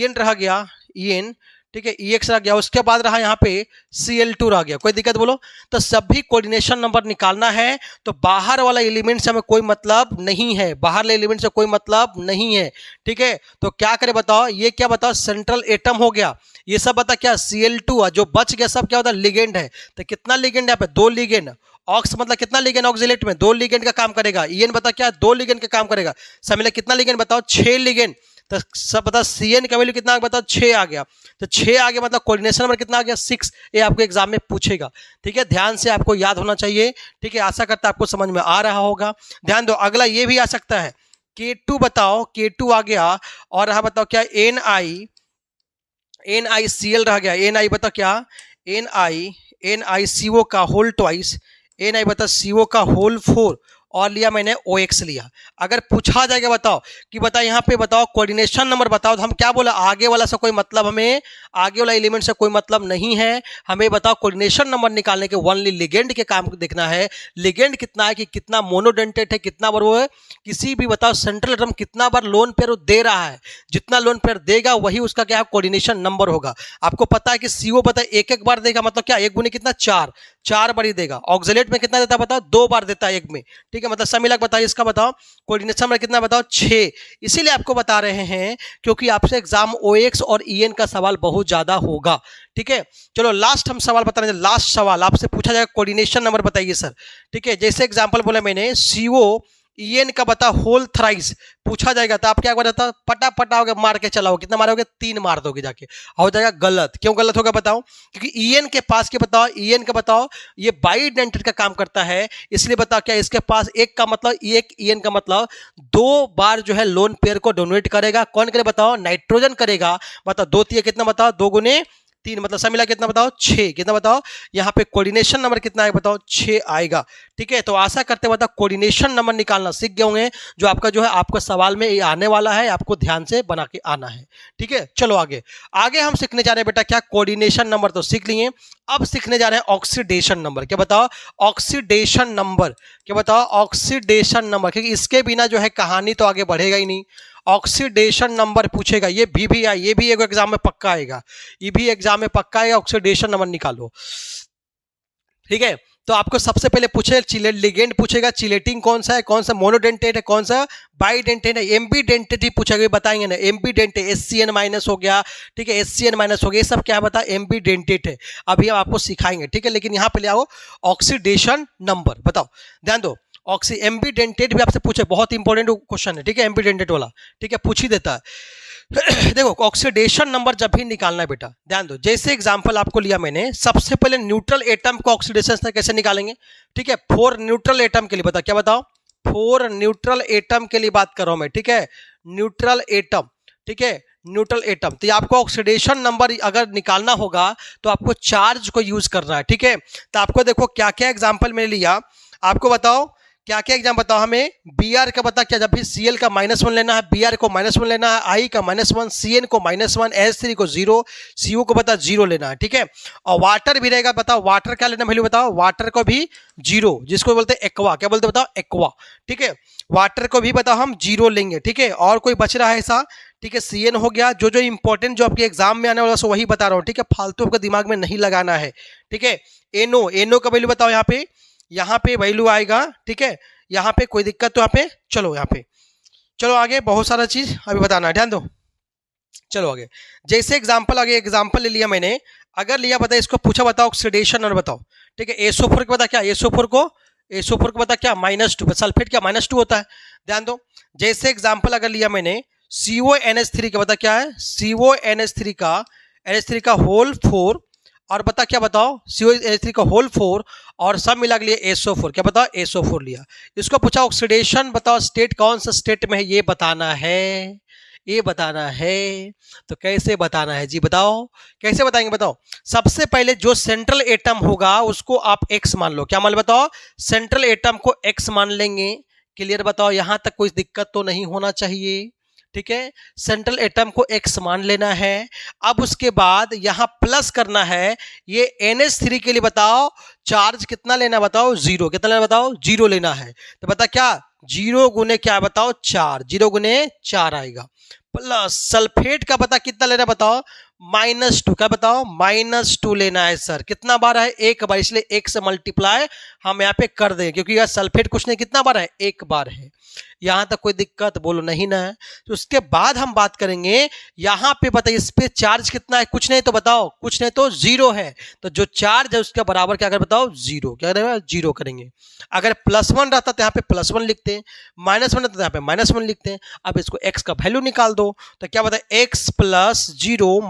En रह गया En, ठीक है, EX रह गया, उसके बाद रहा यहाँ पे Cl2 रह गया। कोई दिक्कत बोलो? तो सभी कोऑर्डिनेशन नंबर निकालना है तो बाहर वाला एलिमेंट से हमें कोई मतलब नहीं है, बाहर वाले एलिमेंट से कोई मतलब नहीं है। ठीक है, तो क्या करें बताओ? ये क्या बताओ? सेंट्रल एटम हो गया। ये सब बता क्या? Cl2 जो बच गया सब क्या होता है? लिगेंड है। तो कितना लिगेंड है यहाँ पे? 2 लिगेंड। ऑक्स मतलब कितना लिगेंड ऑक्सिलेट में? 2 लिगेंड का काम करेगा। EN बता क्या? 2 लिगेंड का काम करेगा। सब मिला कितना लिगेंड बताओ? 6 लिगेंड। तो सब बता CN का वैल्यू कितना बताओ? 6 आ गया। तो 6 आ गया मतलब कोऑर्डिनेशन नंबर कितना आ गया? 6। ये आपको एग्जाम में पूछेगा। ठीक है, ध्यान से आपको याद होना चाहिए। ठीक है, आशा करता आपको समझ में आ रहा होगा। ध्यान दो, अगला ये भी आ सकता है। K2 बताओ, K2 आ गया और रहा बताओ क्या? NiCl रह गया। Ni बताओ क्या? NiCO का होल ट्वाइस, Ni बता CO का होल 4 और लिया मैंने OX लिया। अगर पूछा जाएगा बताओ कि बता यहाँ पे बताओ कोऑर्डिनेशन नंबर बताओ, तो हम क्या बोला? आगे वाला से कोई मतलब, हमें आगे वाला एलिमेंट से कोई मतलब नहीं है। हमें बताओ कोऑर्डिनेशन नंबर निकालने के ओनली लिगेंड के काम देखना है। लिगेंड कितना है, कि कितना मोनोडेंटेट है, कितना बार वो है, किसी भी बताओ सेंट्रल एटम कितना बार लोन पेयर दे रहा है। जितना लोन पेयर देगा वही उसका क्या है? कोऑर्डिनेशन नंबर होगा। आपको पता है कि CO पता है एक एक बार देगा, मतलब क्या? एक गुने कितना? 4 बार ही देगा। ऑक्सिलेट में कितना देता है बताओ? 2 बार देता है एक में। ठीक है, मतलब सब मिला बताइए इसका बताओ कोऑर्डिनेशन नंबर कितना बताओ? 6। इसीलिए आपको बता रहे हैं क्योंकि आपसे एग्जाम OX और EN का सवाल बहुत ज्यादा होगा। ठीक है, चलो लास्ट हम सवाल बता रहे हैं। लास्ट सवाल आपसे पूछा जाएगा कोऑर्डिनेशन नंबर बताइए सर। ठीक है, जैसे एग्जांपल बोला मैंने CO EN का बता होल थ्राइस पूछा जाएगा तो आप क्या बताओ? पटा पटाओगे, मार के चलाओगे। कितना मारोगे? 3 मार दोगे जाके। हो जाएगा गलत। क्यों गलत होगा बताओ? क्योंकि EN के पास क्या बताओ? EN का बताओ ये बाइडेंटेट का काम करता है, इसलिए बताओ क्या इसके पास एक का मतलब एक EN का मतलब 2 बार जो है लोन पेयर को डोनेट करेगा। कौन करे बताओ? नाइट्रोजन करेगा। बताओ 2 3 कितना बताओ? 2 गुने 3 मतलब सब मिला कितना बताओ? 6। कितना बताओ? यहाँ पे कोऑर्डिनेशन नंबर कितना आएगा बताओ? 6 आएगा। ठीक है, तो आशा करते बताओ कोऑर्डिनेशन नंबर निकालना सीख गए होंगे, जो आपका जो है आपका सवाल में आने वाला है, आपको ध्यान से बना के आना है। ठीक है, चलो आगे आगे हम सीखने जा रहे हैं बेटा क्या? कोऑर्डिनेशन नंबर तो सीख लिए, अब सीखने जा रहे हैं ऑक्सीडेशन नंबर। क्या बताओ? Oxidation number. क्या बताओ? ऑक्सीडेशन नंबर, क्योंकि इसके बिना जो है कहानी तो आगे बढ़ेगा ही नहीं। ऑक्सीडेशन नंबर पूछेगा, ये भी है, ये भी एक एग्जाम में पक्का आएगा, ये भी एग्जाम में पक्का आएगा। ऑक्सीडेशन नंबर निकालो। ठीक है, तो आपको सबसे पहले पूछे लिगेंड पूछेगा, चिलेटिंग कौन सा है, कौन सा मोनोडेंटेट है, कौन सा बाइडेंटेट है, एम्बीडेंटेट ही पूछेगा, बताएंगे ना। एम्बीडेंटेट SCN माइनस हो गया। ठीक है, SCN माइनस हो गया, ये सब क्या बता? एम्बीडेंटेट है। अभी हम आपको सिखाएंगे। ठीक है, लेकिन यहाँ पे ले आओ ऑक्सीडेशन नंबर बताओ। ध्यान दो, ऑक्सी एम्बीडेंटेट भी आपसे पूछे, बहुत इंपॉर्टेंट क्वेश्चन है। ठीक है, एम्बीडेंटेट वाला। ठीक है, पूछ ही देता है। देखो ऑक्सीडेशन नंबर जब भी निकालना है बेटा, ध्यान दो, जैसे एग्जांपल आपको लिया मैंने, सबसे पहले न्यूट्रल एटम को ऑक्सीडेशन कैसे निकालेंगे? ठीक है, 4 न्यूट्रल एटम के लिए बता, क्या बताओ? 4 न्यूट्रल एटम के लिए बात कर रहा हूं मैं। ठीक है, न्यूट्रल एटम। ठीक है, न्यूट्रल एटम, तो ये आपको ऑक्सीडेशन नंबर अगर निकालना होगा तो आपको चार्ज को यूज करना है। ठीक है, तो आपको देखो क्या क्या एग्जाम्पल मैंने लिया, आपको बताओ क्या क्या एग्जाम बताओ हमें। Br का बता क्या? जब भी Cl का -1 लेना है, Br को -1 लेना है, I का -1, Cn को -1, H3 को 0, CO को बता 0 लेना है। ठीक है, और वाटर भी रहेगा, बताओ वाटर क्या लेना वैल्यू बताओ? वाटर को भी 0, जिसको बोलते हैं एक्वा। क्या बोलते बताओ? एक्वा। ठीक है, वाटर को भी बताओ हम 0 लेंगे। ठीक है, और कोई बच रहा है ऐसा? ठीक है, Cn हो गया। जो इंपॉर्टेंट जो आपके एग्जाम में आने वाला सो वही बता रहा हूँ। ठीक है, फालतू आपका दिमाग में नहीं लगाना है। ठीक है, NO का वैल्यू बताओ यहाँ पे वैल्यू आएगा। ठीक है, यहाँ पे कोई दिक्कत तो यहाँ पे चलो, यहाँ पे चलो आगे, बहुत सारा चीज अभी बताना है, ध्यान दो। चलो आगे, जैसे एग्जांपल आगे एग्जांपल ले लिया मैंने, अगर लिया बता इसको पूछा बताओ ऑक्सीडेशन और बताओ। ठीक है, SO4 को बता क्या? SO4 को बता क्या? -2। सल्फेट क्या -2 होता है? ध्यान दो, जैसे एग्जांपल अगर लिया मैंने CONH3 का बता क्या है? NH3 का होल 4 और बता क्या बताओ? COH3 का होल 4 और सब मिला के लिए SO4। क्या बताओ? SO4 लिया। इसको पूछा ऑक्सीडेशन बताओ स्टेट कौन सा स्टेट में है, ये बताना है, ये बताना है। तो कैसे बताना है जी बताओ, कैसे बताएंगे बताओ? सबसे पहले जो सेंट्रल एटम होगा उसको आप X मान लो। क्या मान लो बताओ? सेंट्रल एटम को X मान लेंगे। क्लियर बताओ, यहां तक कोई दिक्कत तो नहीं होना चाहिए। ठीक है, सेंट्रल एटम को X मान लेना है। अब उसके बाद यहां प्लस करना है, ये NH3 के लिए बताओ चार्ज कितना लेना बताओ? 0। कितना लेना बताओ? 0 लेना है। तो बता क्या? 0 गुने क्या बताओ? 4। 0 गुने 4 आएगा। प्लस सल्फेट का बता कितना लेना बताओ? -2, क्या बताओ -2 लेना है सर। कितना बार है? एक बार, इसलिए एक से मल्टीप्लाई हम यहाँ पे कर देंगे क्योंकि यह सल्फेट कुछ नहीं, कितना बार है? एक बार है। यहां तक कोई दिक्कत बोलो नहीं ना है। तो उसके बाद हम बात करेंगे यहाँ पे, बताइए इस पे चार्ज कितना है? कुछ नहीं तो बताओ, कुछ नहीं तो 0 है। तो जो चार्ज है उसके बराबर क्या कर बताओ? 0। क्या करेंगे? 0 करेंगे। अगर +1 रहता तो यहाँ पे +1 लिखते हैं, -1 रहता तो यहाँ पे -1 लिखते हैं। अब इसको x का वैल्यू निकाल दो तो क्या बताए? x + 0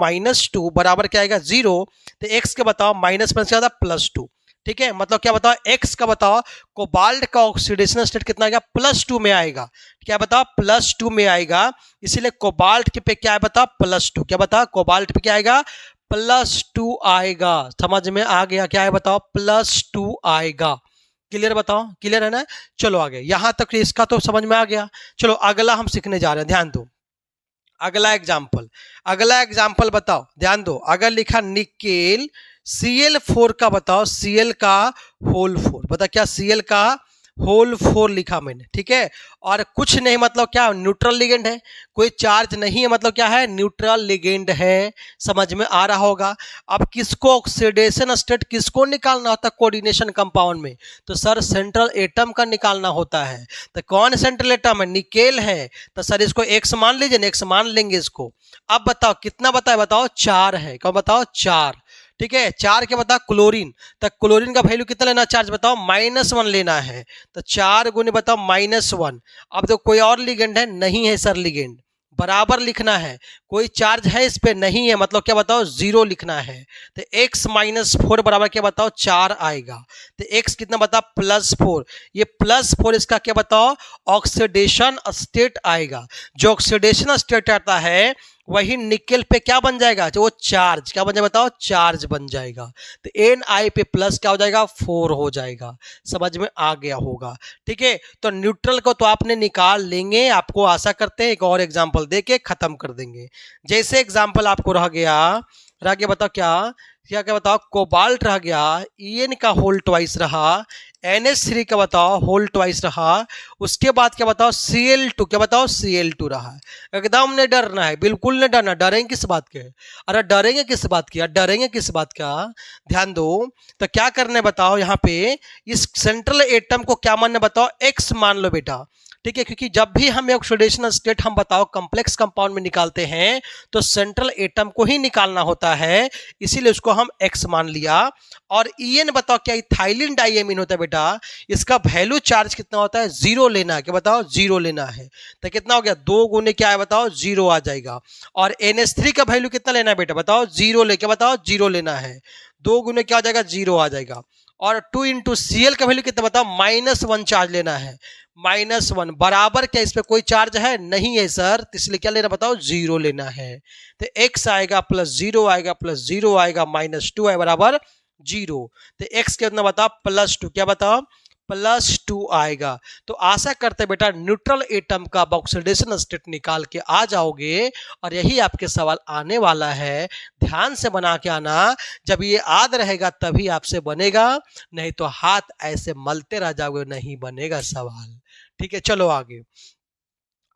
- 2 बराबर क्या आएगा? 0। तो x के बताओ माइनस क्या था? +2। ठीक है, मतलब क्या बताओ? x का बताओ कोबाल्ट का ऑक्सीडेशन स्टेट कितना आएगा? +2 में आएगा। क्या बताओ? +2 में आएगा। इसीलिए कोबाल्ट के पे क्या है बताओ? +2। क्या बताओ? कोबाल्ट पे क्या आएगा? +2 आएगा। समझ में आ गया? क्या है बताओ? +2 आएगा। क्लियर बताओ? क्लियर है ना? चलो आगे, यहां तक इसका तो समझ में आ गया। चलो अगला हम सीखने जा रहे हैं, ध्यान दो। अगला एग्जाम्पल बताओ, ध्यान दो। अगर लिखा निकेल Cl4 का बताओ, Cl का होल 4, बता क्या? Cl का होल 4 लिखा मैंने, ठीक है। और कुछ नहीं मतलब क्या? न्यूट्रल लिगेंड है, कोई चार्ज नहीं है, मतलब क्या है? न्यूट्रल लिगेंड है। समझ में आ रहा होगा। अब किसको ऑक्सीडेशन स्टेट किसको निकालना होता है कोऑर्डिनेशन कंपाउंड में? तो सर सेंट्रल एटम का निकालना होता है। तो कौन सेंट्रल एटम है? निकेल है। तो सर इसको x मान लीजिए, x मान लेंगे इसको। अब बताओ कितना बताए? बताओ 4 है। क्या बताओ? 4। ठीक है, 4 के बताओ क्लोरीन। तो क्लोरीन का वैल्यू कितना लेना? चार्ज बताओ -1 लेना है। तो 4 गुने बताओ -1। अब तो कोई और लिगेंड है? नहीं है सर लिगेंड, बराबर लिखना है। कोई चार्ज है इस पे? नहीं है, मतलब क्या बताओ? 0 लिखना है। तो x - 4 बराबर क्या बताओ? 4 आएगा। तो x कितना बताओ? +4। ये +4 इसका क्या बताओ? ऑक्सीडेशन स्टेट आएगा। जो ऑक्सीडेशन स्टेट आता है वही निकेल पे क्या बन जाएगा? जो वो चार्ज क्या बन जाएगा बताओ? चार्ज बन जाएगा। तो Na पे प्लस क्या हो जाएगा? 4 हो जाएगा। समझ में आ गया होगा। ठीक है, तो न्यूट्रल को तो आपने निकाल लेंगे। आपको आशा करते हैं एक और एग्जांपल देके खत्म कर देंगे। जैसे एग्जांपल आपको रह गया बताओ क्या क्या क्या बताओ? कोबाल्ट रह गया, En का होल ट्वाइस रहा, NH3 का बताओ होल ट्वाइस रहा। उसके बाद क्या बताओ? Cl2, क्या बताओ? Cl2 रहा। एकदम नहीं डरना है, बिल्कुल नहीं डरना। डरेंगे किस बात के? अरे डरेंगे किस बात की? डरेंगे किस बात का? ध्यान दो। तो क्या करने बताओ? यहाँ पे इस सेंट्रल एटम को क्या मानना बताओ? x मान लो बेटा। ठीक है, क्योंकि जब भी हम ऑक्सीडेशन स्टेट हम बताओ कॉम्प्लेक्स कंपाउंड में निकालते हैं तो सेंट्रल एटम को ही निकालना होता है, इसीलिए उसको हम x मान लिया। और En बताओ क्या? इथाइलिन डाइएमीन होता है बेटा। इसका वैल्यू चार्ज कितना होता है? 0 लेना है। क्या बताओ? 0 लेना है। तो कितना हो गया? 2 गुने क्या है बताओ? 0 आ जाएगा। और NH3 का वैल्यू कितना लेना है बेटा? बताओ 0 ले। क्या बताओ? 0 लेना है। 2 गुने क्या आ जाएगा? 0 आ जाएगा। और 2 इंटू Cl का वैल्यू कितना बताओ? -1 चार्ज लेना है। -1 बराबर क्या? इस पे कोई चार्ज है? नहीं है सर, इसलिए क्या लेना बताओ? 0 लेना है। तो x आएगा +0 आएगा +0 आएगा -2 है बराबर 0। तो x कितना बताओ? +2। क्या बताओ? +2 आएगा। तो आशा करते बेटा न्यूट्रल एटम का ऑक्सीडेशन स्टेट निकाल के आ जाओगे। और यही आपके सवाल आने वाला है, ध्यान से बना के आना। जब ये याद रहेगा तभी आपसे बनेगा, नहीं तो हाथ ऐसे मलते रह जाओगे, नहीं बनेगा सवाल। ठीक है, चलो आगे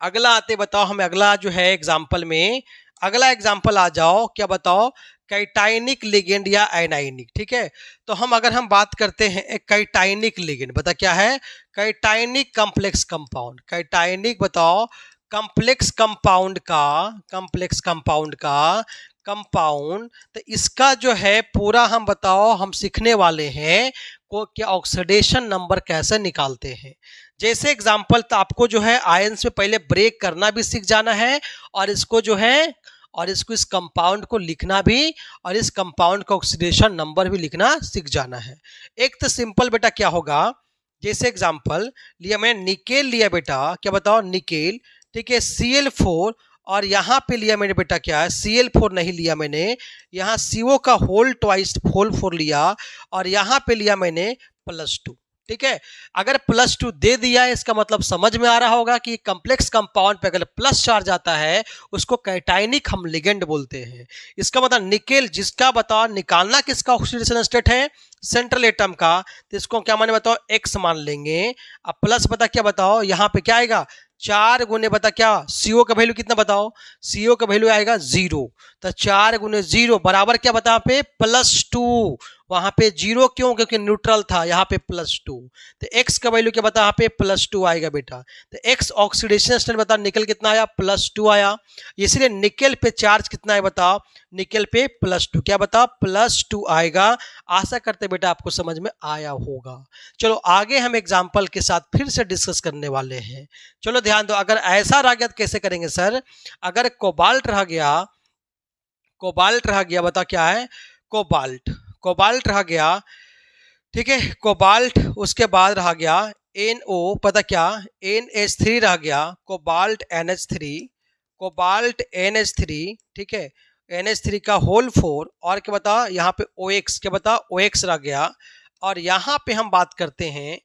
अगला आते बताओ हमें। अगला जो है एग्जाम्पल में, अगला एग्जाम्पल आ जाओ। क्या बताओ? कैटाइनिक लिगेंड या एनाइनिक। ठीक है, तो अगर हम बात करते हैं एक कैटाइनिक लिगेंड, बता क्या है? Cationic complex compound. कैटाइनिक बताओ कॉम्प्लेक्स कंपाउंड का कंपाउंड। तो इसका जो है पूरा हम बताओ हम सीखने वाले हैं को क्या ऑक्सीडेशन नंबर कैसे निकालते हैं। जैसे एग्जांपल तो आपको जो है आयंस में पहले ब्रेक करना भी सीख जाना है, और इसको जो है और इसको इस कंपाउंड को लिखना भी, और इस कंपाउंड का ऑक्सीडेशन नंबर भी लिखना सीख जाना है। एक तो सिंपल बेटा क्या होगा? जैसे एग्जांपल लिया मैं, निकेल लिया बेटा। क्या बताओ? निकेल। ठीक है, Cl4। और यहाँ पे लिया मैंने बेटा क्या है? Cl4 नहीं लिया मैंने, यहाँ CO का होल ट्वाइस होल 4 लिया। और यहाँ पे लिया मैंने +2। ठीक है, अगर +2 दे दिया है इसका मतलब समझ में आ रहा होगा कि कॉम्प्लेक्स कंपाउंड पे अगर प्लस चार्ज आता है उसको कैटाइनिक हम लिगेंड बोलते हैं। इसका मतलब निकेल जिसका बताओ निकालना किसका ऑक्सीडेशन स्टेट है? सेंट्रल एटम का। तो इसको क्या माने बताओ? x मान लेंगे। अब प्लस बता क्या बताओ? यहाँ पे क्या आएगा? 4 गुने बता क्या CO का वैल्यू कितना बताओ, CO का वैल्यू आएगा 0, तो 4 गुने 0 बराबर क्या बता पे +2, वहां पे 0 क्यों, क्योंकि न्यूट्रल था, यहाँ पे +2, तो x का वैल्यू क्या बता यहाँ पे +2 आएगा बेटा, तो x ऑक्सीडेशन स्टेट बता निकल कितना आया +2 आया, इसलिए निकल पे चार्ज कितना है बताओ, निकल पे +2 क्या बता +2 आएगा। आशा करते बेटा आपको समझ में आया होगा। चलो आगे हम एग्जाम्पल के साथ फिर से डिस्कस करने वाले हैं। चलो ध्यान दो, अगर ऐसा रह गया तो कैसे करेंगे सर, अगर कोबाल्ट रह गया, कोबाल्ट रह गया बता क्या है, कोबाल्ट, कोबाल्ट रह गया, ठीक है, कोबाल्ट, उसके बाद रह गया NO पता क्या NH3 रह गया, कोबाल्ट NH3, कोबाल्ट NH3, ठीक है, NH3 का होल 4 और क्या बता यहाँ पे OX, क्या बता OX रह गया, और यहाँ पे हम बात करते हैं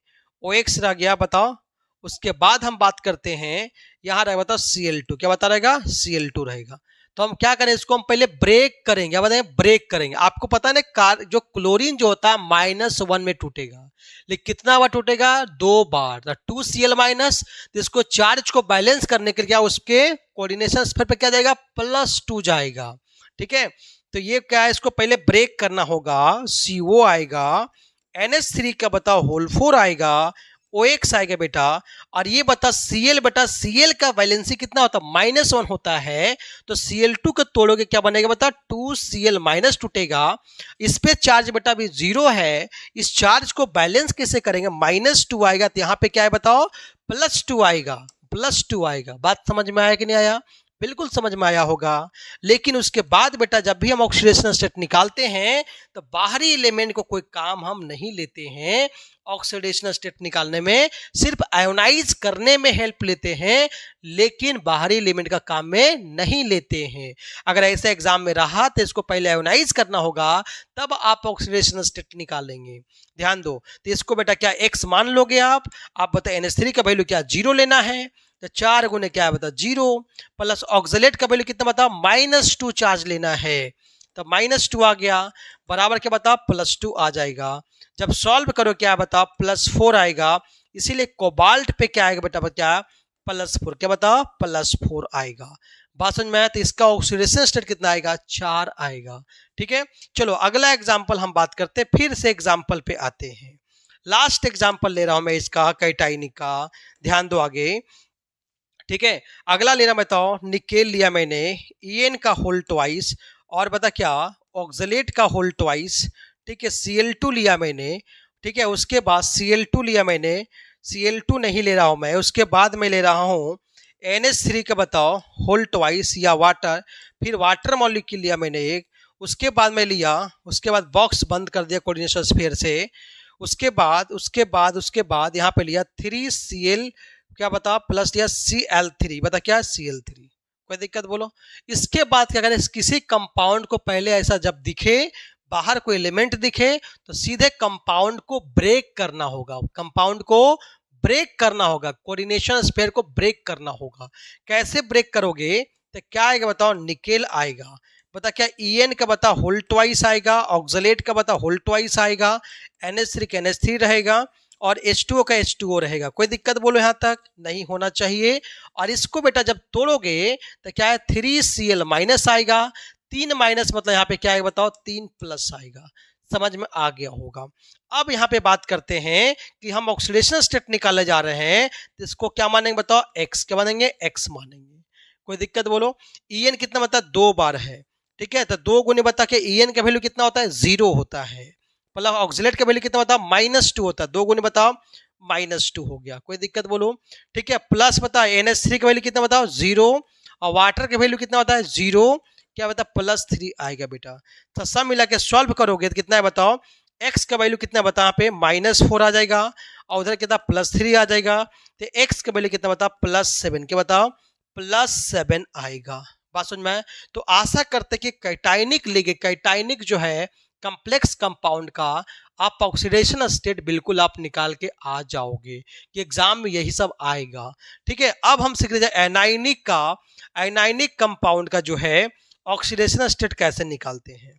OX रह गया बताओ, उसके बाद हम बात करते हैं यहाँ रहेगा बताओ Cl2, क्या बता रहेगा Cl2 रहेगा। तो हम क्या करें, इसको हम पहले ब्रेक करेंगे, क्या बताएं ब्रेक करेंगे। आपको पता है ना जो क्लोरीन जो होता है -1 में टूटेगा, लेकिन कितना बार टूटेगा 2 बार, 2Cl-, तो इसको चार्ज को बैलेंस करने के लिए क्या उसके कोऑर्डिनेशन स्फीयर पे क्या जाएगा +2 जाएगा, ठीक है। तो ये क्या है, इसको पहले ब्रेक करना होगा, CO आएगा, NH3 का बताओ होल 4 आएगा, OX आएगा बेटा, और ये बता Cl बेटा Cl का वैलेंसी कितना होता है -1 होता है, तो Cl2 को तोड़ोगे क्या बनेगा बता 2Cl- टूटेगा, इस पे चार्ज बेटा भी 0 है, इस चार्ज को बैलेंस कैसे करेंगे, -2 आएगा, तो यहाँ पे क्या है बताओ +2 आएगा, +2 आएगा। बात समझ में आया कि नहीं आया, बिल्कुल समझ में आया होगा। लेकिन उसके बाद बेटा जब भी हम ऑक्सीडेशन स्टेट निकालते हैं तो बाहरी एलिमेंट को कोई काम हम नहीं लेते हैं, ऑक्सीडेशन स्टेट निकालने में सिर्फ आयोनाइज करने में हेल्प लेते हैं, लेकिन बाहरी एलिमेंट का काम में नहीं लेते हैं। अगर ऐसे एग्जाम में रहा तो इसको पहले आयोनाइज करना होगा, तब आप ऑक्सीडेशन स्टेट निकालेंगे। ध्यान दो, तो इसको बेटा क्या x मान लोगे आप बता NH3 का वैल्यू क्या 0 लेना है, तो 4 गुने क्या है बता 0, प्लस ऑक्सलेट का वैल्यू कितना बता -2 चार्ज लेना है, तो -2 आ गया, बराबर क्या बता +2 आ जाएगा। जब सॉल्व करो क्या बता +4 आएगा, इसीलिए कोबाल्ट पे क्या आएगा बेटा क्या +4, क्या बता +4 आएगा। बात समझ में आया, तो इसका ऑक्सीडेशन स्टेट कितना आएगा 4 आएगा, ठीक है। चलो अगला एग्जाम्पल हम बात करते हैं, फिर से एग्जाम्पल पे आते हैं। लास्ट एग्जाम्पल ले रहा हूं मैं इसका कैटाइनिक का, ध्यान दो आगे, ठीक है। अगला लेना बताओ, निकेल लिया मैंने EN का होल ट्वाइस, और बता क्या ऑक्सलेट का होल ट्वाइस, ठीक है, Cl2 लिया मैंने, ठीक है, उसके बाद Cl2 लिया मैंने, Cl2 नहीं ले रहा हूं मैं, उसके बाद मैं ले रहा हूं NH3 का बताओ होल ट्वाइस या वाटर, फिर वाटर मॉलिक्यूल लिया मैंने एक, उसके बाद मैं लिया, उसके बाद बॉक्स बंद कर दिया कोऑर्डिनेशन स्फीयर से, उसके बाद यहाँ पे लिया 3Cl क्या बता प्लस या Cl3, बता क्या Cl3, कोई दिक्कत बोलो। इसके बाद क्या करें, किसी कंपाउंड को पहले ऐसा जब दिखे, बाहर कोई एलिमेंट दिखे, तो सीधे कंपाउंड को ब्रेक करना होगा, कंपाउंड को ब्रेक करना होगा, कोऑर्डिनेशन स्फीयर को ब्रेक करना होगा। कैसे ब्रेक करोगे, तो क्या आएगा बताओ निकेल आएगा, बता क्या EN का बता होल ट्वाइस आएगा, ऑक्सलेट का बता होल ट्वाइस आएगा, NH3 का NH3 रहेगा, और H2O का H2O रहेगा। कोई दिक्कत बोलो यहाँ तक, नहीं होना चाहिए। और इसको बेटा जब तोड़ोगे तो क्या है 3Cl- आएगा, 3 माइनस मतलब यहाँ पे क्या आएगा बताओ 3 प्लस आएगा। समझ में आ गया होगा। अब यहाँ पे बात करते हैं कि हम ऑक्सीडेशन स्टेट निकाले जा रहे हैं, तो इसको क्या मानेंगे बताओ x, क्या मानेंगे x मानेंगे। कोई दिक्कत बोलो। EN कितना बता 2 बार है, ठीक है, तो 2 गुने बता के EN का वैल्यू कितना होता है 0 होता है, मतलब ऑक्सलेट का वैल्यू कितना बताओ -2 होता है, 2 गुने बताओ -2 हो गया। कोई दिक्कत बोलो, ठीक है। प्लस बता NH3 का वैल्यू कितना बताओ 0, और वाटर का वैल्यू कितना होता है 0, क्या बता +3 आएगा बेटा। तो सब मिला के सॉल्व करोगे तो कितना है बताओ, x का वैल्यू कितना बता पे -4 आ जाएगा, और उधर कितना +3 आ जाएगा, तो x का वैल्यू कितना बता +7, क्या बताओ +7 आएगा। बात समझ में। तो आशा करते कि कैटाइनिक लेके, कैटाइनिक जो है कॉम्प्लेक्स कंपाउंड का आप ऑक्सीडेशन स्टेट बिल्कुल आप निकाल के आ जाओगे कि एग्जाम में यही सब आएगा, ठीक है। अब हम सीख रहे हैं एनाइनिक का, एनाइनिक कंपाउंड का जो है ऑक्सीडेशन स्टेट कैसे निकालते हैं,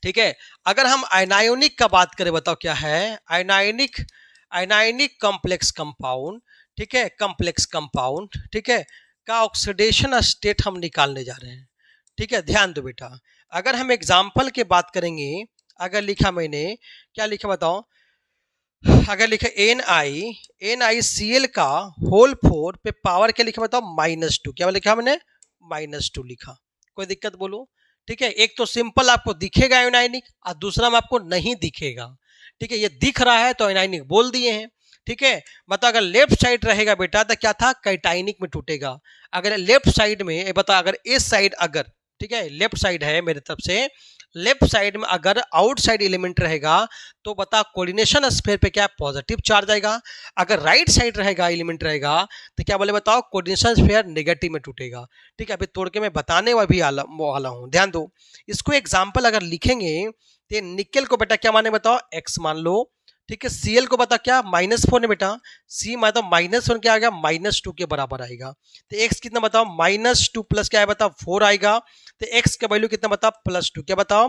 ठीक है। अगर हम आयनायोनिक का बात करें बताओ क्या है आयनाइनिक, आयनाइनिक कॉम्प्लेक्स कंपाउंड, ठीक है, कॉम्प्लेक्स कंपाउंड, ठीक है, का ऑक्सीडेशन स्टेट हम निकालने जा रहे हैं। ठीक है, ध्यान दो बेटा, अगर हम एग्जाम्पल की बात करेंगे, अगर लिखा मैंने, क्या लिखा बताओ, अगर लिखा NiCl का होल 4 पे पावर क्या लिखा बताओ, -2, क्या लिखा मैंने, -2 लिखा, कोई दिक्कत बोलो। ठीक है, एक तो सिंपल आपको दिखेगा एनाइनिक और दूसरा में आपको नहीं दिखेगा। ठीक है, ये दिख रहा है तो एनाइनिक बोल दिए हैं। ठीक है, बता अगर लेफ्ट साइड रहेगा बेटा तो क्या था, कैटाइनिक में टूटेगा। अगर लेफ्ट साइड में बता, अगर इस साइड अगर, ठीक है, लेफ्ट साइड है मेरे तरफ से, लेफ्ट साइड में अगर आउटसाइड एलिमेंट रहेगा तो बता कोऑर्डिनेशन स्फीयर पे क्या पॉजिटिव चार्ज आएगा। अगर राइट साइड रहेगा एलिमेंट रहेगा तो क्या बोले बताओ, कोऑर्डिनेशन स्फीयर नेगेटिव में टूटेगा। ठीक है, अभी तोड़ के मैं बताने वाला हूँ, ध्यान दो। इसको एग्जाम्पल अगर लिखेंगे तो निकेल को बेटा क्या माने बताओ, एक्स मान लो। ठीक है, Cl को बता क्या, -4 है बेटा, C मतलब -1 क्या आ गया, -2 के बराबर आएगा। तो x कितना बताओ, -2 प्लस क्या है बताओ, 4 आएगा। तो x का वैल्यू कितना बताओ, +2, क्या बताओ,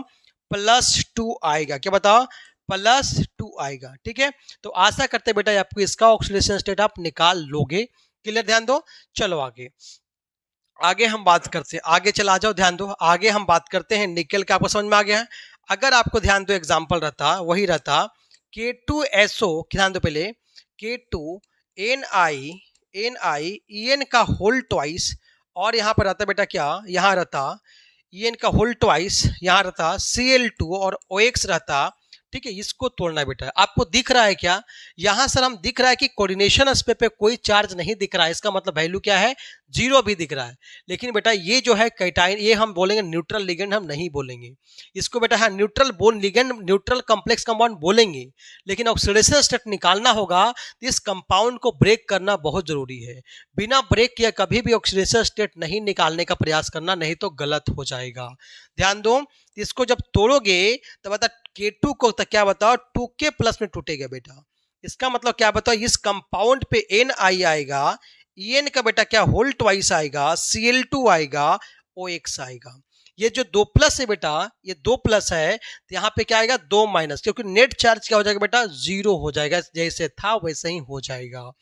+2 आएगा, क्या बताओ, +2 आएगा। ठीक है, तो आशा करते हैं बेटा आपको इसका ऑक्सीडेशन स्टेट आप निकाल लोगे। क्लियर, ध्यान दो। चलो आगे आगे हम बात करते हैं, आगे चला जाओ, ध्यान दो, आगे हम बात करते हैं निकेल का। आपको समझ में आ गया है। अगर आपको ध्यान दो एग्जाम्पल रहता वही रहता, K2SO, ध्यान दो पहले, K2NiEn का होल ट्वाइस, और यहाँ पर रहता बेटा क्या, यहाँ रहता EN का होल ट्वाइस, यहाँ रहता Cl2 और OX रहता। ठीक है, इसको तोड़ना है बेटा। आपको दिख रहा है क्या, यहाँ सर हम दिख रहा है कि कोऑर्डिनेशन स्पेयर पे कोई चार्ज नहीं दिख रहा है, इसका मतलब वैल्यू क्या है, 0 भी दिख रहा है। लेकिन बेटा ये जो है कैटाइन, ये हम बोलेंगे न्यूट्रल लिगेंड, हम नहीं बोलेंगे इसको बेटा, हाँ neutral bone ligand, neutral complex compound बोलेंगे। लेकिन ऑक्सीडेशन स्टेट निकालना होगा तो इस कंपाउंड को ब्रेक करना बहुत जरूरी है। बिना ब्रेक किए कभी भी ऑक्सीडेशन स्टेट नहीं निकालने का प्रयास करना, नहीं तो गलत हो जाएगा। ध्यान दो, इसको जब तोड़ोगे तो बता K2 को तो क्या बताओ, 2K प्लस में टूटेगा बेटा। इसका मतलब क्या बताओ, इस कंपाउंड पे Ni आएगा, En का बेटा क्या होल ट्वाइस आएगा, Cl2 आएगा, OX आएगा। ये जो 2 प्लस है बेटा, ये 2 प्लस है तो यहाँ पे क्या आएगा, 2 माइनस, क्योंकि नेट चार्ज क्या हो जाएगा बेटा, 0 हो जाएगा, जैसे था वैसे ही हो जाएगा।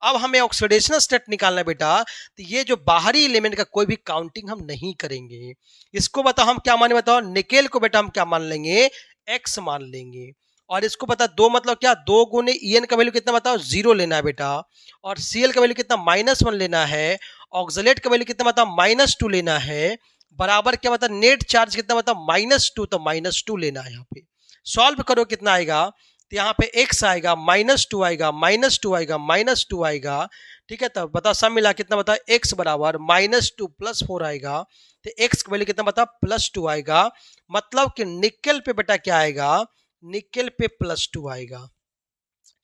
अब हमें ऑक्सीडेशन स्टेट निकालना है बेटा, तो ये जो बाहरी एलिमेंट का कोई भी काउंटिंग हम नहीं करेंगे। इसको बताओ हम क्या माने बताओ, निकेल को बेटा हम क्या मान लेंगे, x मान लेंगे। और इसको पता 2 मतलब क्या, 2 गुने En का वैल्यू कितना बताओ, 0 लेना है बेटा। और Cl का वैल्यू कितना, -1 लेना है। ऑक्सलेट का वैल्यू कितना बताओ, -2 लेना है। बराबर क्या बता, नेट चार्ज कितना बता, -2, तो -2 लेना है। यहाँ पे सॉल्व करो कितना आएगा, तो यहाँ पे x आएगा, -2 आएगा, -2 आएगा, -2 आएगा। ठीक है, तब बता सब मिला कितना बता, x बराबर -2 + 4 आएगा। तो x का वैल्यू कितना बता, +2 आएगा। मतलब कि निकेल पे बेटा क्या आएगा, निकेल पे +2 आएगा।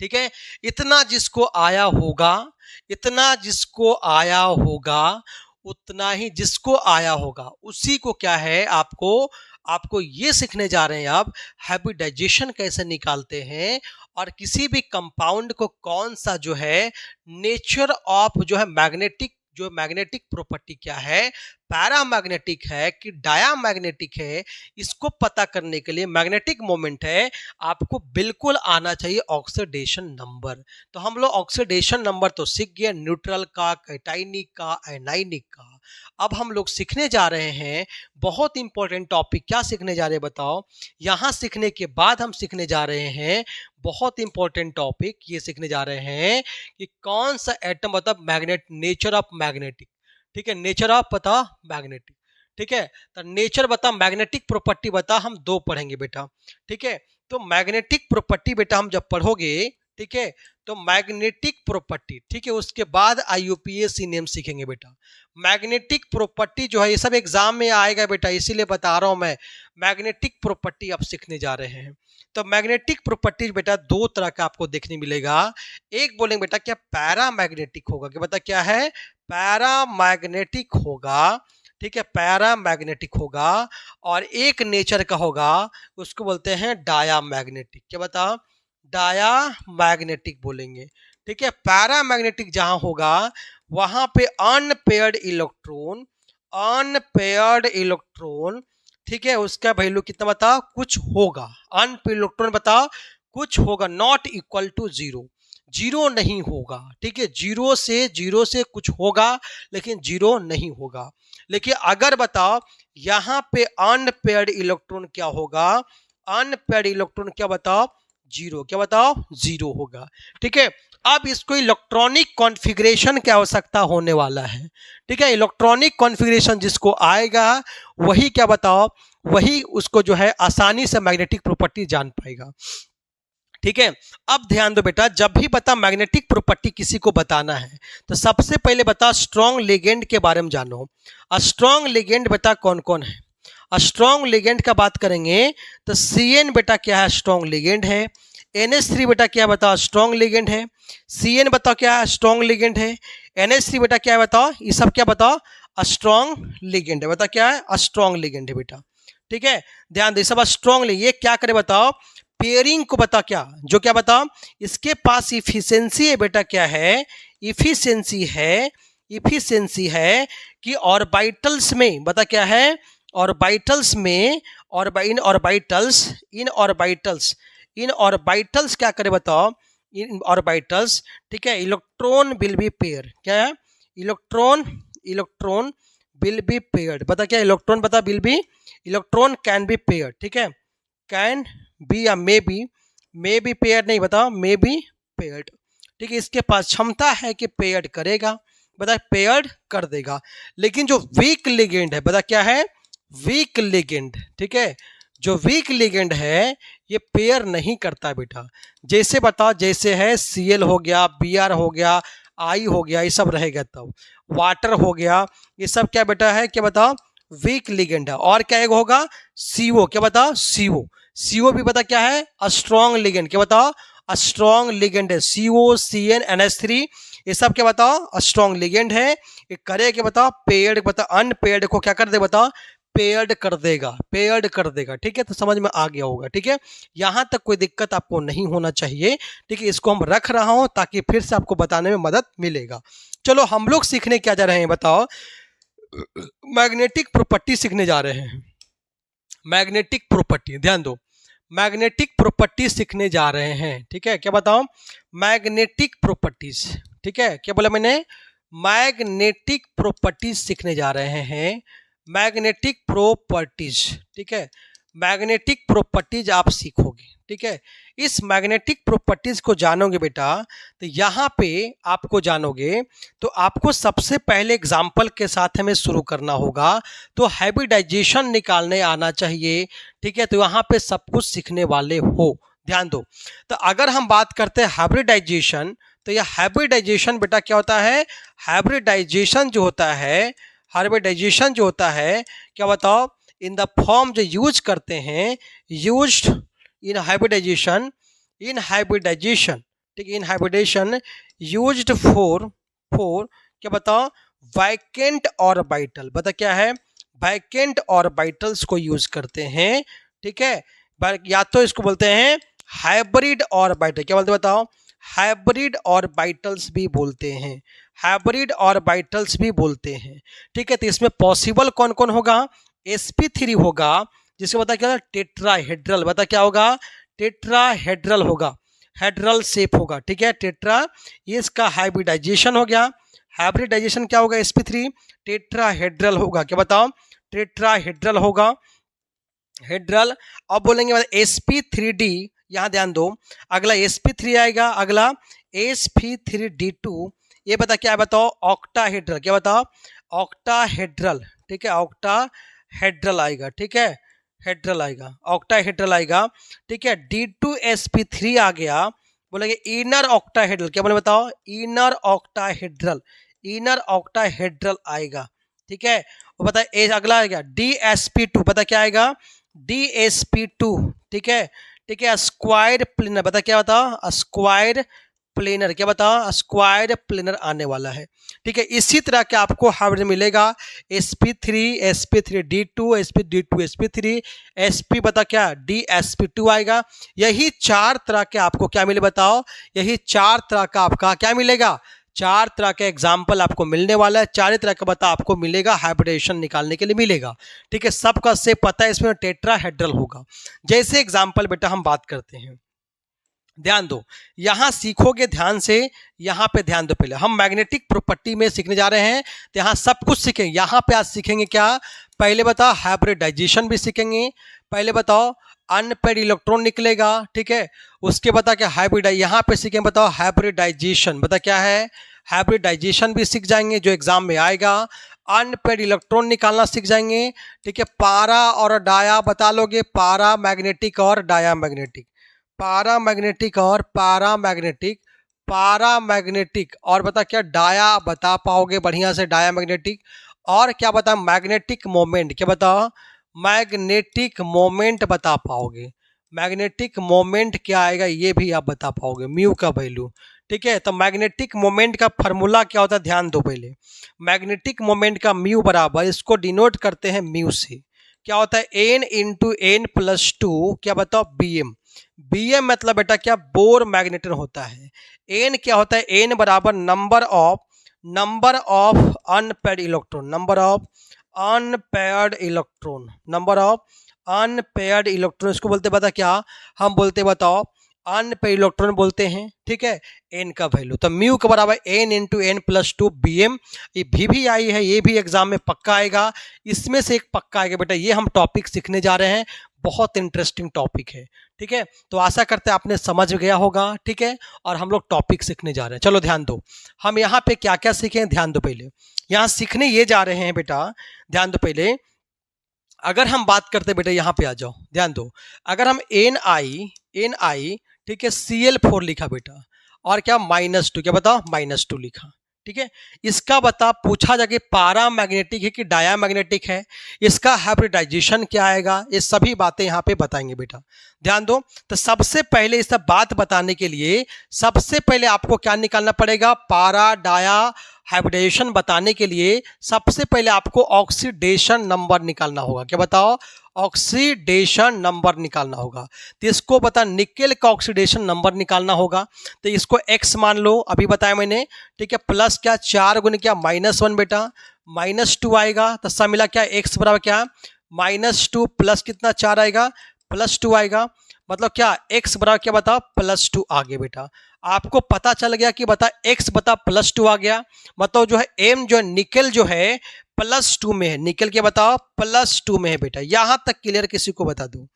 ठीक है, इतना जिसको आया होगा, इतना जिसको आया होगा, उतना ही जिसको आया होगा उसी को क्या है, आपको ये सीखने जा रहे हैं आप हाइब्रिडाइजेशन कैसे निकालते हैं, और किसी भी कंपाउंड को कौन सा जो है नेचर ऑफ जो है मैग्नेटिक, जो मैग्नेटिक प्रॉपर्टी क्या है, पैरामैग्नेटिक है कि डायामैग्नेटिक है, इसको पता करने के लिए मैग्नेटिक मोमेंट है, आपको बिल्कुल आना चाहिए ऑक्सीडेशन नंबर। तो हम लोग ऑक्सीडेशन नंबर तो सीख गए, न्यूट्रल का, कैटाइनिक का, एनाइनिक का। अब हम लोग सीखने जा रहे हैं बहुत इंपॉर्टेंट टॉपिक, क्या सीखने जा रहे हैं बताओ, यहाँ सीखने के बाद हम सीखने जा रहे हैं बहुत इंपॉर्टेंट टॉपिक, ये सीखने जा रहे हैं कि कौन सा एटम मतलब मैग्नेट, नेचर ऑफ मैग्नेटिक। ठीक है, नेचर ऑफ पता मैग्नेटिक। ठीक है, तो नेचर बता, मैग्नेटिक प्रॉपर्टी बता, हम 2 पढ़ेंगे बेटा। ठीक है, तो मैग्नेटिक प्रॉपर्टी बेटा हम जब पढ़ोगे, ठीक है, तो मैग्नेटिक प्रॉपर्टी, ठीक है, उसके बाद IUPAC नेम सीखेंगे बेटा। मैग्नेटिक प्रॉपर्टी जो है ये सब एग्जाम में आएगा बेटा, इसीलिए बता रहा हूं मैं, मैग्नेटिक प्रॉपर्टी आप सीखने जा रहे हैं। तो मैग्नेटिक प्रॉपर्टी बेटा 2 तरह का आपको देखने मिलेगा। एक बोलेंगे बेटा क्या, पैरामैग्नेटिक होगा, क्या बता क्या है, पैरामैग्नेटिक होगा। ठीक है, पैरामैग्नेटिक होगा। और एक नेचर का होगा, उसको बोलते हैं डायामैग्नेटिक, क्या बता, डायामैग्नेटिक बोलेंगे। ठीक है, पैरामैग्नेटिक जहां होगा वहां पे अनपेयर्ड इलेक्ट्रॉन, अनपेयर्ड इलेक्ट्रॉन, ठीक है, उसका वैल्यू कितना बताओ, कुछ होगा, अनपेयर्ड इलेक्ट्रॉन बताओ कुछ होगा, नॉट इक्वल टू 0। जीरो नहीं होगा। ठीक है, जीरो से कुछ होगा लेकिन जीरो नहीं होगा। लेकिन अगर बताओ यहां पे अनपेयर्ड इलेक्ट्रॉन क्या होगा, अनपेयर्ड इलेक्ट्रॉन क्या बताओ, जीरो, क्या बताओ, जीरो होगा। ठीक है, अब इसको इलेक्ट्रॉनिक कॉन्फ़िगरेशन की आवश्यकता होने वाला है। ठीक है, इलेक्ट्रॉनिक कॉन्फ़िगरेशन जिसको आएगा वही क्या बताओ, वही उसको जो है आसानी से मैग्नेटिक प्रॉपर्टी जान पाएगा। ठीक है, अब ध्यान दो बेटा, जब भी बता मैग्नेटिक प्रॉपर्टी किसी को बताना है तो सबसे पहले बता स्ट्रॉन्ग लिगेंड के बारे में जानो। स्ट्रॉन्ग लिगेंड बेटा कौन कौन है। स्ट्रॉन्ग लिगेंड का बात करेंगे तो CN बेटा क्या है, स्ट्रॉन्ग लिगेंड है। NH3 बेटा क्या बताओ, स्ट्रॉन्ग लिगेंड है। CN बताओ क्या है, स्ट्रॉन्ग लिगेंड है। NH3 बेटा क्या है बताओ, ये सब क्या बताओ, स्ट्रॉन्ग लिगेंड है। बता क्या है, स्ट्रॉन्ग लिगेंड है बेटा। ठीक है, ध्यान दे, सब स्ट्रॉन्ग, ये क्या करे बताओ, पेयरिंग को बता क्या, जो क्या बताओ, इसके पास इफिशिएंसी है बेटा, क्या है, इफिशिएंसी है, इफिशिएंसी है कि ऑर्बिटल्स में बता क्या है, ऑर्बिटल्स में, और इन ऑर्बिटल्स, इन ऑर्बिटल्स क्या करे बताओ, इन ऑर्बिटल्स, ठीक है, इलेक्ट्रॉन विल बी पेयर, क्या है, इलेक्ट्रॉन विल बी पेयर्ड, बता क्या, इलेक्ट्रॉन बता will be, electron can be paired. ठीक है, कैन बी या मे बी पेयर्ड नहीं, बताओ मे बी पेयर्ड। ठीक है, इसके पास क्षमता है कि पेयर्ड करेगा, बता पेयर्ड कर देगा। लेकिन जो वीक लिगेंड है, बता क्या है, वीक लिगेंड। ठीक है, जो वीक लिगेंड है ये पेयर नहीं करता बेटा। जैसे बताओ, जैसे है Cl हो गया, Br हो गया, I हो गया, ये सब रहेगा। तब वाटर हो गया, ये सब क्या बेटा है, क्या बताओ, वीक लिगेंड है। और क्या एक होगा, CO, क्या बताओ, CO भी बता क्या है, स्ट्रॉन्ग लिगेंड, क्या बताओ, स्ट्रॉन्ग लिगेंड है। CO, CN, NH3 ये सब क्या बताओ, स्ट्रॉन्ग लिगेंड है। ये करे क्या बताओ, पेयर्ड, बता अनपेयर्ड को क्या कर दे बताओ, पेयर्ड कर देगा, पेयर्ड कर देगा। ठीक है, तो समझ में आ गया होगा। ठीक है, यहां तक कोई दिक्कत आपको नहीं होना चाहिए। ठीक है, इसको हम रख रहा हूं ताकि फिर से आपको बताने में मदद मिलेगा। चलो हम लोग सीखने क्या जा रहे हैं बताओ, मैग्नेटिक प्रॉपर्टी सीखने जा रहे हैं। मैग्नेटिक प्रॉपर्टी, ध्यान दो, मैग्नेटिक प्रॉपर्टी सीखने जा रहे हैं। ठीक है, क्या बताओ, मैग्नेटिक प्रॉपर्टीज। ठीक है, क्या बोला मैंने, मैग्नेटिक प्रॉपर्टीज सीखने जा रहे हैं, मैग्नेटिक प्रॉपर्टीज। ठीक है, मैग्नेटिक प्रॉपर्टीज आप सीखोगे। ठीक है, इस मैग्नेटिक प्रॉपर्टीज को जानोगे बेटा, तो यहाँ पे आपको जानोगे तो आपको सबसे पहले एग्जाम्पल के साथ हमें शुरू करना होगा। तो हाइब्रिडाइजेशन निकालने आना चाहिए। ठीक है, तो यहाँ पे सब कुछ सीखने वाले हो, ध्यान दो। तो अगर हम बात करते हैं हाइब्रिडाइजेशन, तो यह हाइब्रिडाइजेशन बेटा क्या होता है, हाइब्रिडाइजेशन जो होता है, हाइब्रिडाइजेशन जो होता है, क्या बताओ, इन द फॉर्म जो यूज करते हैं, used in hybridization, in hybridization, ठीक है, इन हाइब्रिडेशन यूज्ड फॉर क्या बताओ, वैकेंट ऑर्बिटल, बता क्या है, वैकेंट ऑर्बिटल्स को यूज करते हैं। ठीक है, या तो इसको बोलते हैं हाइब्रिड ऑर्बिटल, क्या बोलते हैं बताओ, हाइब्रिड ऑर्बिटल्स भी बोलते हैं, हाइब्रिड ऑर्बिटल्स भी बोलते हैं। ठीक है, तो इसमें पॉसिबल कौन कौन होगा, sp3 होगा, जिसको बता क्या, टेट्राहेड्रल, बता क्या होगा, टेट्राहेड्रल होगा, हेड्रल शेप होगा। ठीक है, टेट्रा, ये इसका हाइब्रिडाइजेशन हो गया। हाइब्रिडाइजेशन क्या होगा, sp3 टेट्राहेड्रल होगा, क्या बताओ, टेट्राहेड्रल होगा, हेड्रल। अब बोलेंगे sp3d, यहां ध्यान दो, अगला sp3 आएगा, अगला sp3d2, ये बता क्या है बताओ, ऑक्टाहेड्रल, क्या बताओ, ऑक्टाहेड्रल। ठीक है, ऑक्टाहेड्रल आएगा। ठीक है, हेड्रल आएगा, ऑक्टाहेड्रल आएगा। ठीक है, d2sp3 आ गया, बोलेंगे इनर ऑक्टाहेड्रल, क्या बोले बताओ, इनर ऑक्टाहेड्रल, इनर ऑक्टाहेड्रल आएगा। ठीक है, वो बता अगला आएगा dsp2, पता क्या आएगा, dsp2। ठीक है, ठीक है, स्क्वायर प्लेनर, बता क्या बताओ, स्क्वायर प्लेनर, क्या बताओ, स्क्वायर प्लेनर आने वाला है। ठीक है, इसी तरह के आपको हाइब्रिड मिलेगा, sp3, sp3d2, sp2, sp3, sp बता क्या, dsp2 आएगा। यही चार तरह के आपको क्या मिले बताओ, यही चार तरह का आपका क्या मिलेगा, चार तरह के एग्जाम्पल आपको मिलने वाला है, चार तरह का बता आपको मिलेगा, हाइब्रिडेशन निकालने के लिए मिलेगा। ठीक है, सबका से पता है, इसमें टेट्राहेड्रल होगा। जैसे एग्जाम्पल बेटा हम बात करते हैं, ध्यान दो, यहां सीखोगे ध्यान से, यहां पे ध्यान दो। पहले हम मैग्नेटिक प्रॉपर्टी में सीखने जा रहे हैं, तो यहां सब कुछ सीखेंगे। यहां पे आज सीखेंगे क्या, पहले बताओ हाइब्रिडाइजेशन भी सीखेंगे। पहले बताओ अनपेड इलेक्ट्रॉन निकलेगा, ठीक है। उसके बता क्या हाइब्रिड, यहां पे सीखेंगे बताओ हाइब्रिडाइजेशन, बता क्या है, हाइब्रिडाइजेशन भी सीख जाएंगे जो एग्जाम में आएगा। अनपेड इलेक्ट्रॉन निकालना सीख जाएंगे, ठीक है। पारा और डाया बता लोगे, पारा मैग्नेटिक और डाया मैग्नेटिक, पारा मैग्नेटिक और पारा मैग्नेटिक, पारा मैग्नेटिक और बता क्या डाया बता पाओगे बढ़िया से, डाया मैग्नेटिक। और क्या बता मैग्नेटिक मोमेंट, क्या बताओ मैग्नेटिक मोमेंट बता पाओगे, मैग्नेटिक मोमेंट क्या आएगा ये भी आप बता पाओगे, म्यू का वैल्यू, ठीक है। तो मैग्नेटिक मोमेंट का फॉर्मूला क्या होता है, ध्यान दो पहले। मैग्नेटिक मोमेंट का म्यू बराबर, इसको डिनोट करते हैं म्यू से, क्या होता है n into n plus two, क्या बताओ बी एम। बी एम मतलब बेटा क्या बोर मैग्नेटन होता है। एन क्या होता है, एन बराबर number of unpaired electron, number of unpaired electron, number of unpaired electron, इसको बोलते बता क्या, हम बोलते बताओ अनपेयर्ड इलेक्ट्रॉन बोलते हैं, ठीक है। एन का वैल्यू तो म्यू के बराबर n into n plus two B M. ये भी आई है, ये भी एग्जाम में पक्का आएगा, इसमें से एक पक्का आएगा बेटा। ये हम टॉपिक सीखने जा रहे हैं, बहुत इंटरेस्टिंग टॉपिक है, ठीक है। तो आशा करते हैं आपने समझ गया होगा, ठीक है। और हम लोग टॉपिक सीखने जा रहे हैं, चलो ध्यान दो। हम यहाँ पे क्या क्या सीखें, ध्यान दो पहले। यहाँ सीखने ये जा रहे हैं बेटा, ध्यान दो पहले। अगर हम बात करते बेटा, यहाँ पे आ जाओ, ध्यान दो। अगर हम एन आई ठीक है Cl4 लिखा बेटा, और क्या -2, क्या बताओ -2 लिखा, ठीक है। इसका बता पूछा जाके पारा मैग्नेटिक है कि डाया मैग्नेटिक है, इसका हाइब्रिडाइजेशन क्या आएगा, ये सभी बातें यहाँ पे बताएंगे बेटा, ध्यान दो। तो सबसे पहले इस सब बात बताने के लिए सबसे पहले आपको क्या निकालना पड़ेगा, पारा डाया हाइब्रिडाइजेशन बताने के लिए सबसे पहले आपको ऑक्सीडेशन नंबर निकालना होगा, क्या बताओ ऑक्सीडेशन नंबर निकालना होगा। तो इसको बता निकेल का ऑक्सीडेशन नंबर निकालना होगा, तो इसको x मान लो, अभी बताया मैंने, ठीक है। प्लस क्या 4 गुने क्या -1 बेटा, -2 आएगा। तो सब मिला क्या x बराबर क्या -2 प्लस कितना 4 आएगा, +2 आएगा। मतलब क्या x बराबर क्या बता +2 आ गया बेटा। आपको पता चल गया कि बता x बता +2 आ गया, मतलब जो है m जो है निकेल जो है +2 में है, निकेल के बताओ +2 में है बेटा। यहां तक क्लियर किसी को बता दूं,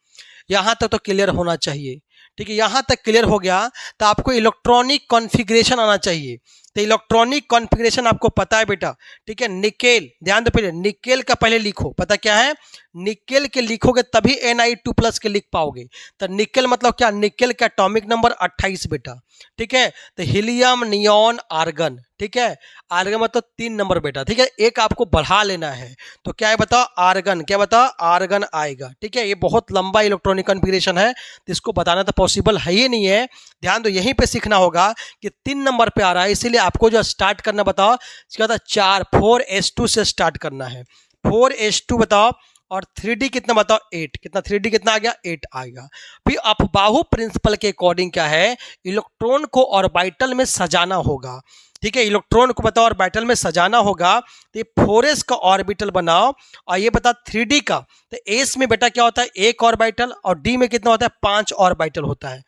यहां तक तो क्लियर होना चाहिए, ठीक है। यहां तक क्लियर हो गया तो आपको इलेक्ट्रॉनिक कॉन्फ़िगरेशन आना चाहिए। तो इलेक्ट्रॉनिक कॉन्फ़िगरेशन आपको पता है बेटा, ठीक है। निकेल, ध्यान दो पहले निकेल का पहले लिखो, पता क्या है, निकेल के लिखोगे तभी Ni2+ के लिख पाओगे। तो निकेल मतलब क्या, निकेल का एटॉमिक नंबर 28 बेटा, ठीक है। तो हीलियम नियॉन आर्गन, ठीक है, आर्गन मतलब 3 नंबर बेटा, ठीक है। एक आपको बढ़ा लेना है, तो क्या है बताओ आर्गन, क्या बताओ आर्गन आएगा, ठीक है। ये बहुत लंबा इलेक्ट्रॉनिक कॉन्फ़िगरेशन है, तो इसको बताना तो पॉसिबल है ही नहीं है। ध्यान दो यहीं पे सीखना होगा कि 3 नंबर पे आ रहा है, इसीलिए आपको जो स्टार्ट करना बताओ क्या था 4s2 से स्टार्ट करना है, 4s2 बताओ। और 3D कितना बताओ 8, कितना 3D कितना आ गया 8 आएगा। फिर अपबाहु प्रिंसिपल के अकॉर्डिंग क्या है, इलेक्ट्रॉन को ऑर्बिटल में सजाना होगा, ठीक है। इलेक्ट्रॉन को बताओ ऑर्बिटल में सजाना होगा, तो 4s का ऑर्बिटल बनाओ। और ये बता 3D का, तो s में बेटा क्या होता है 1 ऑर्बिटल, और d में कितना होता है 5 ऑर्बिटल होता है।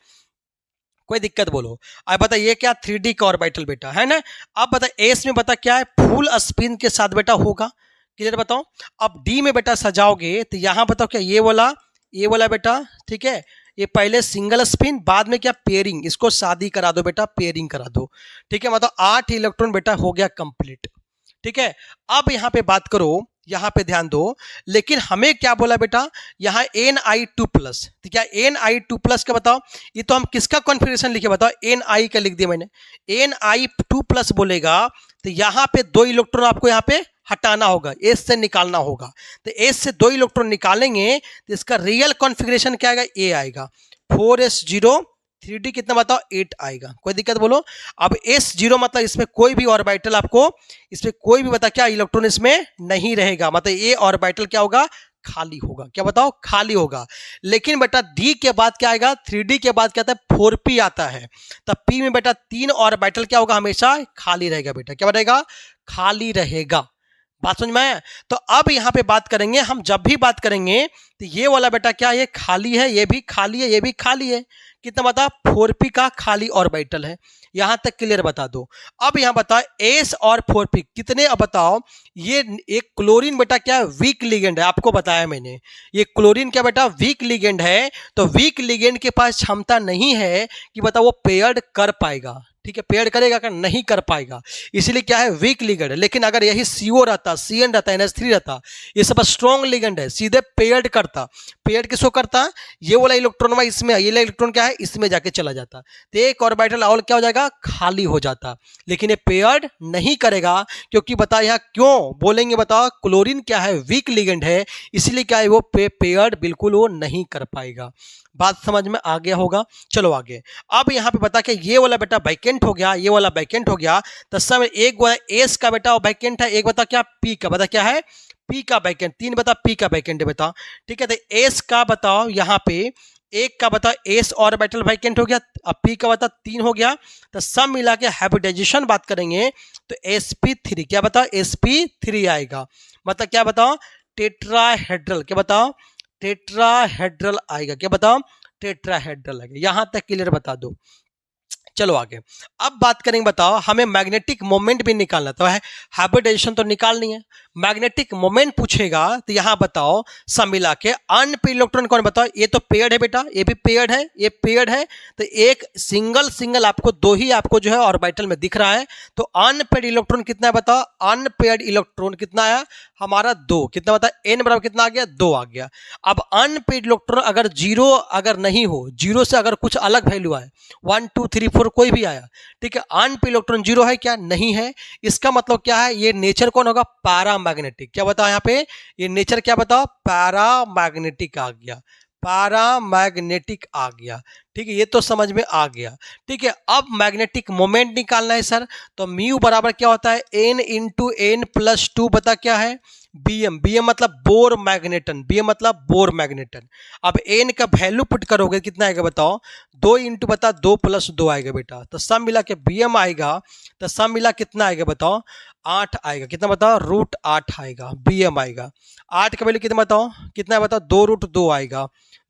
कोई दिक्कत बोलो। अब बता ये क्या 3D का ऑर्बिटल बेटा है ना। अब बता एस में बता क्या है फुल स्पिन के साथ बेटा होगा, क्लियर बताओ। अब डी में बेटा सजाओगे तो यहां बताओ क्या ये वाला बेटा, ठीक है। ये पहले सिंगल स्पिन, बाद में क्या पेयरिंग, इसको शादी करा दो बेटा, पेयरिंग करा दो, ठीक है। मतलब 8 इलेक्ट्रॉन बेटा हो गया कंप्लीट, ठीक है। अब यहां पे बात करो, यहां पे ध्यान दो, लेकिन हमें क्या बोला बेटा यहाँ Ni2+, तो क्या Ni2+ का बताओ, ये तो हम किसका कॉन्फ़िगरेशन लिखे बताओ, Ni का लिख दिया मैंने। Ni2+ बोलेगा तो यहाँ पे 2 इलेक्ट्रॉन आपको यहाँ पे हटाना होगा, एस से निकालना होगा। तो एस से 2 इलेक्ट्रॉन निकालेंगे तो इसका रियल कॉन्फ़िगरेशन क्या आएगा, ए आएगा 4s0, 3D कितना बताओ 8 आएगा। कोई दिक्कत बोलो। अब S0 मतलब इसमें कोई भी ऑर्बिटल आपको, इसमें कोई भी बता क्या इलेक्ट्रॉन इसमें नहीं रहेगा, मतलब ये ऑर्बिटल क्या होगा खाली होगा, क्या बताओ खाली होगा। लेकिन बेटा D के बाद क्या आएगा, 3D के बाद क्या आता है 4p आता है। तब P में बेटा 3 ऑर्बिटल क्या होगा हमेशा खाली रहेगा बेटा, क्या रहेगा खाली रहेगा। बात समझ में आया? तो अब यहां पे बात करेंगे हम, जब भी बात करेंगे तो ये वाला बेटा क्या, ये खाली है, ये भी खाली है, ये भी खाली है। कितना बता, 4p का खाली ऑर्बिटल है। यहां तक क्लियर बता दो। अब यहां बताओ s और 4p कितने, अब बताओ। ये एक क्लोरीन बेटा क्या है, वीक लिगेंड है, आपको बताया मैंने। ये क्लोरीन क्या बेटा, वीक लिगेंड है। तो वीक लिगेंड के पास क्षमता नहीं है कि बता वो पेयर्ड कर पाएगा, ठीक है, पेयर्ड करेगा क्या, नहीं कर पाएगा, इसीलिए क्या है, वीक लिगेंड। लेकिन अगर यही CO रहता, CN रहता, NH3 रहता, ये सब स्ट्रॉन्ग लिगेंड है, सीधे पेयर्ड करता। पेयर्ड किसको करता, ये वाला इलेक्ट्रॉन इसमें, ये वाला इलेक्ट्रॉन क्या है, इसमें जाके चला जाता, तो एक ऑर्बिटल और क्या हो जाएगा, खाली हो जाता। लेकिन ये पेयर्ड नहीं करेगा, क्योंकि बता यहाँ क्यों बोलेंगे, बताओ, क्लोरीन क्या है, वीक लिगेंड है, इसलिए क्या है, वो पेयर्ड बिल्कुल वो नहीं कर पाएगा। बात समझ में आ गया होगा। चलो आगे। अब यहाँ पे बता के ये वाला बेटा वैकेंट हो गया, ये वाला वैकेंट हो गया, तो सब एक एस का बेटा वैकेंट है, एक बता क्या, पी का, बता क्या है, पी का वैकेंट, 3 बता पी का वैकेंट है बता, ठीक है। तो एस का बताओ यहाँ पे, एक का बता एस ऑर्बिटल वैकेंट हो गया, अब पी का बता 3 हो गया, तो सब मिला के हाइब्रिडाइजेशन बात करेंगे तो sp3 क्या बताओ, sp3 आएगा, मतलब क्या बताओ, टेट्राहेड्रल, क्या बताओ, टेट्राहेड्रल आएगा, क्या बताओ, टेट्राहेड्रल आएगा। यहां तक क्लियर बता दो। चलो आगे। अब बात करेंगे, बताओ हमें मैग्नेटिक मोमेंट भी निकालना, तो है हाइब्रिडाइजेशन तो निकालनी है, मैग्नेटिक मोमेंट पूछेगा तो यहां बताओ सब मिला के अनपेयर्ड इलेक्ट्रॉन कौन, बताओ, ये तो पेयर्ड है बेटा, ये भी पेयर्ड है, ये पेयर्ड है, तो एक सिंगल आपको दो ही आपको जो है ऑर्बिटल में दिख रहा है, तो अनपेयर्ड इलेक्ट्रॉन कितना है बताओ, अनपेयर्ड इलेक्ट्रॉन कितना आया हमारा 2, कितना बता, n बराबर कितना आ गया, 2 आ गया। अब अनपेयर्ड इलेक्ट्रॉन अगर जीरो अगर नहीं हो, जीरो से अगर कुछ अलग वैल्यू आए, 1 2 3 4 कोई भी आया, ठीक है, अनपेयर्ड इलेक्ट्रॉन जीरो है क्या, नहीं है, इसका मतलब क्या है, ये नेचर कौन होगा, पैरामैग्नेटिक, क्या बताओ यहाँ पे, ये नेचर क्या बताओ, पैरामैग्नेटिक आ गया, पैरामैग्नेटिक आ गया, ठीक है, ये तो समझ में आ गया, ठीक है। अब मैग्नेटिक मोमेंट निकालना है सर, तो म्यू बराबर क्या होता है, n इंटू एन प्लस 2 बता क्या है, bm, bm मतलब बोर मैग्नेटन, bm मतलब बोर मैग्नेटन। अब n का वैल्यू पुट करोगे कितना आएगा बताओ, 2 इंटू बता 2 प्लस 2 आएगा बेटा, तो सब मिला के bm आएगा, तो सब मिला कितना आएगा बताओ, 8 आएगा, कितना बताओ, √8 आएगा, bm आएगा। 8 का वैल्यू कितना बताओ, कितना है बताओ, 2√2 आएगा,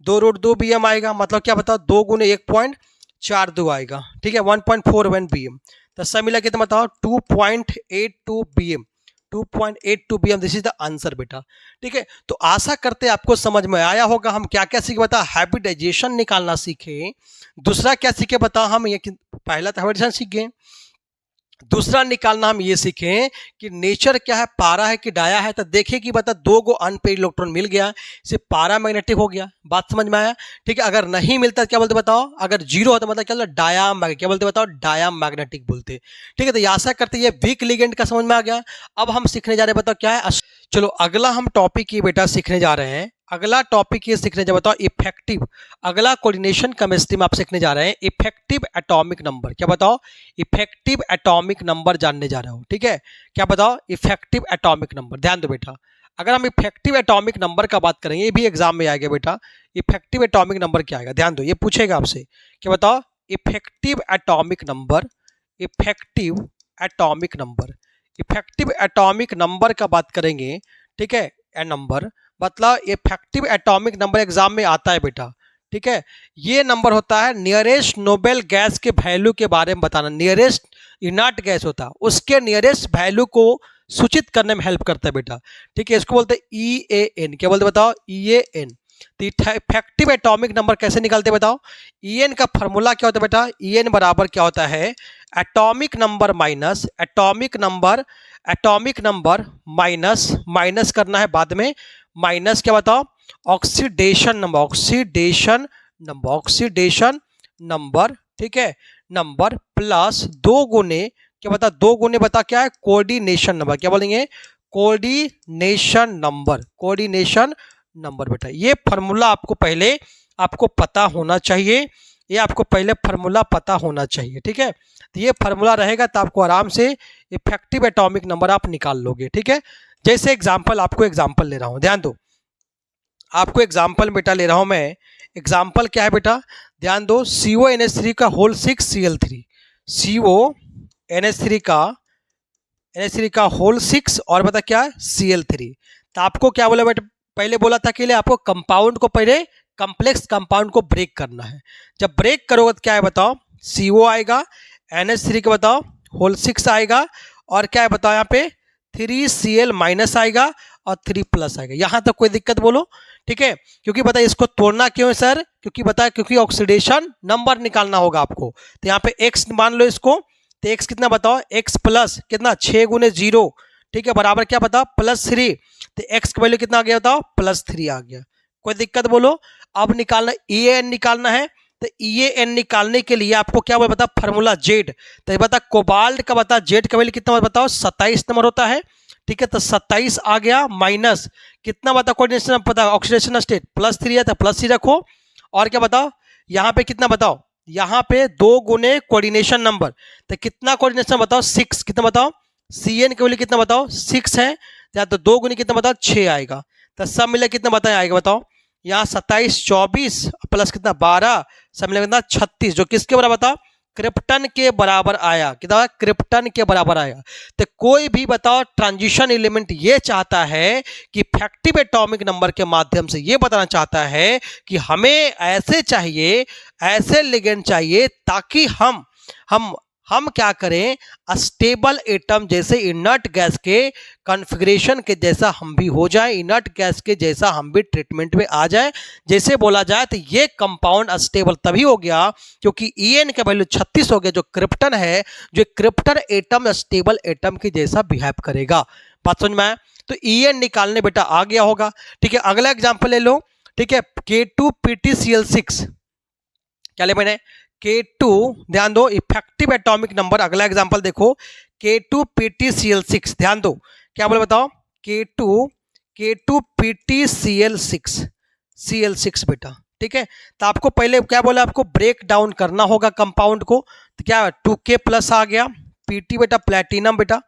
2√2 bm आएगा, मतलब क्या बताओ, 2 गुने 1.42 आएगा, ठीक है, 1.41 bm, तो सब मिला कितना बताओ, 2.82 bm, 2.82 bm, this is the answer बेटा, ठीक है। तो आशा करते हैं आपको समझ में आया होगा। हम क्या क्या सीखे बता, हाइब्रिडाइजेशन निकालना सीखे, दूसरा क्या सीखे बता, हम ये पहला तो हाइब्रिडाइजेशन सीख गए, दूसरा निकालना हम ये सीखें कि नेचर क्या है, पारा है कि डाया है, तो देखे कि बता 2 गो अनपेयर्ड इलेक्ट्रॉन मिल गया, इसे पारा मैग्नेटिक हो गया, बात समझ में आया, ठीक है। अगर नहीं मिलता क्या बोलते बताओ, अगर जीरो होता मतलब क्या बोलते, डाया मैग्नेटिक, क्या बोलते बताओ, डाया मैग्नेटिक बोलते, ठीक है। तो ये आशा करते ये वीक लिगेंड का समझ में आ गया। अब हम सीखने जा रहे हैं, बताओ क्या है, चलो अगला हम टॉपिक ये बेटा सीखने जा रहे हैं, अगला टॉपिक ये सीखने जा, बताओ इफेक्टिव, अगला कोऑर्डिनेशन केमिस्ट्री में आप सीखने जा रहे हैं इफेक्टिव एटॉमिक नंबर, क्या बताओ, इफेक्टिव एटॉमिक नंबर जानने जा रहे हो, ठीक है, क्या बताओ, इफेक्टिव एटॉमिक नंबर। ध्यान दो बेटा, अगर हम इफेक्टिव एटॉमिक नंबर का बात करेंगे, ये भी एग्जाम में आएगा बेटा, इफेक्टिव एटॉमिक नंबर क्या आएगा, ध्यान दो, ये पूछेगा आपसे, क्या बताओ, effective atomic number, effective atomic number, effective atomic number का बात करेंगे, ठीक है, ए नंबर मतलब इफेक्टिव एटॉमिक नंबर एग्जाम में आता है बेटा, ठीक है। ये नंबर होता है नियरेस्ट नोबेल गैस के वैल्यू के बारे में बताना, नियरेस्ट इनर्ट गैस होता है उसके नियरेस्ट वैल्यू को सूचित करने में हेल्प करता है बेटा, ठीक है, इसको बोलते हैं EAN, क्या बोलते बताओ, EAN। तो इफेक्टिव एटॉमिक नंबर कैसे निकालते बताओ, EN का फॉर्मूला क्या होता है बेटा, EN बराबर क्या होता है, atomic number minus atomic number, atomic number minus, minus करना है बाद में, माइनस क्या बताओ, oxidation number, oxidation number, oxidation number, ठीक है, नंबर प्लस 2 गुने, क्या बता, 2 गुने बता क्या है, कोऑर्डिनेशन नंबर, क्या बोलेंगे, कोऑर्डिनेशन नंबर, कोऑर्डिनेशन नंबर बेटा। ये फॉर्मूला आपको पहले आपको पता होना चाहिए, ये आपको पहले फार्मूला पता होना चाहिए, ठीक है। तो ये फार्मूला रहेगा तो आपको आराम से इफेक्टिव एटॉमिक नंबर आप निकाल लोगे, ठीक है। जैसे एग्जांपल, आपको एग्जांपल ले रहा हूं, ध्यान दो, आपको एग्जांपल बेटा ले रहा हूं मैं, एग्जांपल क्या है बेटा, ध्यान दो, CONH3 का होल 6 Cl3, CONH3 का NH3 का होल 6 और बता क्या है Cl3। तो आपको क्या बोला बेटा, पहले बोला था कि आपको कंपाउंड को पहले कॉम्प्लेक्स कंपाउंड को ब्रेक करना है। जब ब्रेक करोगे तो क्या है बताओ, CO आएगा, NH3 का बताओ होल 6 आएगा और क्या है बताओ यहाँ पे 3Cl माइनस आएगा और 3 प्लस आएगा। यहाँ तक कोई दिक्कत बोलो, ठीक है। क्योंकि बता इसको तोड़ना क्यों है सर, क्योंकि बता क्योंकि ऑक्सीडेशन नंबर निकालना होगा आपको। तो यहाँ पे x मान लो इसको, तो x कितना बताओ, x प्लस कितना 6 गुने 0, ठीक है, बराबर क्या बताओ +3। तो x का वैल्यू कितना आ गया बताओ +3 आ गया। कोई दिक्कत बोलो। अब निकालना EAN निकालना है। तो EAN निकालने के लिए आपको क्या बता फार्मूला Z। तो ये बता कोबाल्ट का बता Z का वैल्यू कितना बताओ 27 नंबर होता है, ठीक है। तो 27 आ गया माइनस कितना बता कोऑर्डिनेशन पता ऑक्सीडेशन स्टेट +3 है तो +3 रखो। और क्या बताओ यहाँ पे कितना बताओ, यहाँ पे 2 गुने कोऑर्डिनेशन नंबर। तो कितना कोऑर्डिनेशन बताओ 6, कितना बताओ CN के वैल्यू कितना बताओ 6 है, या तो 2 गुने कितना बताओ 6 आएगा। तो सब मिला कितना बताए आएगा बताओ, यहाँ 27 24 प्लस कितना 12 सब मिला कितना 36, जो किसके बराबर बताओ क्रिप्टन के बराबर आया। कितना क्रिप्टन के बराबर आया। तो कोई भी बताओ ट्रांजिशन एलिमेंट ये चाहता है कि इफेक्टिव एटॉमिक नंबर के माध्यम से ये बताना चाहता है कि हमें ऐसे चाहिए, ऐसे लिगेंड चाहिए ताकि हम क्या करें, स्टेबल एटम जैसे इनर्ट गैस के कॉन्फ़िगरेशन के जैसा हम भी हो जाए, इनर्ट गैस के जैसा हम भी ट्रीटमेंट में आ जाए। जैसे बोला जाए तो ये कंपाउंड स्टेबल तभी हो गया क्योंकि EN का वैल्यू 36 हो गया, जो क्रिप्टन है, जो क्रिप्टन एटम स्टेबल एटम के जैसा बिहेव करेगा। बात समझ में आया। तो EN निकालने बेटा आ गया होगा, ठीक है। अगला एग्जाम्पल ले लो, ठीक है, K2PtCl6 क्या ले मैंने K2, ध्यान दो इफेक्टिव एटॉमिक नंबर। अगला एग्जांपल देखो K2PtCl6, ध्यान दो क्या बोले बताओ K2PtCl6 बेटा, ठीक है। तो आपको पहले क्या बोला, आपको ब्रेक डाउन करना होगा कंपाउंड को। तो क्या 2K प्लस आ गया, PT बेटा प्लेटिनम बेटा,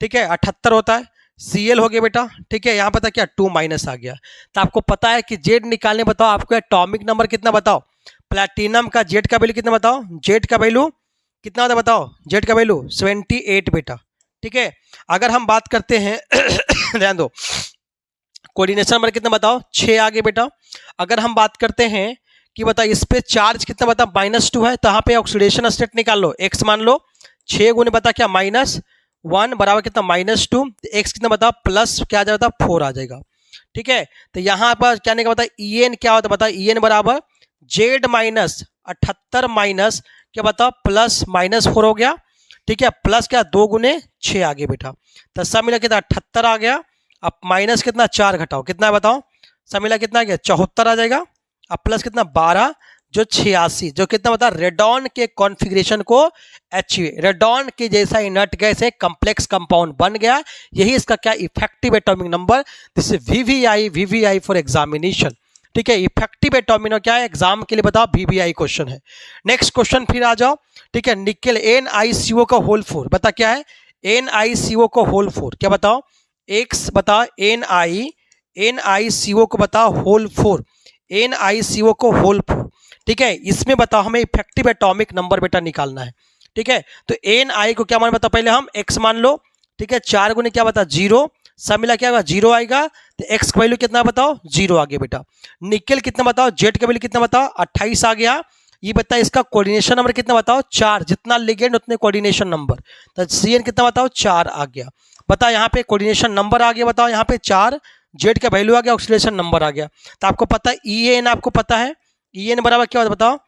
ठीक है 78 होता है, Cl हो गया बेटा, ठीक है। यहाँ पता क्या 2 माइनस आ गया। तो आपको पता है कि Z निकालने बताओ आपको एटॉमिक नंबर कितना बताओ, प्लैटिनम का Z का वैल्यू कितना बताओ, Z का वैल्यू कितना होता है बताओ, Z का वैल्यू 78 बेटा, ठीक है। अगर हम बात करते हैं ध्यान दो कोऑर्डिनेशन नंबर कितना बताओ 6 आगे बेटा। अगर हम बात करते हैं कि बता इस पे चार्ज कितना बता -2 है, तो यहाँ पे ऑक्सीडेशन स्टेट निकाल लो, x मान लो 6 गुने बता क्या -1 बराबर कितना -2, x कितना बता प्लस क्या आ जाएगा 4 आ जाएगा, ठीक है। तो यहाँ पर क्या नहीं बता EN क्या होता है बता, EN बराबर Z माइनस 78 माइनस क्या बता +-4 हो गया, ठीक है, प्लस क्या 2 गुने 6 आ गया बेटा। तो सब मिला कितना 78 आ गया। अब माइनस कितना 4 घटाओ कितना है बताओ, सब मिला कितना आ गया 74 आ जाएगा। अब प्लस कितना 12 जो 86, जो कितना बता रेडॉन के कॉन्फ़िगरेशन को अचीव, रेडॉन के जैसा इनर्ट गैस है, कॉम्प्लेक्स कंपाउंड बन गया। यही इसका क्या effective atomic number, this is VVI for examination, ठीक है। इफेक्टिव एटॉमिक नंबर क्या है एग्जाम के लिए बताओ, VVI क्वेश्चन है। नेक्स्ट क्वेश्चन फिर आ जाओ, ठीक है। निकेल NiCO का होल 4 बता क्या है, NiCO का होल 4 क्या बताओ, x बता NiCO को बताओ होल 4, NiCO को होल 4, ठीक है। इसमें बताओ हमें इफेक्टिव एटॉमिक नंबर बेटा निकालना है, ठीक है। तो Ni को क्या मान बता, पहले हम x मान लो, ठीक है, 4 गुने क्या बता 0, सब मिला क्या होगा 0 आएगा। तो x का वैल्यू कितना बताओ 0 आ गया बेटा। निकेल कितना बताओ, Z का वैल्यू कितना बताओ 28 आ गया। ये बता इसका कोऑर्डिनेशन नंबर कितना बताओ 4, जितना लिगेंड उतने कोऑर्डिनेशन नंबर। तो CN कितना बताओ 4 आ गया। बता यहाँ पे कोऑर्डिनेशन नंबर आ गया बताओ, यहाँ पे 4, Z का वैल्यू आ गया, ऑक्सीडेशन नंबर आ गया। तो आपको पता है EN, आपको पता है EN बराबर क्या होता है बताओ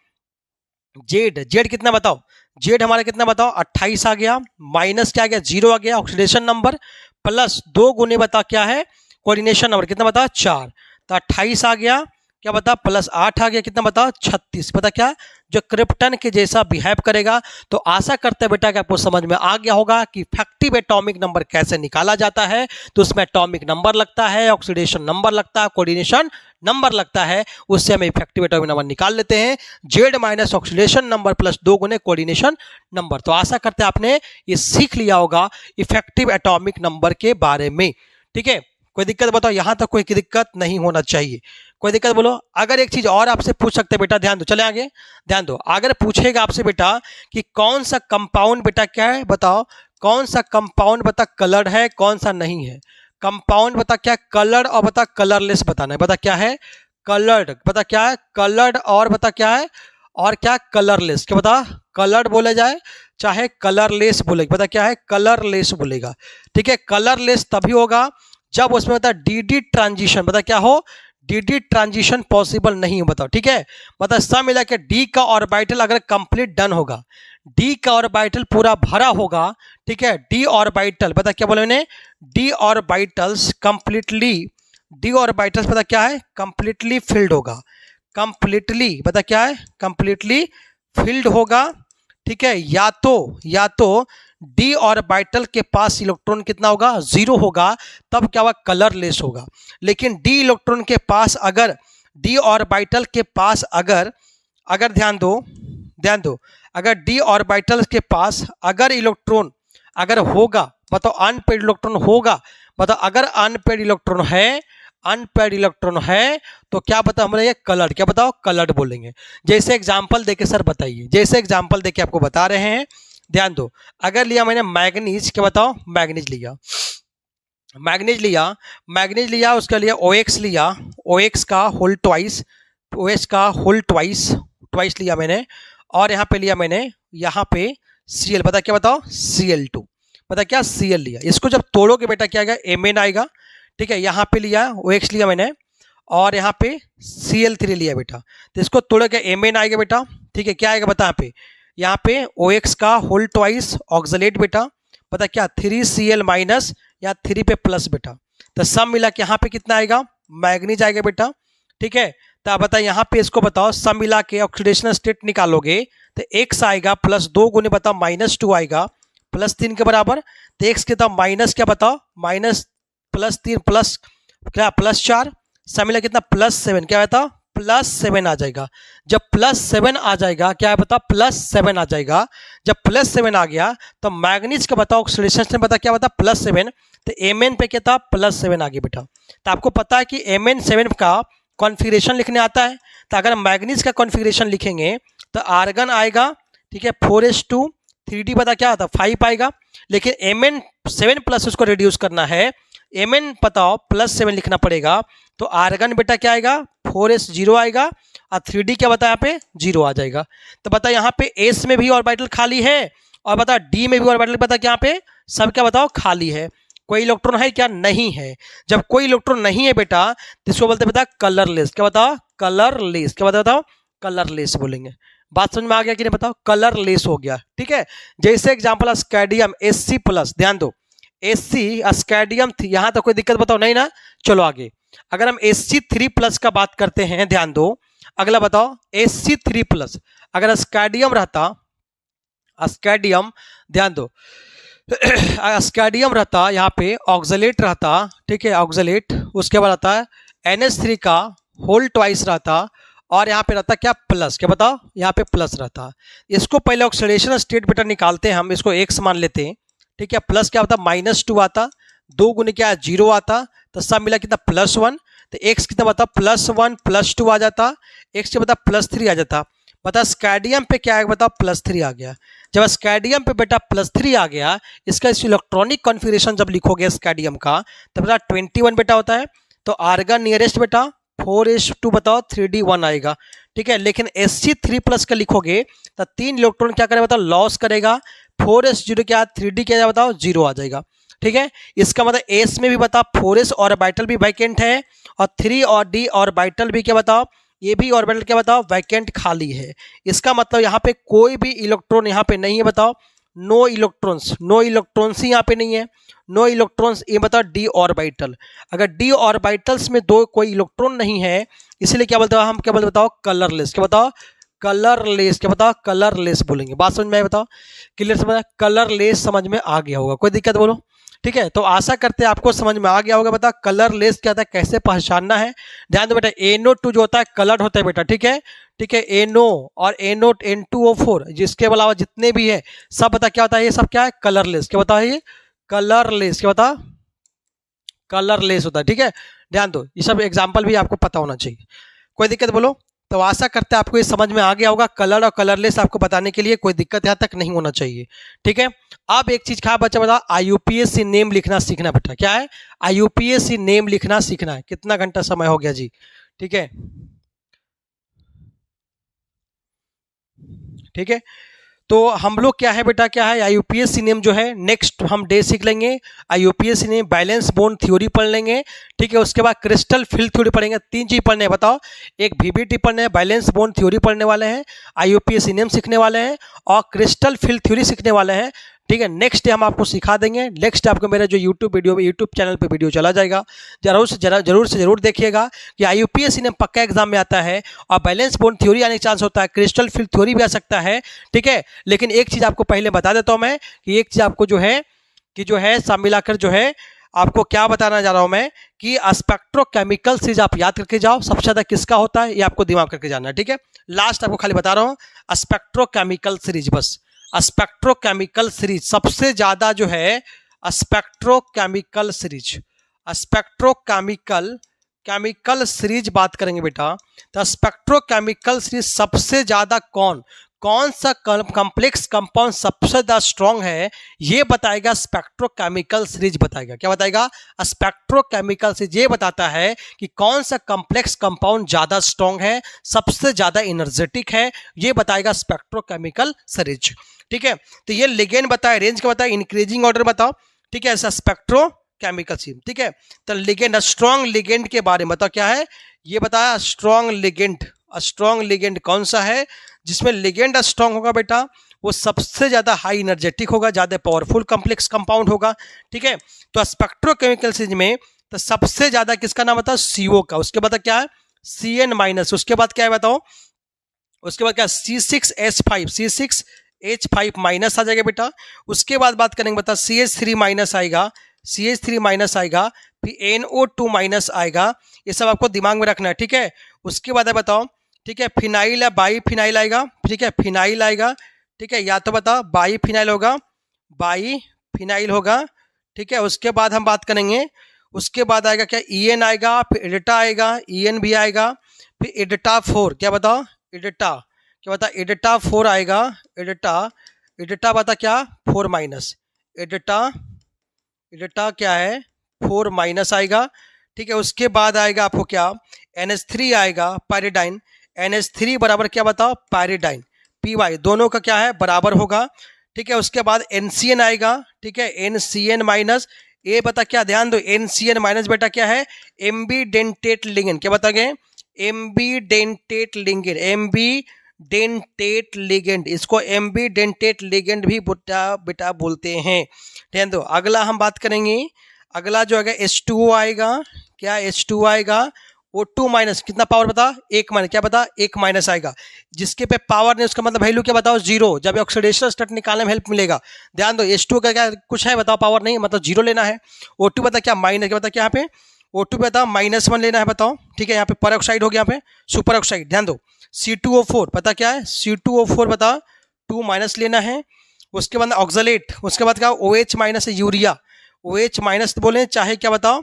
Z कितना बताओ, Z हमारा कितना बताओ 28 आ गया, माइनस क्या आ गया 0 आ गया ऑक्सीडेशन नंबर, प्लस 2 गुने बता क्या है कोऑर्डिनेशन नंबर कितना बता 4, तो 28 आ गया, क्या बता +8 आ गया, कितना बता 36, पता क्या जो क्रिप्टन के जैसा बिहेव करेगा। तो आशा करते हैं बेटा कि आपको समझ में आ गया होगा कि इफेक्टिव एटॉमिक नंबर कैसे निकाला जाता है। तो उसमें एटॉमिक नंबर लगता है, ऑक्सीडेशन नंबर लगता है, कोऑर्डिनेशन नंबर लगता है, उससे हम इफेक्टिव एटॉमिक नंबर निकाल लेते हैं। Z minus oxidation number plus 2 गुने कोऑर्डिनेशन नंबर। तो आशा करते हैं आपने ये सीख लिया होगा इफेक्टिव एटॉमिक नंबर के बारे में, ठीक है। कोई दिक्कत बताओ, यहां तक कोई दिक्कत नहीं होना चाहिए, कोई दिक्कत बोलो। अगर एक चीज और आपसे पूछ सकते हैं बेटा, ध्यान दो, चले आगे ध्यान दो। अगर पूछेगा आपसे बेटा कि कौन सा कंपाउंड बेटा क्या है बताओ, कौन सा कंपाउंड बता कलर्ड है, कौन सा नहीं है। कंपाउंड बता क्या कलर्ड और बता कलरलेस बताना है। बता क्या है कलर्ड, बता क्या है कलर्ड और बता क्या है और क्या कलरलेस। क्या बता कलर्ड बोला जाए चाहे कलरलेस बोलेगा, बता क्या है कलरलेस बोलेगा। ठीक है, कलरलेस तभी होगा जब उसमें बता डी ट्रांजिशन बता क्या हो डी ट्रांजिशन पॉसिबल नहीं हो। बताओ ठीक है, बता सब मिला के डी का ऑर्बिटल अगर कंप्लीट डन होगा, डी का ऑर्बिटल पूरा भरा होगा, ठीक है, डी ऑर्बिटल बता क्या बोले मैंने D orbitals completely, D orbitals पता क्या है कंप्लीटली फिल्ड होगा, कंप्लीटली बता क्या है कंप्लीटली फिल्ड होगा। ठीक है, या तो डी ऑर्बिटल के पास इलेक्ट्रॉन कितना होगा 0 होगा, तब क्या होगा कलरलेस होगा। लेकिन डी इलेक्ट्रॉन के पास अगर डी ऑर्बिटल के पास अगर ध्यान दो अगर डी ऑर्बिटल के पास अगर इलेक्ट्रॉन अगर होगा, बताओ अनपेड इलेक्ट्रॉन होगा, बताओ अगर अनपेड इलेक्ट्रॉन है तो क्या बताओ हमारे ये कलर्ड, क्या बताओ कलर्ड बोलेंगे। जैसे एग्जांपल देके सर बताइए, जैसे एग्जांपल देके आपको बता रहे हैं, ध्यान दो। अगर लिया मैंने मैग्नीज, क्या बताओ मैग्नीज लिया उसके लिए OX लिया, OX का होल ट्वाइस, OH का होल ट्वाइस लिया मैंने, और यहाँ पे लिया मैंने यहाँ पे Cl, पता क्या बताओ Cl2, पता क्या Cl लिया। इसको जब तोड़ोगे बेटा क्या आएगा Mn आएगा। ठीक है, यहाँ पे लिया OX लिया मैंने और यहाँ पे Cl3 लिया बेटा, तो इसको तोड़ोगे Mn आएगा बेटा। ठीक है, क्या आएगा बता यहाँ पे OX का होल ट्वाइस ऑक्सलेट बेटा, पता क्या 3Cl माइनस या 3 पे प्लस बेटा, तो सब मिला के यहाँ पे कितना आएगा मैग्नीज आएगा बेटा। ठीक है, तो अब बता यहाँ पे इसको बताओ सब मिला के ऑक्सीडेशन स्टेट निकालोगे तो X आएगा प्लस 2 गुने बताओ -2 आएगा प्लस 3 के बराबर, तो X के बताओ माइनस क्या बताओ माइनस प्लस 3 प्लस क्या प्लस 4, सब मिला कितना +7, क्या बताओ +7 आ जाएगा। जब +7 आ जाएगा क्या है बताओ +7 आ जाएगा। जब +7 आ गया तो मैग्नीज का बताओ ऑक्सीडेशन स्टेट बता क्या बताओ +7, तो Mn पे क्या था +7 आ गया बेटा। तो आपको पता है कि Mn7 का कॉन्फ़िगरेशन लिखने आता है, तो अगर मैग्नीज का कॉन्फ़िगरेशन लिखेंगे तो आर्गन आएगा, ठीक है 4s2 3d पता क्या आता 5 आएगा, लेकिन Mn7 प्लस उसको रिड्यूस करना है, Mn बताओ +7 लिखना पड़ेगा, तो आर्गन बेटा क्या आएगा 4s0 आएगा और 3d क्या बता यहाँ पे 0 आ जाएगा। तो बता यहाँ पे s में भी ऑर्बिटल खाली है और बता d में भी ऑर्बिटल बता क्या यहाँ पे सब क्या बताओ खाली है, कोई इलेक्ट्रॉन है क्या नहीं है। जब कोई इलेक्ट्रॉन नहीं है बेटा तो इसको बोलते बेटा कलरलेस, क्या बताओ कलरलेस, क्या बताओ कलरलेस बोलेंगे। बात समझ में आ गया कि नहीं बताओ कलरलेस हो गया। ठीक है, जैसे एग्जांपल स्कैडियम Sc+, ध्यान दो Sc स्कैडियम, यहाँ तो कोई दिक्कत बताओ नहीं ना। चलो आगे, अगर हम Sc3+ का बात करते हैं, ध्यान दो अगला बताओ Sc3+, अगर स्कैडियम रहता, स्कैडियम ध्यान दो स्कैडियम रहता यहाँ पे ऑक्सलेट रहता, ठीक है ऑक्सलेट, उसके बाद आता है NH3 का होल ट्वाइस रहता और यहाँ पे रहता क्या प्लस, क्या बताओ यहाँ पे प्लस रहता। इसको पहले ऑक्सीडेशन स्टेट बेटा निकालते हैं हम, इसको X मान लेते हैं। ठीक है, प्लस क्या होता -2 आता, 2 गुने क्या 0 आता, तो सब मिला कितना +1, तो X कितना बता +1 +2 आ जाता, X के बता +3 आ जाता। बता स्कैडियम पे क्या आएगा बता +3 आ गया। जब स्कैडियम पे बेटा +3 आ गया, इसका इस इलेक्ट्रॉनिक कॉन्फ़िगरेशन जब लिखोगे स्कैडियम का तो बेटा 21 बेटा होता है, तो आर्गन नियरेस्ट बेटा 4s2 बताओ 3d1 आएगा। ठीक है, लेकिन Sc3+ का लिखोगे तो 3 इलेक्ट्रॉन क्या करेगा बताओ लॉस करेगा, 4s0 क्या 3d क्या बताओ 0 आ जाएगा। ठीक है, इसका मतलब S में भी बता 4s ऑर्बिटल भी वैकेंट है और 3 और D ऑर्बिटल भी क्या बताओ ये भी ऑर्बिटल क्या बताओ वैकेंट खाली है। इसका मतलब यहाँ पे कोई भी इलेक्ट्रॉन यहाँ पे नहीं है, बताओ नो इलेक्ट्रॉन्स ही यहाँ पे नहीं है, नो इलेक्ट्रॉन्स ये बताओ D ऑर्बिटल। अगर D ऑर्बिटल्स में दो कोई इलेक्ट्रॉन नहीं है, इसलिए क्या बोलते हो हम क्या बोलते बताओ कलरलेस, क्या बताओ कलरलेस, क्या बताओ कलरलेस बोलेंगे। बात समझ में आए बताओ क्लियर समझ, कलरलेस समझ में आ गया होगा, कोई दिक्कत बोलो। ठीक है, तो आशा करते हैं आपको समझ में आ गया होगा। बता कलरलेस क्या होता है, कैसे पहचानना है। ध्यान दो बेटा NO2 जो होता है कलर्ड होता है बेटा। ठीक है, ठीक है NO और NO N2O4 जिसके अलावा जितने भी है सब बता क्या होता है, ये सब क्या है कलरलेस, क्या बता ये कलरलेस, क्या बता कलरलेस होता है। ठीक है, ध्यान दो ये सब एग्जाम्पल भी आपको पता होना चाहिए, कोई दिक्कत बोलो तो आशा करते हैं आपको ये समझ में आ गया होगा। कलर और कलरलेस आपको बताने के लिए कोई दिक्कत यहाँ तक नहीं होना चाहिए, ठीक है। अब एक चीज क्या बच्चा बता, IUPAC नेम लिखना सीखना बेटा। क्या है? IUPAC नेम लिखना सीखना है। कितना घंटा समय हो गया जी? ठीक है, ठीक है। तो हम लोग क्या है बेटा, क्या है IUPAC नेम जो है नेक्स्ट हम डे सीख लेंगे। IUPAC name balance bone theory पढ़ लेंगे, ठीक है। उसके बाद क्रिस्टल फील्ड थ्योरी पढ़ेंगे। 3 चीज पढ़ने हैं बताओ, एक VBT पढ़ने हैं, बैलेंस बोन थ्योरी पढ़ने वाले हैं, IUPAC नेम सीखने वाले हैं और क्रिस्टल फील्ड थ्योरी सीखने वाले हैं, ठीक है। नेक्स्ट डे हम आपको सिखा देंगे। नेक्स्ट आपको मेरा जो यूट्यूब चैनल पे वीडियो चला जाएगा, जरूर से जरूर देखिएगा कि IUPAC नेम पक्का एग्जाम में आता है और बैलेंस बोन थ्योरी आने का चांस होता है, क्रिस्टल फील्ड थ्योरी भी आ सकता है, ठीक है। लेकिन एक चीज आपको पहले बता देता हूं मैं कि एक चीज आपको जो है सब मिलाकर जो है आपको क्या बताना जा रहा हूं मैं कि स्पेक्ट्रोकेमिकल सीरीज आप याद करके जाओ। सबसे ज्यादा किसका होता है ये आपको दिमाग करके जाना है, ठीक है। लास्ट आपको खाली बता रहा हूं स्पेक्ट्रोकेमिकल सीरीज, बस स्पेक्ट्रोकेमिकल सीरीज सबसे ज्यादा जो है स्पेक्ट्रोकेमिकल सीरीज बात करेंगे बेटा। तो स्पेक्ट्रोकेमिकल सीरीज सबसे ज्यादा कौन सा कॉम्प्लेक्स कंपाउंड सबसे ज्यादा स्ट्रॉन्ग है ये बताएगा स्पेक्ट्रोकेमिकल सीरीज बताएगा। क्या बताएगा? स्पेक्ट्रोकेमिकल सीरीज ये बताता है कि कौन सा कॉम्प्लेक्स कंपाउंड ज्यादा स्ट्रॉन्ग है, सबसे ज्यादा एनर्जेटिक है, ये बताएगा स्पेक्ट्रोकेमिकल सीरीज, ठीक है। तो ये लिगेंड बताए, रेंज का बताए, इंक्रीजिंग ऑर्डर बताओ, ठीक है। ऐसा स्पेक्ट्रोकेमिकल सीरीज, ठीक है। तो लिगेंड, स्ट्रॉन्ग लिगेंड के बारे में बताओ क्या है ये बताया। स्ट्रॉन्ग लिगेंड कौन सा है? जिसमें लिगेंड स्ट्रॉन्ग होगा बेटा वो सबसे ज्यादा हाई एनर्जेटिक होगा, ज्यादा पावरफुल कॉम्प्लेक्स कंपाउंड होगा, ठीक है। तो स्पेक्ट्रोकेमिकल सीरीज में तो सबसे ज्यादा किसका नाम बताओ? CO का। उसके बाद क्या है? CN-। उसके बाद क्या है बताओ? उसके बाद क्या? C6H5 आ जाएगा बेटा। उसके बाद बात करेंगे बता CH3- आएगा, फिर NO2- आएगा। ये सब आपको दिमाग में रखना है, ठीक है। उसके बाद है बताओ, ठीक है, फिनाइल है, बाई फिनाइल आएगा, ठीक है, फिनाइल आएगा, ठीक है। या तो बताओ बाई फिनाइल होगा, ठीक है। उसके बाद हम बात करेंगे, उसके बाद आएगा क्या? EN आएगा, फिर एडिटा आएगा, EN भी आएगा, फिर एडिटा 4। क्या बताओ? एडिटा 4 आएगा, एडिटा बता क्या? 4-। एडिटा क्या है? 4- आएगा, ठीक है। उसके बाद आएगा आपको क्या? NH3 आएगा, पायरिडाइन। NH3 बराबर क्या बताओ? पायरिडाइन। PY दोनों का क्या है? बराबर होगा, ठीक है। उसके बाद NCN आएगा, ठीक है, NCN-। ये बता क्या? ध्यान दो, NCN- बेटा क्या है? Ambidentate ligand. क्या बता गए? एम्बीडेंटेट लिगेंड, इसको एम्बीडेंटेट लिगेंड भी बेटा बोलते हैं। ध्यान दो। अगला हम बात करेंगे, अगला जो आएगा H2O आएगा। क्या? H2O आएगा। O2- कितना पावर बता? 1-। क्या बता? 1- आएगा। जिसके पे पावर नहीं उसका मतलब वैल्यू क्या बताओ? 0। जब ऑक्सीडेशन स्टेट निकालने में हेल्प मिलेगा। ध्यान दो, H2 का क्या कुछ है बताओ? पावर नहीं, मतलब 0 लेना है। O2 बता क्या? माइनस। क्या बता क्या यहाँ पे? O2 बता -1 लेना है बताओ, ठीक है। यहाँ पे पर ऑक्साइड हो गया, यहाँ पे सुपर ऑक्साइड। ध्यान दो। C2O4 पता क्या है? C2O4 बता 2- लेना है। उसके बाद ऑक्सलेट, उसके बाद क्या? OH- urea. OH- बोले चाहे क्या बताओ?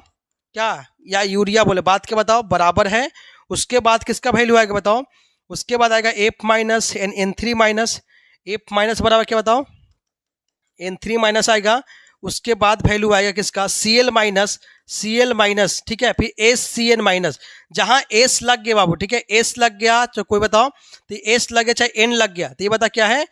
क्या या यूरिया बोले, बात क्या बताओ? बराबर है। उसके बाद किसका वैल्यू आएगा बताओ? उसके बाद आएगा F- N3-। F- बराबर क्या बताओ? N3- आएगा। उसके बाद वैल्यू आएगा किसका? Cl-, ठीक है। फिर SCN-। जहां S लग गया बाबू, ठीक है, S लग गया तो कोई बताओ, तो S लग गया चाहे N लग गया, तो ये बता क्या है?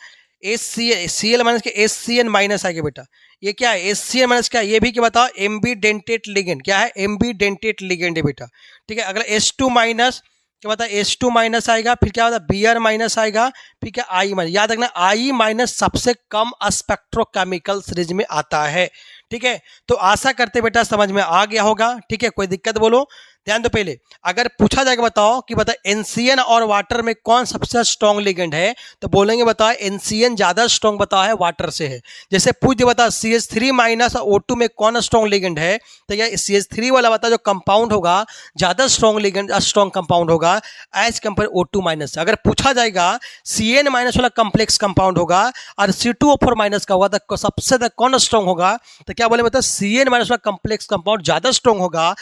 Cl- के SCN- आएगा बेटा। ये क्या है? SCN- क्या? ये भी क्या बताओ? Ambidentate ligand. क्या है? एम्बीडेंटेट लिगेंड है बेटा, ठीक है। अगला H2- क्या बता? H2- आएगा। फिर क्या बता? Br- आएगा। फिर क्या? I-। याद रखना I- सबसे कम स्पेक्ट्रोकेमिकल सीरीज में आता है, ठीक है। तो आशा करते बेटा समझ में आ गया होगा, ठीक है। कोई दिक्कत बोलो? ध्यान दो। पहले अगर पूछा जाएगा बताओ कि बता NCN और वाटर में कौन सबसे स्ट्रॉन्ग लिगेंड है, तो बोलेंगे बताओ NCN ज्यादा स्ट्रॉन्ग बताओ है वाटर से है। जैसे पूछ दे बता CH3- और O2 में कौन स्ट्रॉन्ग लिगेंड है, तो यह CH3 वाला बता जो कंपाउंड होगा ज्यादा स्ट्रॉन्ग लिगेंड, स्ट्रॉन्ग कंपाउंड होगा एज कंपेयर O2- से। अगर पूछा जाएगा CN- वाला कॉम्प्लेक्स कंपाउंड होगा और C2O4- का होगा तो सबसे ज्यादा कौन स्ट्रॉन्ग होगा, तो क्या बोले बता? CN- वाला कॉम्प्लेक्स कंपाउंड ज्यादा स्ट्रॉन्ग होगा।